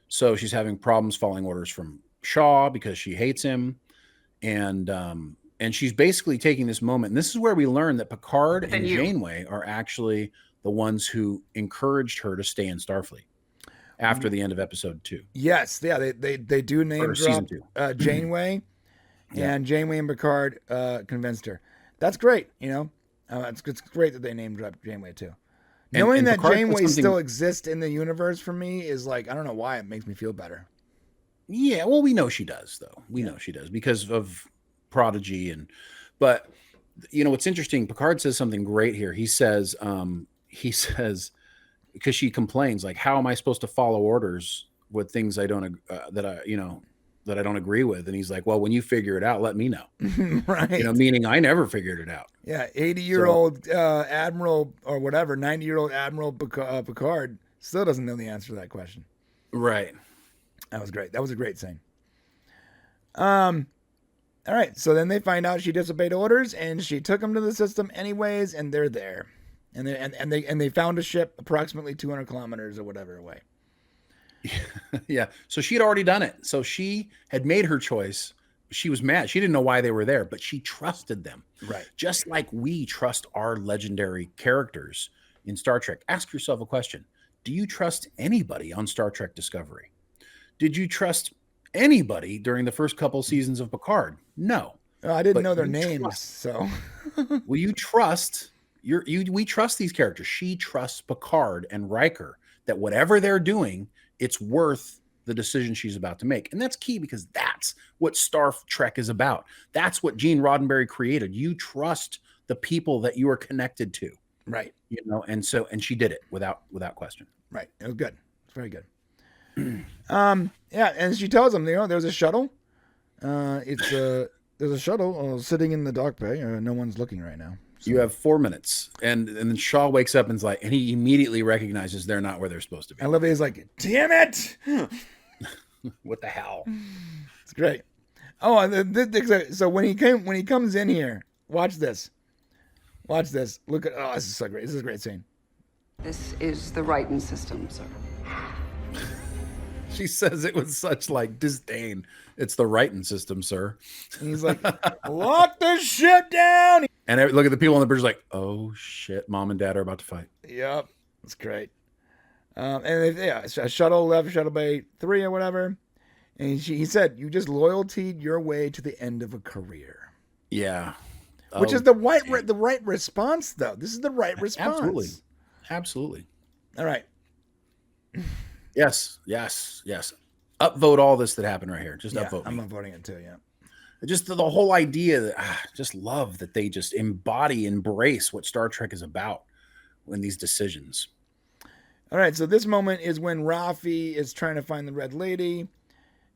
So she's having problems following orders from Shaw because she hates him. And she's basically taking this moment. And this is where we learn that Picard and Janeway are actually the ones who encouraged her to stay in Starfleet after the end of episode 2. Yes. Yeah. They do name drop Janeway. Yeah. And Janeway and Picard convinced her. That's great. It's great that they name dropped Janeway too. Knowing that Janeway still exists in the universe for me is like, I don't know why it makes me feel better. Yeah, well, we know she does, though. We know she does because of Prodigy. But what's interesting, Picard says something great here. He says, because she complains, like, how am I supposed to follow orders with things I don't, that I don't agree with. And he's like, well, when you figure it out, let me know. Right. You know, meaning I never figured it out. Yeah, 80-year-old Admiral or whatever, 90-year-old Admiral Picard still doesn't know the answer to that question. Right. That was great. That was a great scene. All right, so then they find out she disobeyed orders, and she took them to the system anyways, and they're there, and they found a ship approximately 200 kilometers or whatever away. Yeah. So she had already done it. So she had made her choice. She was mad. She didn't know why they were there, but she trusted them. Right. Just like we trust our legendary characters in Star Trek. Ask yourself a question. Do you trust anybody on Star Trek Discovery? Did you trust anybody during the first couple seasons of Picard? No. I didn't But know their you names, trust. so. Well, you trust we trust these characters. She trusts Picard and Riker that whatever they're doing, it's worth the decision she's about to make. And that's key because that's what Star Trek is about. That's what Gene Roddenberry created. You trust the people that you are connected to. Right. You know, and she did it without question. Right. It was good. It's very good. Yeah, and she tells them, there's a shuttle. There's a shuttle sitting in the dock bay. No one's looking right now. So. You have 4 minutes, and then Shaw wakes up and he immediately recognizes they're not where they're supposed to be. Olivia's like, damn it! What the hell? It's great. Oh, and so when he comes in here, watch this. Watch this. Look at this is so great. This is a great scene. This is the Riken system, sir. She says it with such disdain. It's the Riken system, sir. And he's like, lock the ship down. And look at the people on the bridge like, oh shit, mom and dad are about to fight. Yep, it's great. A shuttle left Shuttle Bay 3 or whatever, and he said, "You just loyaltied your way to the end of a career." Yeah, which is the right response, though. This is the right response. Absolutely. All right. Yes. Upvote all this that happened right here. Just upvote. I'm upvoting it too. Yeah. Just the whole idea that just love that they just embrace what Star Trek is about in these decisions. All right, so this moment is when Raffi is trying to find the Red Lady,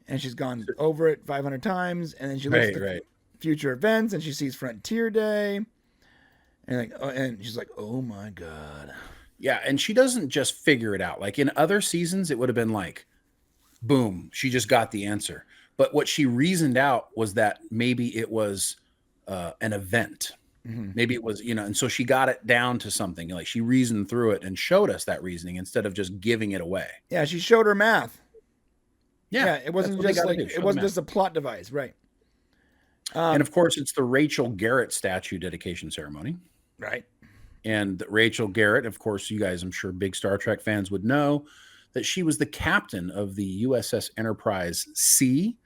and she's gone over it 500 times, and then she looks at the future events, and she sees Frontier Day, and she's like, "Oh my god!" Yeah, and she doesn't just figure it out. Like in other seasons, it would have been like, boom, she just got the answer. But what she reasoned out was that maybe it was an event. Mm-hmm. Maybe it was, and so she got it down to something. Like she reasoned through it and showed us that reasoning instead of just giving it away. Yeah, she showed her math. Yeah, it wasn't just a plot device, right? And of course, it's the Rachel Garrett statue dedication ceremony. Right. And Rachel Garrett, of course, you guys, I'm sure big Star Trek fans would know that she was the captain of the USS Enterprise C,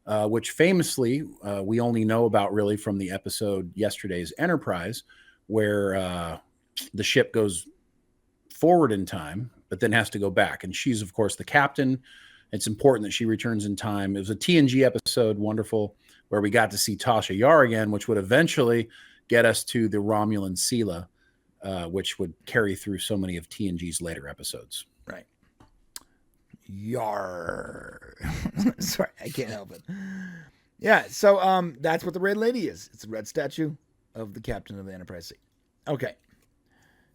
which famously we only know about really from the episode Yesterday's Enterprise, where the ship goes forward in time, but then has to go back. And she's, of course, the captain. It's important that she returns in time. It was a TNG episode, wonderful, where we got to see Tasha Yar again, which would eventually get us to the Romulan Sela, which would carry through so many of TNG's later episodes. Right. Yar. Sorry, I can't help it. Yeah, so that's what the Red Lady is. It's a red statue of the captain of the Enterprise C. Okay.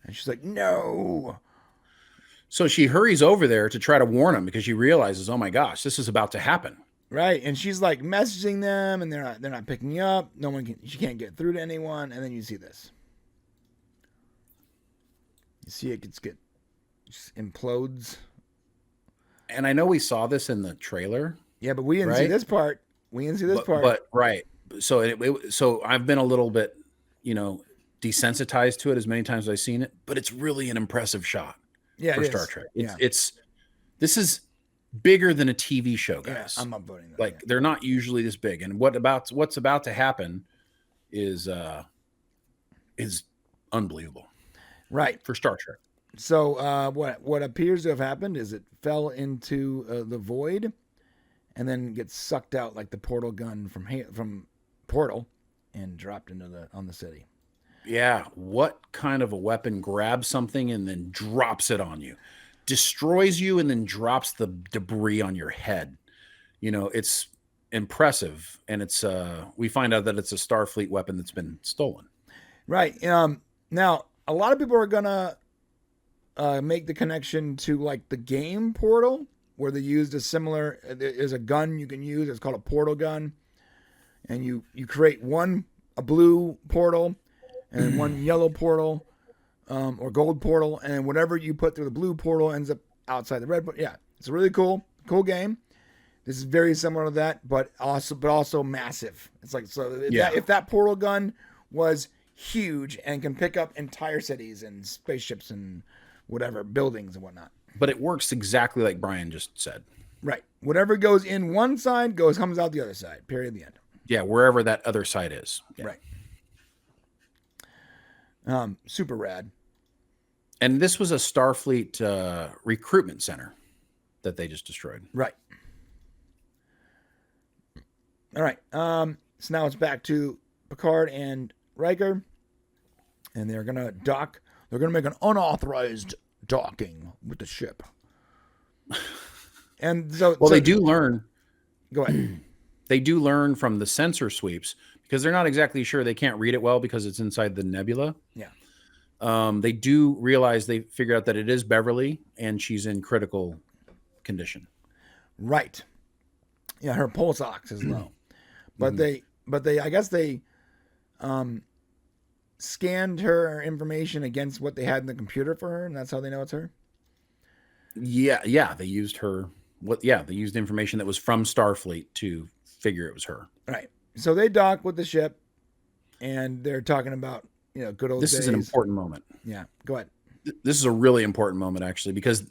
And she's like, no. So she hurries over there to try to warn him because she realizes, oh my gosh, this is about to happen. Right. And she's like messaging them and they're not picking up. She can't get through to anyone. And then you see this. You see it just implodes. And I know we saw this in the trailer. Yeah, but we didn't see this part. But right. So so I've been a little bit, desensitized to it as many times as I've seen it, but it's really an impressive shot for Star Trek. This is bigger than a TV show, guys. Yeah, I'm upvoting that. They're not usually this big. And what's about to happen is unbelievable. Right. For Star Trek. So what appears to have happened is it fell into the void and then gets sucked out like the portal gun from Portal and dropped on the city. Yeah. What kind of a weapon grabs something and then drops it on you? Destroys you and then drops the debris on your head. It's impressive. And it's we find out that it's a Starfleet weapon that's been stolen. Right. Now, a lot of people are gonna make the connection to like the game Portal, where they used a similar. There's a gun you can use. It's called a portal gun, and you create a blue portal and one yellow portal, or gold portal, and whatever you put through the blue portal ends up outside the red. But yeah, it's a really cool game. This is very similar to that, but also massive. It's like if that portal gun was huge and can pick up entire cities and spaceships and whatever buildings and whatnot. But it works exactly like Brian just said. Right. Whatever goes in one side comes out the other side. Period. The end. Yeah, wherever that other side is. Yeah. Right. Super rad. And this was a Starfleet recruitment center that they just destroyed. Right. All right. So now it's back to Picard and Riker, and they're gonna dock. They're gonna make an unauthorized docking with the ship. And they do learn. Go ahead. They do learn from the sensor sweeps because they're not exactly sure. They can't read it well because it's inside the nebula. Yeah. They do realize they figure out that it is Beverly and she's in critical condition. Right. Yeah, her pulse ox is low. But I guess they scanned her information against what they had in the computer for her, and that's how they know it's her. Yeah, they used they used information that was from Starfleet to figure it was her. Right. So they dock with the ship, and they're talking about good old days. This is an important moment. Yeah, go ahead. This is a really important moment actually, because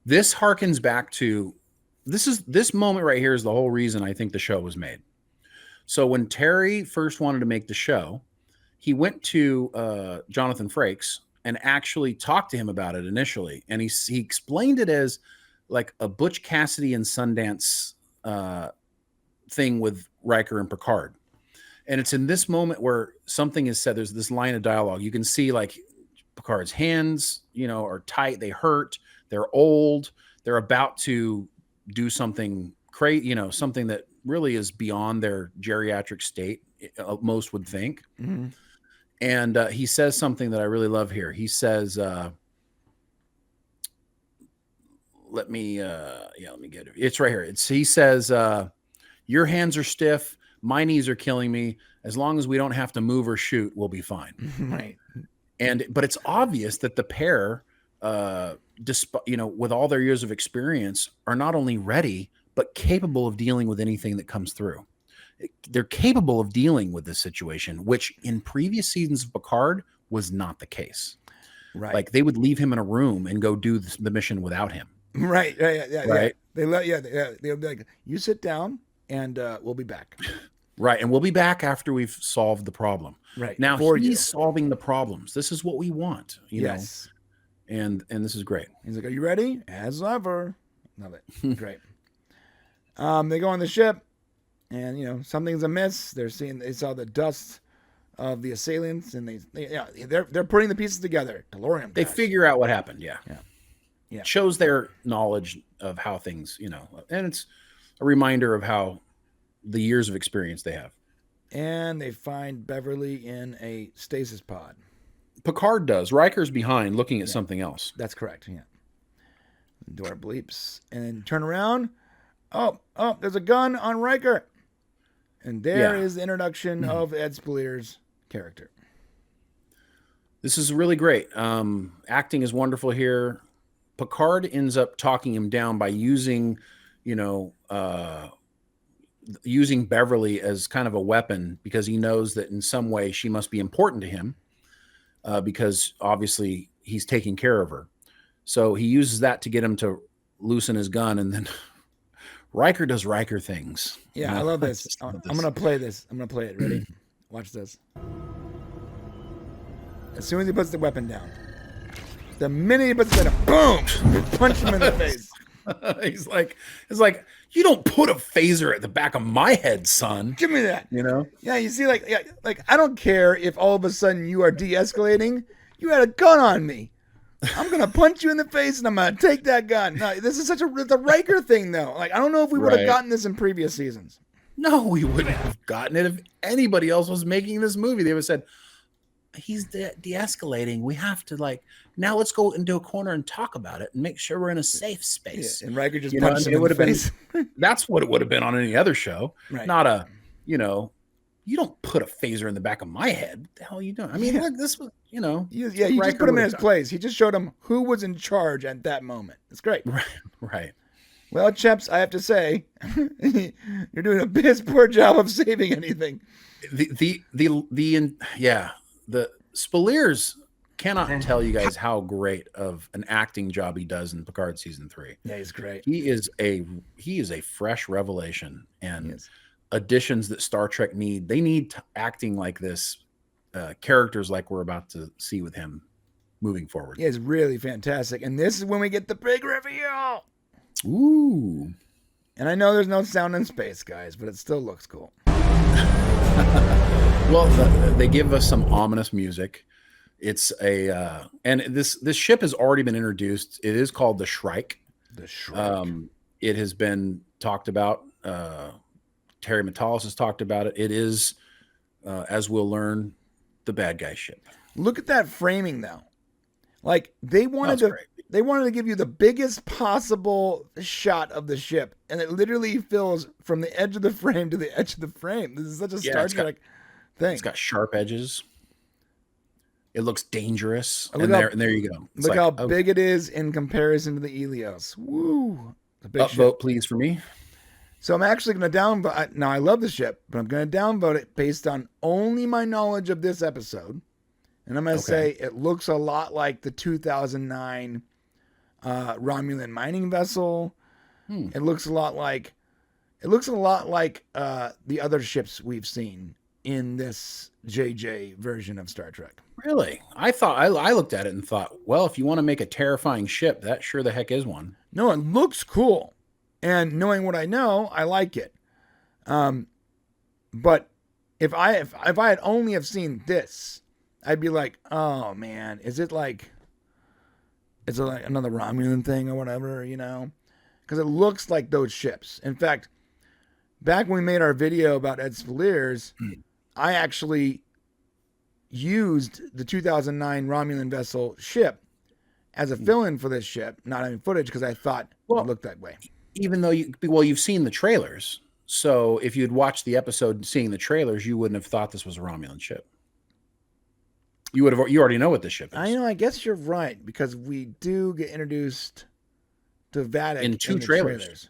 this harkens back to this moment right here is the whole reason I think the show was made. So when Terry first wanted to make the show, he went to Jonathan Frakes and actually talked to him about it initially. And he explained it as like a Butch Cassidy and Sundance thing with Riker and Picard. And it's in this moment where something is said. There's this line of dialogue. You can see like Picard's hands, are tight. They hurt. They're old. They're about to do something crazy, something that really is beyond their geriatric state, most would think. Mm-hmm. And he says something that I really love here. He says, let me get it. It's right here. He says, your hands are stiff. My knees are killing me. As long as we don't have to move or shoot, we'll be fine. Right. But it's obvious that the pair, with all their years of experience, are not only ready, but capable of dealing with anything that comes through. They're capable of dealing with this situation, which in previous seasons of Picard was not the case. Right. Like they would leave him in a room and go do the mission without him. Right. Yeah. Right. They'll be like, you sit down and we'll be back. Right. And we'll be back after we've solved the problem. Right. Now he's solving the problems. This is what we want, you know? And this is great. He's like, are you ready? As ever. Love it. Great. They go on the ship, and something's amiss. They saw the dust of the assailants, and they're putting the pieces together. DeLorean. They figure out what happened. Yeah. It shows their knowledge of how things, and it's a reminder of how the years of experience they have. And they find Beverly in a stasis pod. Picard does. Riker's behind, looking at something else. That's correct. Yeah. The door bleeps, and turn around. Oh, there's a gun on Riker. And there is the introduction of Ed Speleer's character. This is really great. Acting is wonderful here. Picard ends up talking him down by using Beverly as kind of a weapon, because he knows that in some way she must be important to him, because obviously he's taking care of her. So he uses that to get him to loosen his gun, and then Riker does Riker things. Yeah, I love this. I'm going to play this. I'm going to play it. Ready? Watch this. As soon as he puts the weapon down, the minute he puts it down, boom! Punch him in the face. It's like, you don't put a phaser at the back of my head, son. Give me that. Yeah, you see, like I don't care if all of a sudden you are de-escalating. You had a gun on me. I'm gonna punch you in the face and I'm gonna take that gun. No, this is it's a Riker thing though. Like I don't know if we would have gotten this in previous seasons. No, we wouldn't have gotten it if anybody else was making this movie. They would have said, he's de-escalating. We have to now let's go into a corner and talk about it and make sure we're in a safe space. Yeah, and Riker just You know, punched and him in the been face. that's what it would have been on any other show. Right. Not a, you don't put a phaser in the back of my head. What the hell are you doing? I mean, look, this was, You just put him in his place. He just showed him who was in charge at that moment. It's great. Right. Well, Chaps, I have to say, you're doing a piss poor job of saving anything. The Spaliers cannot tell you guys how great of an acting job he does in Picard season 3. Yeah, he's great. He is a fresh revelation, and additions that Star Trek need. They need acting like this, characters like we're about to see with him moving forward. Yeah, it's really fantastic. And this is when we get the big reveal. Ooh. And I know there's no sound in space, guys, but it still looks cool. Well, they give us some ominous music. It's and this ship has already been introduced. It is called the Shrike. The Shrike. It has been talked about. Terry Metalis has talked about it. It is, as we'll learn, the bad guy ship. Look at that framing, though. Like they wanted to give you the biggest possible shot of the ship, and it literally fills from the edge of the frame to the edge of the frame. This is such a Star Trek thing. It's got sharp edges. It looks dangerous. Oh, and there you go. It's look how big it is in comparison to the Elios. Woo! Upvote, please, for me. So I'm actually going to downvote. Now, I love the ship, but I'm going to downvote it based on only my knowledge of this episode. And I'm going to say it looks a lot like the 2009 Romulan mining vessel. It looks a lot like the other ships we've seen in this JJ version of Star Trek. Really? I looked at it and thought, well, if you want to make a terrifying ship, that sure the heck is one. No, it looks cool. And knowing what I know, I like it. But if I had only have seen this, I'd be like, oh man, is it like another Romulan thing or whatever, Because it looks like those ships. In fact, back when we made our video about Ed Spaliers, I actually used the 2009 Romulan vessel ship as a fill-in for this ship, not having footage because I thought it looked that way. Even though you've seen the trailers, so if you'd watched the episode seeing the trailers, you wouldn't have thought this was a Romulan ship. You already know what the ship is. I know. I guess you're right because we do get introduced to Vadic in two trailers.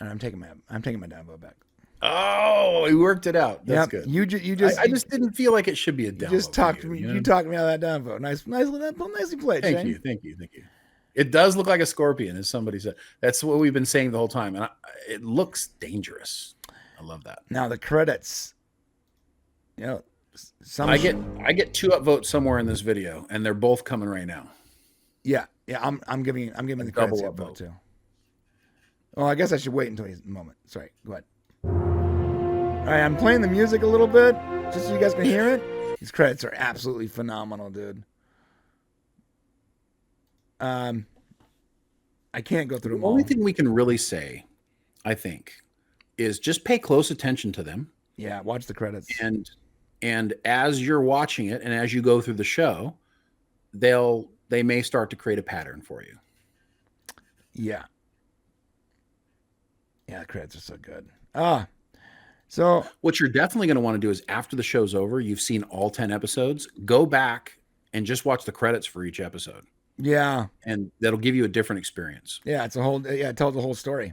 And I'm taking my downvote back. Oh, we worked it out. That's good. I just didn't feel like it should be a downvote. You just talked me. You talked me out of that downvote. Nicely played. Thank you. It does look like a scorpion, as somebody said. That's what we've been saying the whole time, and it looks dangerous. I love that. Now the credits. I get 2 upvotes somewhere in this video, and they're both coming right now. Yeah. I'm giving the credits a upvote too. Well, I guess I should wait until he's a moment. Sorry. Go ahead. All right, I'm playing the music a little bit just so you guys can hear it. These credits are absolutely phenomenal, dude. I can't go through them all. The only thing we can really say, I think, is just pay close attention to them. Yeah, watch the credits. And as you're watching it and as you go through the show, they may start to create a pattern for you. Yeah. Yeah, the credits are so good. So what you're definitely going to want to do is after the show's over, you've seen all 10 episodes, go back and just watch the credits for each episode. Yeah. And that'll give you a different experience. Yeah, it tells the whole story.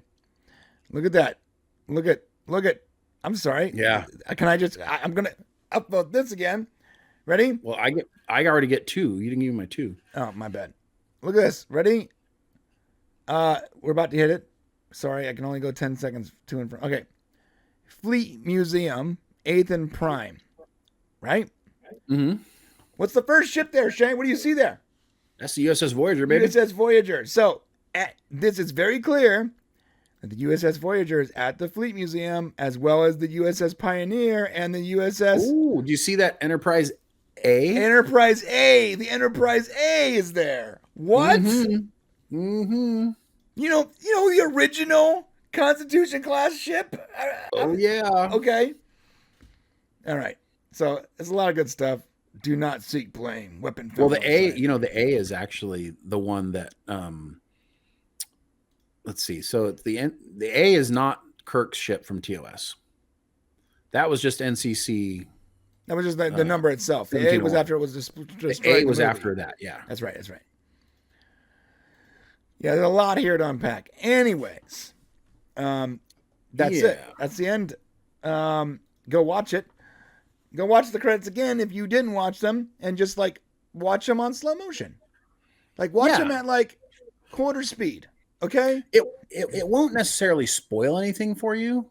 Look at that. Look at, I'm sorry. Yeah. I'm going to upvote this again. Ready? Well, I already get 2. You didn't give me my 2. Oh, my bad. Look at this. Ready? We're about to hit it. Sorry, I can only go 10 seconds to and from. Okay. Fleet Museum, 8th and Prime. Right? Mm-hmm. What's the first ship there, Shane? What do you see there? That's the USS Voyager, baby. USS Voyager. So, this is very clear that the USS Voyager is at the Fleet Museum, as well as the USS Pioneer and the USS... Ooh, do you see that Enterprise A? Enterprise A. The Enterprise A is there. What? Mm-hmm. Mm-hmm. You know the original Constitution class ship. Oh yeah. Okay. All right. So it's a lot of good stuff. Do not seek blame. Weapon. Well, found the A, outside. the A is actually the one that. Let's see. So at the end, the A is not Kirk's ship from TOS. That was just NCC. That was just the number itself. The A was after it was just the A was after that. Yeah. That's right. That's right. Yeah, there's a lot here to unpack. Anyways, that's it. That's the end. Go watch it. Go watch the credits again if you didn't watch them, and just like watch them on slow motion. Like watch them at like quarter speed. Okay. It won't necessarily spoil anything for you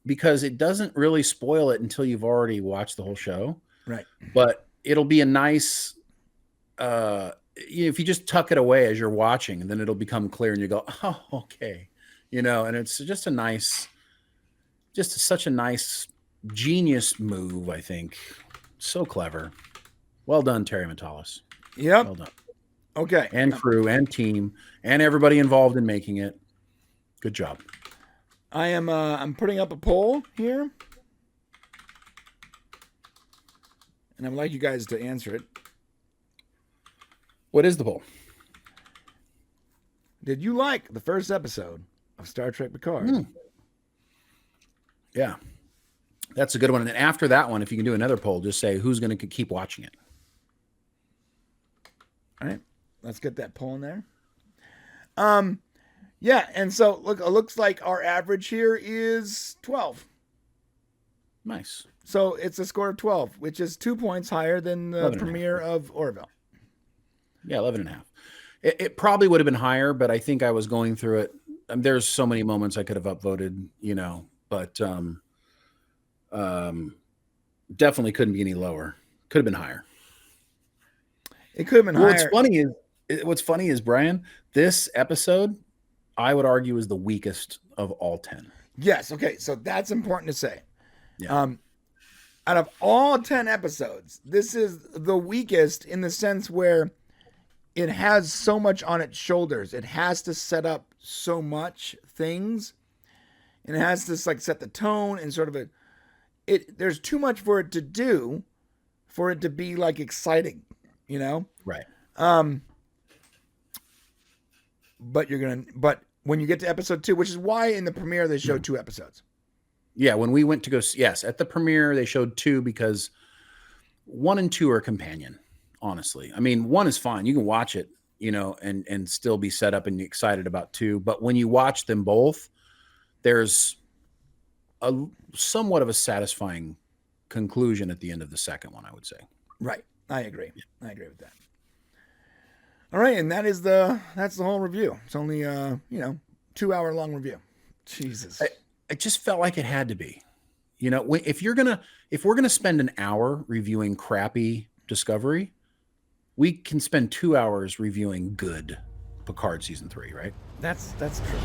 because it doesn't really spoil it until you've already watched the whole show. Right. But it'll be a nice, if you just tuck it away as you're watching, and then it'll become clear and you go, oh, okay. And it's just such a nice genius move, I think. So clever. Well done, Terry Matalas. Yep. Well done. Okay. And crew and team and everybody involved in making it. Good job. I'm putting up a poll here. And I'd like you guys to answer it. What is the poll? Did you like the first episode of Star Trek Picard? Yeah. That's a good one. And then after that one, if you can do another poll, just say who's going to keep watching it. All right. Let's get that poll in there. Yeah, and so look, it looks like our average here is 12. Nice. So it's a score of 12, which is 2 points higher than the 11.5. premiere of Orville. Yeah, 11.5. It probably would have been higher, but I think I was going through it. There's so many moments I could have upvoted, but definitely couldn't be any lower. Could have been higher. It could have been higher. What's funny is, Brian, this episode, I would argue, is the weakest of all 10. Yes. Okay. So that's important to say. Yeah. Out of all 10 episodes, this is the weakest in the sense where it has so much on its shoulders. It has to set up so much things, and it has to like set the tone and sort of there's too much for it to do for it to be like exciting, Right. But when you get to episode 2, which is why in the premiere they showed 2 episodes. Yeah, when we went to go, yes, at the premiere they showed 2 because 1 and 2 are companion. Honestly, I mean, 1 is fine. You can watch it, and still be set up and excited about 2. But when you watch them both, there's a somewhat of a satisfying conclusion at the end of the second one, I would say. Right. I agree. Yeah. I agree with that. All right, and that's the whole review. It's only 2-hour long review. Jesus. I just felt like it had to be. If we're gonna spend an hour reviewing crappy Discovery, we can spend 2 hours reviewing good Picard season 3, right? That's true.